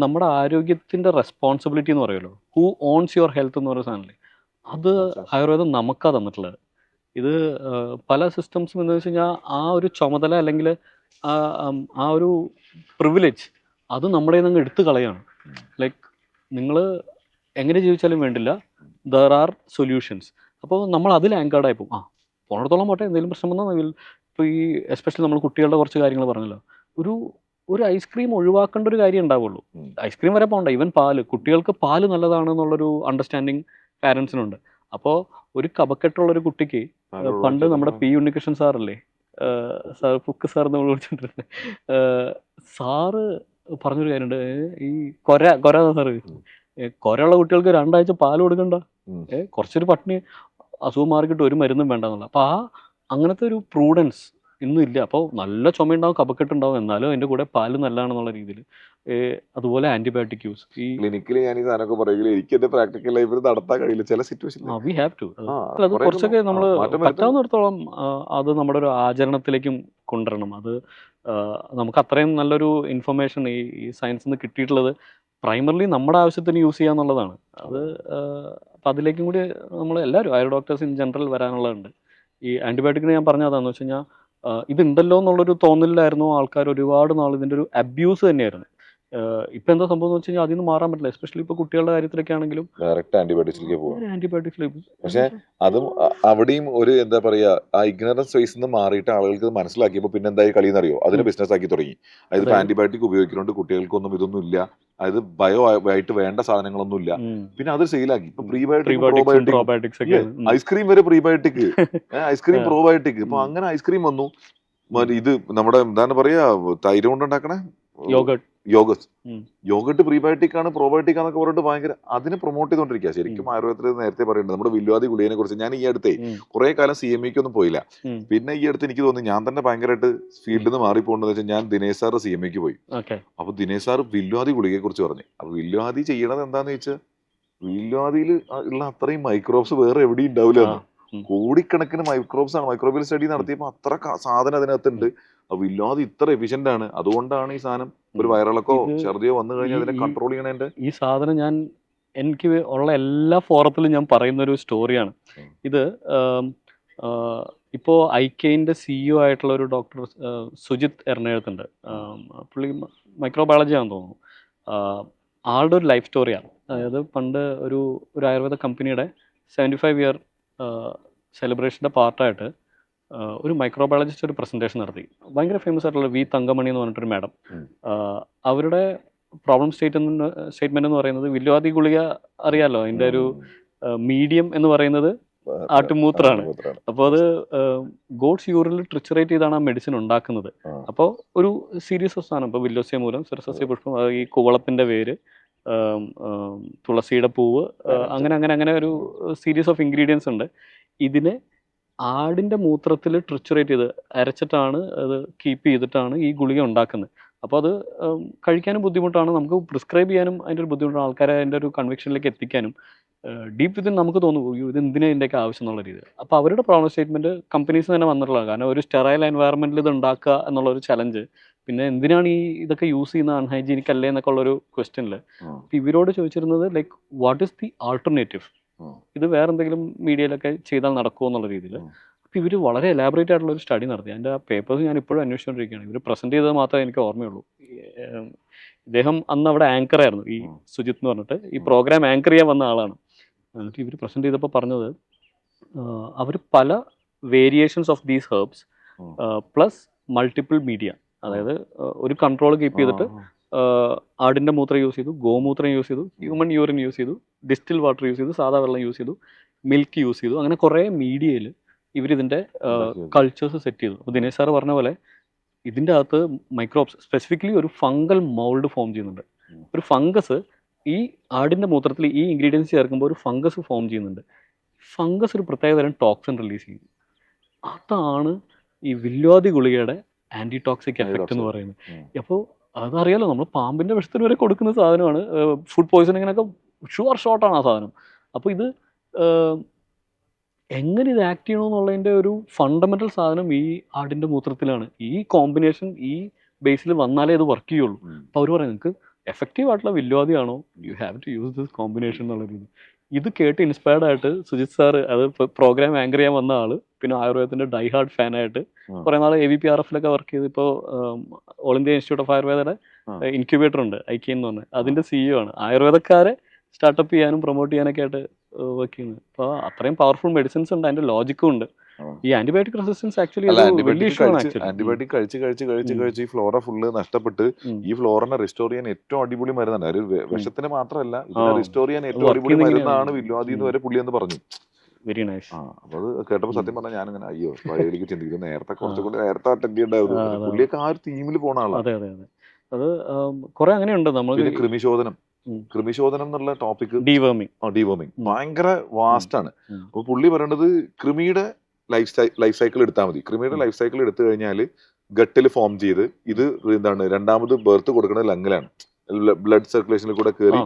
Speaker 1: നമ്മുടെ ആരോഗ്യത്തിൻ്റെ റെസ്പോൺസിബിലിറ്റി എന്ന് പറയുമല്ലോ, ഹൂ ഓൺസ് യുവർ ഹെൽത്ത് എന്ന് പറയുന്ന സാധനമല്ലേ, അത് ആയുർവേദം നമുക്കാണ് തന്നിട്ടുള്ളത്. ഇത് പല സിസ്റ്റംസും എന്ന് വെച്ച് കഴിഞ്ഞാൽ ആ ഒരു ചുമതല അല്ലെങ്കിൽ ആ ഒരു പ്രിവിലേജ് അത് നമ്മുടെ നിന്ന് എടുത്തു കളയാണ്. ലൈക്ക് നിങ്ങൾ എങ്ങനെ ജീവിച്ചാലും വേണ്ടില്ല, ദർ ആർ സൊല്യൂഷൻസ്. അപ്പോൾ നമ്മൾ അതിൽ ആങ്കേർഡായി പോകും. പോണത്തോളം പോട്ടെ, എന്തെങ്കിലും പ്രശ്നം വന്നാൽ. ഇപ്പോൾ ഈ എസ്പെഷ്യലി നമ്മൾ കുട്ടികളുടെ കുറച്ച് കാര്യങ്ങൾ പറഞ്ഞല്ലോ, ഒരു ഐസ്ക്രീം ഒഴിവാക്കേണ്ട ഒരു കാര്യം ഉണ്ടാവുള്ളൂ. ഐസ്ക്രീം വരെ പോകണ്ട, ഈവൻ പാല്, കുട്ടികൾക്ക് പാല് നല്ലതാണെന്നുള്ളൊരു അണ്ടർസ്റ്റാൻഡിങ് പാരൻസിനുണ്ട്. അപ്പോൾ ഒരു കപക്കെട്ടുള്ളൊരു കുട്ടിക്ക് പണ്ട് നമ്മുടെ പി ഉണ്ണികൃഷ്ണൻ സാറല്ലേ, സാർ ഫുക്ക് സാർ നമ്മൾ വിളിച്ചിട്ടുണ്ട്, സാറ് പറഞ്ഞൊരു കാര്യമുണ്ട്. ഈ കൊര സാറ്, കൊരയുള്ള കുട്ടികൾക്ക് 2 ആഴ്ച പാല് കൊടുക്കണ്ട, കുറച്ചൊരു പട്ടിണി അസുഖം മാറിക്കിട്ട് ഒരു മരുന്നും വേണ്ടെന്നുള്ള. അപ്പോൾ അങ്ങനത്തെ ഒരു പ്രൂഡൻസ് ഇന്നും ഇല്ല. അപ്പോൾ നല്ല ചുമയുണ്ടാവും, കഫക്കെട്ടുണ്ടാവും, എന്നാലും അതിൻ്റെ കൂടെ പാല് നല്ലതാണെന്നുള്ള രീതിയിൽ. അതുപോലെ ആന്റിബയോട്ടിക് യൂസ്. ഈ
Speaker 2: ക്ലിനിക്കില് ഞാൻ ഈ സാധനമൊക്കെ പറയുകയും എനിക്ക് എന്റെ പ്രാക്ടിക്കൽ ലൈഫിൽ നടത്താൻ കഴിയില്ല ചില സിറ്റുവേഷൻ.
Speaker 1: V have to. അത് കുറച്ചൊക്കെ നമ്മൾ പറ്റാവുന്നിടത്തോളം അത് നമ്മുടെ ഒരു ആചരണത്തിലേക്കും കൊണ്ടുവരണം. അത് നമുക്ക് അത്രയും നല്ലൊരു ഇൻഫർമേഷൻ ഈ സയൻസിൽ നിന്ന് കിട്ടിയിട്ടുള്ളത് പ്രൈമർലി നമ്മുടെ ആവശ്യത്തിന് യൂസ് ചെയ്യുക എന്നുള്ളതാണ്. അത് അപ്പം അതിലേക്കും കൂടി നമ്മൾ എല്ലാവരും ആയുർ ഡോക്ടേഴ്സ് ഇൻ ജനറൽ വരാനുള്ളതുണ്ട്. ഈ ആന്റിബയോട്ടിക്കിന് ഞാൻ പറഞ്ഞതാണെന്ന് വെച്ച് കഴിഞ്ഞാൽ ഇതുണ്ടല്ലോ എന്നുള്ളൊരു തോന്നലിലായിരുന്നു ആൾക്കാർ ഒരുപാട് നാൾ. ഇതിൻ്റെ ഒരു അബ്യൂസ് തന്നെയായിരുന്നു. ഇപ്പം എന്താ സംഭവം എന്ന് വെച്ച് കഴിഞ്ഞാൽ അതിൽ നിന്ന് മാറാൻ പറ്റില്ല. എസ്പെഷ്യലി ഇപ്പോൾ കുട്ടികളുടെ കാര്യത്തിലൊക്കെ ആണെങ്കിലും
Speaker 2: ഡയറക്റ്റ് ആന്റിബയോട്ടിക്സിലേക്ക് പോകും.
Speaker 1: ആന്റിബയോട്ടിക്സിലേക്ക്.
Speaker 2: പക്ഷെ അതും അവിടെയും ഒരു എന്താ പറയാ, ആ ഇഗ്നറൻസ് ഫേസിൽ നിന്ന് മാറിയിട്ട് ആളുകൾക്ക് മനസ്സിലാക്കിയപ്പോൾ പിന്നെ എന്തായി കളി എന്നറിയോ, അതിന് ബിസിനസ് ആക്കി തുടങ്ങി. അതായത് ആന്റിബയോട്ടിക് ഉപയോഗിക്കുന്നുണ്ട് കുട്ടികൾക്കൊന്നും ഇതൊന്നും ഇല്ല, അതായത് ബയോ ആയിട്ട് വേണ്ട സാധനങ്ങളൊന്നും ഇല്ല, പിന്നെ അത് സെയിലാക്കി. ഇപ്പൊ പ്രീബയോട്ടിക്, ഐസ്ക്രീം വരെ പ്രീബയോട്ടിക്, ഐസ്ക്രീം പ്രോബയോട്ടിക്. ഇപ്പൊ അങ്ങനെ ഐസ്ക്രീം വന്നു. ഇത് നമ്മുടെ എന്താണ് പറയാ, തൈര് കൊണ്ടുണ്ടാക്കണേ യോഗസ്
Speaker 1: ഉം.
Speaker 2: യോഗട്ട് പ്രീബയോട്ടിക് ആണ് പ്രോബയോട്ടിക് ആണെന്നൊക്കെ പറഞ്ഞിട്ട് ഭയങ്കര അതിനെ പ്രൊമോട്ട് ചെയ്തോണ്ടിരിക്കുക. ശരിക്കും ആയുർവേദത്തിൽ നേരത്തെ പറയുന്നത് നമ്മുടെ വില്വാദി ഗുളികനെ കുറിച്ച് ഞാൻ ഈ അടുത്തേ
Speaker 1: ഉം.
Speaker 2: കുറെ കാലം CME ഒന്നും പോയില്ല.
Speaker 1: ഉം.
Speaker 2: പിന്നെ ഈ അടുത്ത് എനിക്ക് തോന്നി ഞാൻ തന്നെ ഭയങ്കരമായിട്ട് ഫീൽഡിൽ നിന്ന് മാറിപ്പോകേണ്ടത് വെച്ചാൽ ഞാൻ ദിനേശ് സാറ് CME പോയി.
Speaker 1: ഓക്കെ.
Speaker 2: അപ്പൊ ദിനേശ് സാറ് വില്വാദി ഗുളികയെ കുറിച്ച് പറഞ്ഞു. അപ്പൊ വില്വാദി ചെയ്യണത് എന്താന്ന് വെച്ചാൽ വില്വാദിയിൽ ഉള്ള അത്രയും മൈക്രോബ്സ് വേറെ എവിടെയും ഉണ്ടാവില്ല.
Speaker 1: ഉം.
Speaker 2: കോടിക്കണക്കിന് മൈക്രോബ്സ് ആണ്. മൈക്രോബിയൽ സ്റ്റഡി നടത്തിയപ്പോൾ അത്ര സാധനം അതിനകത്തുണ്ട്. അപ്പൊ വില്വാദി ഇത്ര എഫിഷ്യന്റ് ആണ്. അതുകൊണ്ടാണ് ഈ സാധനം ഒരു വയറിളക്കോ
Speaker 1: ഇത്
Speaker 2: ഛർദിയോ വന്നു കഴിഞ്ഞാൽ അതിനെ
Speaker 1: ഈ-
Speaker 2: കൺട്രോൾ ചെയ്യണതിന്റെ
Speaker 1: ഈ സാധനം എനിക്ക് ഉള്ള എല്ലാ ഫോറത്തിലും ഞാൻ പറയുന്ന ഒരു സ്റ്റോറിയാണ് ഇത്. ഇപ്പോൾ ഐക്കെയിൻ്റെ CEO ആയിട്ടുള്ള ഒരു ഡോക്ടർ സുജിത് എറണാകുളത്തുണ്ട്. പുള്ളി മൈക്രോബയോളജി ആണെന്ന് തോന്നുന്നു. ആളുടെ ഒരു ലൈഫ് സ്റ്റോറിയാണ്. അതായത് പണ്ട് ഒരു ആയുർവേദ കമ്പനിയുടെ 75 ഇയർ സെലിബ്രേഷൻ്റെ പാർട്ടായിട്ട് ഒരു മൈക്രോബയോളജിസ്റ്റ് ഒരു പ്രസൻറ്റേഷൻ നടത്തി. ഭയങ്കര ഫേമസ് ആയിട്ടുള്ള വി തങ്കമണി എന്ന് പറഞ്ഞിട്ടൊരു മാഡം. അവരുടെ പ്രോബ്ലം സ്റ്റേറ്റ്മെന്റ് എന്ന് പറയുന്നത് വില്വാദി ഗുളിക അറിയാലോ, അതിൻ്റെ ഒരു മീഡിയം എന്ന് പറയുന്നത് ആട്ടുമൂത്രാണ്. അപ്പോൾ അത് ഗോഡ്സ് യൂറിനിൽ ട്രിച്ചറേറ്റ് ചെയ്താണ് ആ മെഡിസിൻ ഉണ്ടാക്കുന്നത്. അപ്പോൾ ഒരു സീരീസ് ഓഫ് സാധനം, ഇപ്പോൾ വില്ലോസ്യ മൂലം, സിറസസ്യ പുഷ്പം, ഈ കുവളത്തിൻ്റെ വേര്, തുളസിയുടെ പൂവ്, അങ്ങനെ ഒരു സീരീസ് ഓഫ് ഇൻഗ്രീഡിയൻസ് ഉണ്ട്. ഇതിനെ ആടിൻ്റെ മൂത്രത്തിൽ ട്രിച്ചറേറ്റ് ചെയ്ത് അരച്ചിട്ടാണ് അത് കീപ്പ് ചെയ്തിട്ടാണ് ഈ ഗുളിക ഉണ്ടാക്കുന്നത്. അപ്പോൾ അത് കഴിക്കാനും ബുദ്ധിമുട്ടാണ്, നമുക്ക് പ്രിസ്ക്രൈബ് ചെയ്യാനും അതിൻ്റെ ഒരു ബുദ്ധിമുട്ടാണ്, ആൾക്കാരെ അതിൻ്റെ ഒരു കൺവിക്ഷനിലേക്ക് എത്തിക്കാനും ഡീപ്പ് വിത്തിൻ നമുക്ക് തോന്നും ഇത് എന്തിനാ ഇതിൻ്റെയൊക്കെ ആവശ്യം എന്നുള്ള രീതിയിൽ. അപ്പോൾ അവരുടെ പ്രോബ്ലം സ്റ്റേറ്റ്മെൻറ്റ് കമ്പനീസ് തന്നെ വന്നിട്ടുള്ളത്. കാരണം ഒരു സ്റ്റെറൈൽ എൻവയറമെൻറ്റിൽ ഇത് ഉണ്ടാക്കുക എന്നുള്ളൊരു ചലഞ്ച്, പിന്നെ എന്തിനാണ് ഇതൊക്കെ യൂസ് ചെയ്യുന്ന അൺഹൈജീനിക് അല്ലേ എന്നൊക്കെ ഉള്ളൊരു ക്വസ്റ്റ്യനിൽ അപ്പോൾ ഇവരോട് ചോദിച്ചിരുന്നത് like what is the alternative, ഇത് വേറെ എന്തെങ്കിലും മീഡിയയിലൊക്കെ ചെയ്താൽ നടക്കുമോ എന്നുള്ള രീതിയിൽ. അപ്പോൾ ഇവർ വളരെ എലാബറേറ്റ് ആയിട്ടുള്ള ഒരു സ്റ്റഡി നടത്തി. അതിൻ്റെ ആ പേപ്പേഴ്സ് ഞാൻ ഇപ്പോഴും അന്വേഷിച്ചുകൊണ്ടിരിക്കുകയാണ്. ഇവർ പ്രസൻറ്റ് ചെയ്തത് മാത്രമേ എനിക്ക് ഓർമ്മയുള്ളൂ. ഇദ്ദേഹം അന്ന് അവിടെ ആങ്കർ ആയിരുന്നു, ഈ സുജിത് എന്ന് പറഞ്ഞിട്ട് ഈ പ്രോഗ്രാം ആങ്കർ ചെയ്യാൻ വന്ന ആളാണ്. എന്നിട്ട് ഇവർ പ്രസൻറ്റ് ചെയ്തപ്പോൾ പറഞ്ഞത് അവർ പല variations of these herbs plus multiple media, അതായത് ഒരു കൺട്രോൾ കീപ്പ് ചെയ്തിട്ട് ആടിൻ്റെ മൂത്രം യൂസ് ചെയ്തു, ഗോമൂത്രം യൂസ് ചെയ്തു, ഹ്യൂമൻ യൂറിൻ യൂസ് ചെയ്തു, ഡിസ്റ്റിൽ വാട്ടർ യൂസ് ചെയ്തു, സാധാ വെള്ളം യൂസ് ചെയ്തു, മിൽക്ക് യൂസ് ചെയ്തു, അങ്ങനെ കുറേ മീഡിയയിൽ ഇവരിതിൻ്റെ കൾച്ചേഴ്സ് സെറ്റ് ചെയ്തു. അപ്പോൾ ദിനേശ് സാറ് പറഞ്ഞ പോലെ ഇതിൻ്റെ അകത്ത് മൈക്രോബ്സ്, സ്പെസിഫിക്കലി ഒരു ഫംഗൽ മൗൾഡ് ഫോം ചെയ്യുന്നുണ്ട്. ഒരു ഫംഗസ് ഈ ആടിൻ്റെ മൂത്രത്തിൽ ഈ ഇൻഗ്രീഡിയൻസ് ചേർക്കുമ്പോൾ ഒരു ഫംഗസ് ഫോം ചെയ്യുന്നുണ്ട്. ഫംഗസ് ഒരു പ്രത്യേക തരം ടോക്സിൻ റിലീസ് ചെയ്യും. അതാണ് ഈ വില്വാദി ഗുളികയുടെ ആൻറ്റിടോക്സിക് എഫക്റ്റ് എന്ന് പറയുന്നത്. അപ്പോൾ അതറിയാലോ, നമ്മൾ പാമ്പിൻ്റെ വിഷത്തിന് വരെ കൊടുക്കുന്ന സാധനമാണ്. ഫുഡ് പോയ്സണിങ്ങിനൊക്കെ ഷുവർ ഷോട്ടാണ് ആ സാധനം. അപ്പോൾ ഇത് എങ്ങനെ ഇത് ആക്ട് ചെയ്യണമെന്നുള്ളതിൻ്റെ ഒരു ഫണ്ടമെൻ്റൽ സാധനം ഈ ആടിൻ്റെ മൂത്രത്തിലാണ്. ഈ കോമ്പിനേഷൻ ഈ ബേസിൽ വന്നാലേ ഇത് വർക്ക് ചെയ്യുള്ളൂ. അപ്പോൾ അവർ പറയും നിങ്ങൾക്ക് എഫക്റ്റീവ് ആയിട്ടുള്ള വില്വാദിയാണോ, you have to use this combination എന്നുള്ള രീതി. ഇത് കേട്ട് ഇൻസ്പയർഡ് ആയിട്ട് സുജിത് സാറ്, അത് പ്രോഗ്രാം ആങ്കർ ചെയ്യാൻ വന്ന ആൾ, പിന്നെ ആയുർവേദത്തിൻ്റെ ഡൈ ഹാർഡ് ഫാനായിട്ട് കുറേ നാൾ AVPRFലൊക്കെ വർക്ക് ചെയ്ത് ഇപ്പോൾ ഓൾ ഇന്ത്യ ഇൻസ്റ്റിറ്റ്യൂട്ട് ഓഫ് ആയുർവേദയുടെ ഇൻക്യുബേറ്റർ ഉണ്ട്, ഐക്യൻ എന്ന് പറഞ്ഞത്, അതിൻ്റെ CEO ആണ്. ആയുർവേദക്കാരെ സ്റ്റാർട്ടപ്പ് ചെയ്യാനും പ്രൊമോട്ട് ചെയ്യാനൊക്കെ ആയിട്ട് വർക്ക് ചെയ്യുന്നത്. അപ്പോൾ അത്രയും പവർഫുൾ മെഡിസിൻസ് ഉണ്ട്, അതിൻ്റെ ലോജിക്കും ഉണ്ട്. ഈ ആന്റിബയോട്ടിക് റെസിസ്റ്റൻസ് ആക്ച്വലി
Speaker 2: ആന്റിബയോട്ടിക് കഴിച്ച് ഈ ഫ്ലോറ ഫുള്ള് നഷ്ടപ്പെട്ട് ഈ ഫ്ലോറിനെ റിസ്റ്റോർ ചെയ്യാൻ ഏറ്റവും അടിപൊളി മരുന്നാണ്. ഒരു വിഷത്തിന് മാത്രമല്ല, ഇതിനെ റിസ്റ്റോർ ചെയ്യാൻ ഏറ്റവും അടിപൊളി മരുന്നാണ് വില്വാദി എന്ന് വരെ പുള്ളി എന്ന് പറഞ്ഞു.
Speaker 1: Very nice.
Speaker 2: അപ്പൊ അത് കേട്ടപ്പോൾ സത്യം പറഞ്ഞാൽ ഞാനിങ്ങനെ അയ്യോ വഴിയിലേക്ക് ചിന്തിക്കുന്നു, നേരത്തെ അറ്റൻഡ് ചെയ്യേണ്ടായിരുന്നു. പുള്ളിയൊക്കെ ആ ഒരു തീമിൽ പോണ ആളാണ്.
Speaker 1: അതെ അതെ അതെ, അത് കുറെ അങ്ങനെയുണ്ട്. നമ്മൾ
Speaker 2: കൃമിശോധനം എന്നുള്ള ടോപ്പിക്,
Speaker 1: ഡീവർമിംഗ്
Speaker 2: ഭയങ്കര വാസ്റ്റ് ആണ്. അപ്പൊ പുള്ളി പറയേണ്ടത് കൃമിയുടെ ലൈഫ് സൈക്കിൾ എടുത്താൽ മതി. കൃമിയുടെ ലൈഫ് സൈക്കിൾ എടുത്തു കഴിഞ്ഞാൽ ഗട്ടിൽ ഫോം ചെയ്ത് ഇത് എന്താണ് രണ്ടാമത് ബർത്ത് കൊടുക്കുന്നത് ലങ്ങിലാണ്. ബ്ലഡ് സർക്കുലേഷനിൽ കൂടെ കയറി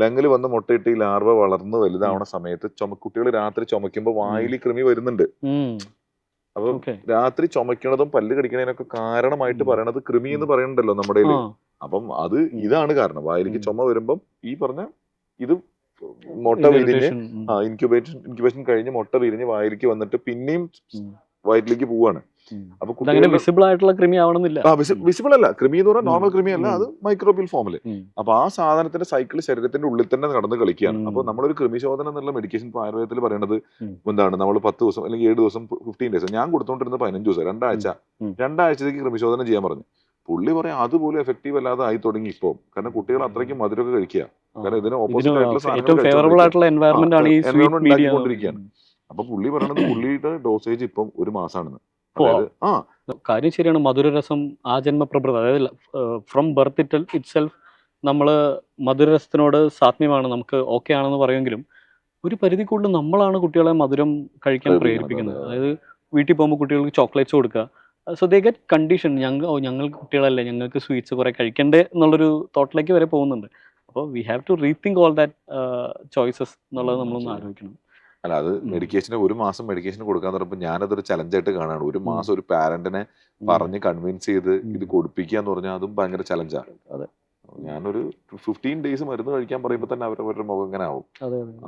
Speaker 2: ലങ്ങിൽ വന്ന് മുട്ടയിട്ട് ഈ ലാർവ വളർന്ന് വലുതാവണ സമയത്ത് കുട്ടികൾ രാത്രി ചുമക്കുമ്പോൾ വായിൽ കൃമി വരുന്നുണ്ട്. അപ്പൊ രാത്രി ചുമക്കണതും പല്ല് കടിക്കണതിനൊക്കെ കാരണമായിട്ട് പറയണത് കൃമി എന്ന് പറയണ്ടല്ലോ നമ്മുടെ. അപ്പം അത് ഇതാണ് കാരണം. വായിലേക്ക് ചുമ വരുമ്പം ഈ പറഞ്ഞ ഇത് മുട്ട വിരിഞ്ഞ് ഇൻക്യുബേഷൻ കഴിഞ്ഞ് മുട്ട വിരിഞ്ഞ് വായിലേക്ക് വന്നിട്ട് പിന്നെയും വയറ്റിലേക്ക് പോവാണ്. അപ്പൊ
Speaker 1: വിസിബിൾ ആയിട്ടുള്ള കൃമി ആവണമെന്നില്ല.
Speaker 2: വിസിബിൾ അല്ല, കൃമി എന്ന് പറഞ്ഞാൽ നോർമൽ കൃമി അല്ല, അത് മൈക്രോബിയൽ ഫോമില്. അപ്പൊ ആ സാധനത്തിന്റെ സൈക്കിൾ ശരീരത്തിന്റെ ഉള്ളിൽ തന്നെ നടന്ന് കളിക്കുകയാണ്. അപ്പൊ നമ്മളൊരു കൃമിശോധന എന്നുള്ള മെഡിക്കേഷൻ ഇപ്പൊ ആയുർവേദത്തിൽ പറയണത് എന്താണ്, നമ്മൾ 10 ദിവസം അല്ലെങ്കിൽ 7 ദിവസം 15 ഡേയ്സ്, ഞാൻ കൊടുത്തോണ്ടിരുന്നത് 15 ദിവസം, രണ്ടാഴ്ചത്തേക്ക് കൃമിശോധന ചെയ്യാൻ പറഞ്ഞു. പുള്ളി പറയാം അതുപോലും എഫക്റ്റീവ് അല്ലാതെ ആയി തുടങ്ങി ഇപ്പൊ. കാരണം കുട്ടികൾ അത്രയ്ക്കും മധുരമൊക്കെ കഴിക്കുക. കാരണം ഇതിന് ഓപ്പോസിറ്റ് ആയിട്ടുള്ള
Speaker 1: എൻവയറമെന്റ്
Speaker 2: ഉണ്ടാക്കിക്കൊണ്ടിരിക്കുകയാണ്. അപ്പൊ പുള്ളി പറയണത് പുള്ളിയുടെ ഡോസേജ് ഇപ്പം 1 മാസമാണെന്ന്.
Speaker 1: കാര്യം ശരിയാണ്. മധുരരസം ആജന്മപ്രഭൃത, അതായത് ഫ്രം ബർത്ത് ഇറ്റ് സെൽഫ് നമ്മൾ മധുരരസത്തിനോട് സാത്മ്യമാണ്, നമുക്ക് ഓക്കെ ആണെന്ന് പറയുമെങ്കിലും ഒരു പരിധി കൂടുതൽ നമ്മളാണ് കുട്ടികളെ മധുരം കഴിക്കാൻ പ്രേരിപ്പിക്കുന്നത്. അതായത് വീട്ടിൽ പോകുമ്പോൾ കുട്ടികൾക്ക് ചോക്ലേറ്റ്സ് കൊടുക്കുക, സോ ദേ ഗെറ്റ് കണ്ടീഷൻ. ഞങ്ങൾക്ക് കുട്ടികളല്ലേ, ഞങ്ങൾക്ക് സ്വീറ്റ്സ് കുറെ കഴിക്കണ്ടേ എന്നുള്ളൊരു തോട്ടിലേക്ക് വരെ പോകുന്നുണ്ട്. അപ്പോൾ we have to rethink all that choices എന്നുള്ളത് നമ്മളൊന്ന് ആലോചിക്കണം.
Speaker 2: അല്ല, അത് മെഡിക്കേഷന് ഒരു മാസം മെഡിക്കേഷൻ കൊടുക്കാൻ തുടങ്ങുമ്പോൾ ഞാനതൊരു ചലഞ്ചായിട്ട് കാണാണ്. ഒരു മാസം ഒരു പാരന്റിനെ പറഞ്ഞ് കൺവിൻസ് ചെയ്ത് ഇത് കൊടുപ്പിക്കുക എന്ന് പറഞ്ഞാൽ അതും ഭയങ്കര ചലഞ്ചാണ്.
Speaker 1: അതെ,
Speaker 2: ഞാനൊരു 15 days മരുന്ന് കഴിക്കാൻ പറയുമ്പോൾ തന്നെ അവരുടെ മുഖം ഇങ്ങനെ ആവും.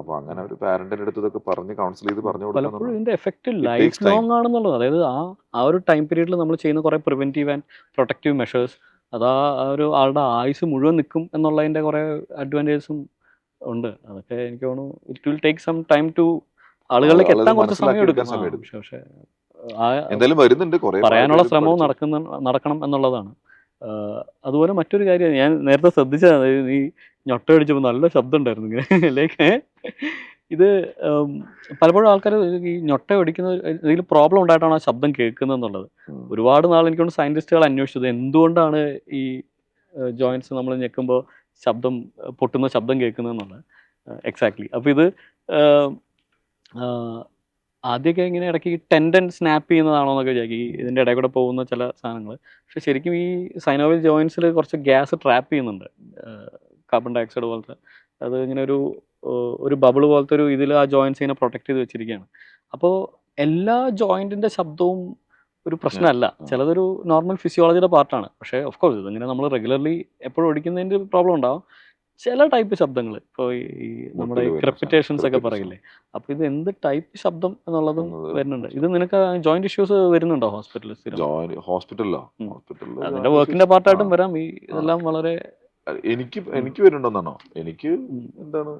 Speaker 2: അപ്പൊ അങ്ങനെ ഒരു പാരന്റിന്റെ അടുത്ത് ഇതൊക്കെ പറഞ്ഞ് കൗൺസിൽ ചെയ്ത് പറഞ്ഞു
Speaker 1: പലപ്പോഴും ഇതിന്റെ എഫക്റ്റ് ലൈഫ് ലോങ് ആണെന്നുള്ളത്. അതായത് ആ ഒരു ടൈം പീരീഡിൽ നമ്മൾ ചെയ്യുന്ന കുറെ പ്രിവെന്റീവ് ആൻഡ് പ്രൊട്ടക്റ്റീവ് മെഷേഴ്സ് അതാ ഒരു ആളുടെ ആയുസ് മുഴുവൻ നിൽക്കും എന്നുള്ളതിന്റെ കുറെ അഡ്വാൻറ്റേജസും ഉണ്ട്. അതൊക്കെ എനിക്ക് തോന്നുന്നു it will take some time to ആളുകളിലേക്ക് എത്താൻ കുറച്ച് സമയം എടുക്കും. പക്ഷേ
Speaker 2: എന്തായാലും വരുന്നുണ്ട്,
Speaker 1: പറയാനുള്ള ശ്രമവും നടക്കണം എന്നുള്ളതാണ്. അതുപോലെ മറ്റൊരു കാര്യം ഞാൻ നേരത്തെ ശ്രദ്ധിച്ചതാണ്, ഈ ഞൊട്ട അടിച്ചപ്പോൾ നല്ല ശബ്ദം ഉണ്ടായിരുന്നു ഇങ്ങനെ ലൈക്ക് ഇത് പലപ്പോഴും ആൾക്കാർ ഈ ഞൊട്ട അടിക്കുന്ന എന്തെങ്കിലും പ്രോബ്ലം ഉണ്ടായിട്ടാണ് ആ ശബ്ദം കേൾക്കുന്നത് എന്നുള്ളത്. ഒരുപാട് നാൾ എനിക്കൊണ്ട് സയന്റിസ്റ്റുകൾ അന്വേഷിച്ചത് എന്തുകൊണ്ടാണ് ഈ ജോയിന്റ്സ് നമ്മൾ ഞെക്കുമ്പോൾ പൊട്ടുന്ന ശബ്ദം കേൾക്കുന്നത് എന്നുള്ളത്. എക്സാക്ട്ലി. അപ്പോൾ ഇത് ആദ്യമൊക്കെ ഇങ്ങനെ ഇടയ്ക്ക് ടെൻഡൻ സ്നാപ്പ് ചെയ്യുന്നതാണോ എന്നൊക്കെ വിചാരിക്കും, ഇതിൻ്റെ ഇടയിൽ കൂടെ പോകുന്ന ചില സാധനങ്ങൾ. പക്ഷെ ശരിക്കും ഈ സൈനോവിയൽ ജോയിൻസിൽ കുറച്ച് ഗ്യാസ് ട്രാപ്പ് ചെയ്യുന്നുണ്ട്, കാർബൺ ഡൈ ഓക്സൈഡ് പോലത്തെ. അത് ഇങ്ങനെ ഒരു ബബിൾ പോലത്തെ ഒരു ഇതിൽ ആ ജോയിൻസ് ഇങ്ങനെ പ്രൊട്ടക്ട് ചെയ്ത് വെച്ചിരിക്കുകയാണ്. അപ്പോൾ എല്ലാ ജോയിൻറ്റിൻ്റെ ശബ്ദവും ഒരു പ്രശ്നമല്ല, ചിലതൊരു നോർമൽ ഫിസിയോളജിയുടെ പാർട്ടാണ്. പക്ഷേ ഓഫ് കോഴ്സ് ഇതിങ്ങനെ നമ്മൾ റെഗുലർലി എപ്പോഴും ഓടിക്കുന്നതിൻ്റെ പ്രോബ്ലം ഉണ്ടാവും. ചില ടൈപ്പ് ശബ്ദങ്ങൾ ഇപ്പോൾ ഈ നമ്മുടെ ക്രെപ്പിറ്റേഷൻസ് ഒക്കെ പറയില്ലേ, അപ്പോൾ ഇത് എന്ത് ടൈപ്പ് ശബ്ദം എന്നുള്ളതും വരുന്നുണ്ട്. ഇത് നിനക്ക് ജോയിന്റ് ഇഷ്യൂസ് വരുന്നുണ്ടോ
Speaker 2: ഹോസ്പിറ്റലിലോ?
Speaker 1: അതിന്റെ വർക്കിന്റെ പാർട്ടായിട്ടും വരാം. ഇതെല്ലാം വളരെ
Speaker 2: എനിക്ക് വരുന്നുണ്ടെന്നാണോ? എനിക്ക് എന്താണ്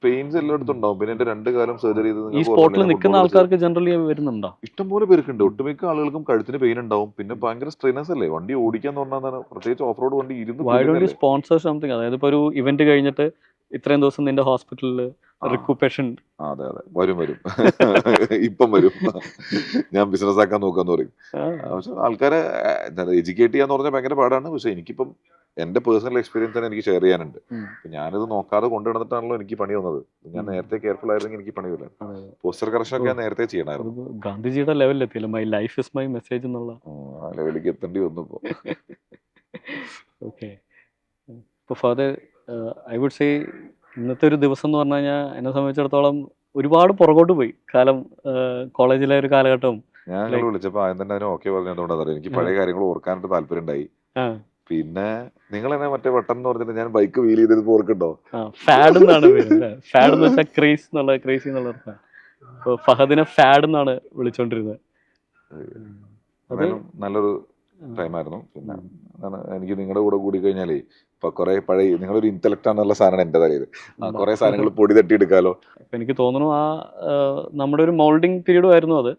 Speaker 2: പെയിൻസ് എല്ലായിടത്തും ഉണ്ടാവും. പിന്നെ എന്റെ 2 കാലം സർജറി ചെയ്ത്
Speaker 1: ഈ സ്പോട്ടിൽ നിൽക്കുന്ന ആൾക്കാർക്ക് ജനറലി വരുന്നുണ്ടോ?
Speaker 2: ഇഷ്ടംപോലെ പേർക്കുണ്ട്. ഒട്ടുമിക്ക ആളുകൾക്കും കഴുത്തിന് പെയിൻ ഉണ്ടാവും. പിന്നെ ഭയങ്കര സ്ട്രെയിനസ് അല്ലേ വണ്ടി ഓടിക്കാന്ന് പറഞ്ഞാൽ, പ്രത്യേകിച്ച് ഓഫ് റോഡ് വണ്ടി ഇരുന്ന്
Speaker 1: സ്പോൺസർ സംതിങ്. അതായത് ഇപ്പൊ ഒരു ഇവന്റ് കഴിഞ്ഞിട്ട് ഇത്രയും ദിവസം നിന്റെ ഹോസ്പിറ്റലിൽ റിക്യൂപ്പറേഷൻ.
Speaker 2: അതെ വരും ഇപ്പം വരും, ഞാൻ ബിസിനസ് ആക്കാൻ നോക്കാന്ന് പറയും. പക്ഷെ ആൾക്കാരെ എഡ്യൂക്കേറ്റ് ചെയ്യാന്ന് പറഞ്ഞാൽ ഭയങ്കര പാടാണ്. പക്ഷെ എനിക്കിപ്പം എന്റെ പേഴ്സണൽ എക്സ്പീരിയൻസ് തന്നെ എനിക്ക് ഷെയർ ചെയ്യാനുണ്ട്. ഞാനിത് നോക്കാതെ കൊണ്ടുവന്നിട്ടാണല്ലോ എനിക്ക് പണി വന്നത്. ഞാൻ നേരത്തെ കെയർഫുൾ ആയിരുന്നെങ്കിൽ എനിക്ക് പണി വരില്ല. പോസ്റ്റർ കറക്ഷൻ ഒക്കെ ഞാൻ നേരത്തെ ചെയ്യണമായിരുന്നു.
Speaker 1: ഗാന്ധിജിയുടെ ലെവലിലെത്തിയില്ല, my life is my message എന്നുള്ള
Speaker 2: ആ ലെവലിലേക്ക് എത്തേണ്ടി വന്നു ഇപ്പോ.
Speaker 1: ഓക്കെ, ഇപ്പോൾ ഫർദർ ഐ വുഡ് സേ ഇന്നത്തെ ഒരു ദിവസം എന്ന് പറഞ്ഞു കഴിഞ്ഞാൽ എന്നെ സംബന്ധിച്ചിടത്തോളം ഒരുപാട് പുറകോട്ട് പോയി കാലം. കോളേജിലെ ഒരു കാലഘട്ടവും
Speaker 2: ഞാൻ വിളിച്ചപ്പോൾ ആദ്യം തന്നെ അതിന് ഓക്കെ പറഞ്ഞതുകൊണ്ടാണ് എനിക്ക് പഴയ കാര്യങ്ങൾ ഓർക്കാനായിട്ട് താല്പര്യം ഉണ്ടായി. പിന്നെ നിങ്ങൾ എന്നെ മറ്റേ വട്ടം എന്ന് പറഞ്ഞിട്ട് ഞാൻ ബൈക്ക് വീൽ ചെയ്തത് ഓർക്കുണ്ടോ?
Speaker 1: ഫാഡ് എന്നാണ് ഫാഡ് എന്ന് വെച്ചാൽ ക്രേസ് എന്നുള്ള ക്രേസി എന്നുള്ള ഫഹദിനെ ഫാഡ് എന്നാണ് വിളിച്ചോണ്ടിരുന്നത്.
Speaker 2: നല്ലൊരു ടൈമായിരുന്നു. പിന്നെ എനിക്ക് നിങ്ങളുടെ കൂടെ കൂടി കഴിഞ്ഞാലേ ഇപ്പൊ കുറെ പഴയ നിങ്ങളൊരു ഇന്റലക്ട് ആണെന്നുള്ള സാധനമാണ് എന്റെ തലയിൽ. കുറെ സാധനങ്ങൾ പൊടി തട്ടി എടുക്കാലോ.
Speaker 1: എനിക്ക് തോന്നുന്നു നമ്മുടെ ഒരു മോൾഡിംഗ് പീരീഡും ആയിരുന്നു അത്.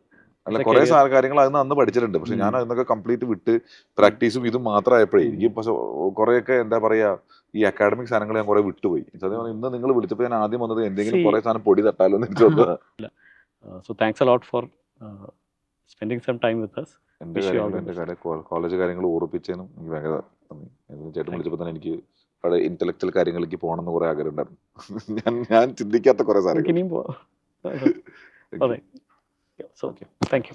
Speaker 2: അല്ല, കുറെ കാര്യങ്ങൾ അതിന് അന്ന് പഠിച്ചിട്ടുണ്ട്. പക്ഷെ ഞാൻ അതിനൊക്കെ കംപ്ലീറ്റ് വിട്ട് പ്രാക്ടീസും ഇതും മാത്രമായപ്പോഴേ എനിക്ക് കുറെയൊക്കെ എന്താ പറയാ ഈ അക്കാഡമിക് സാധനങ്ങൾ ഞാൻ കുറെ വിട്ടുപോയി. ഇന്ന് നിങ്ങൾ വിളിച്ചപ്പോൾ ഞാൻ ആദ്യം വന്നത് എന്തെങ്കിലും കുറെ സാധനം പൊടി തട്ടാലോ എന്ന് വെച്ചത്.
Speaker 1: So thanks a lot for spending some time with us.
Speaker 2: എന്റെ കോളേജ് കാര്യങ്ങൾ ഓർപ്പിച്ചതിനും എനിക്ക് ഭയങ്കര നന്ദി. ചേട്ടൻ വിളിച്ചപ്പോൾ തന്നെ എനിക്ക് അവിടെ ഇന്റലക്ച്വൽ കാര്യങ്ങളിലേക്ക് പോകണമെന്ന് കുറെ ആഗ്രഹം ഉണ്ടായിരുന്നു. ഞാൻ ചിന്തിക്കാത്ത കുറെ സാധനങ്ങൾ.
Speaker 1: So, thank you.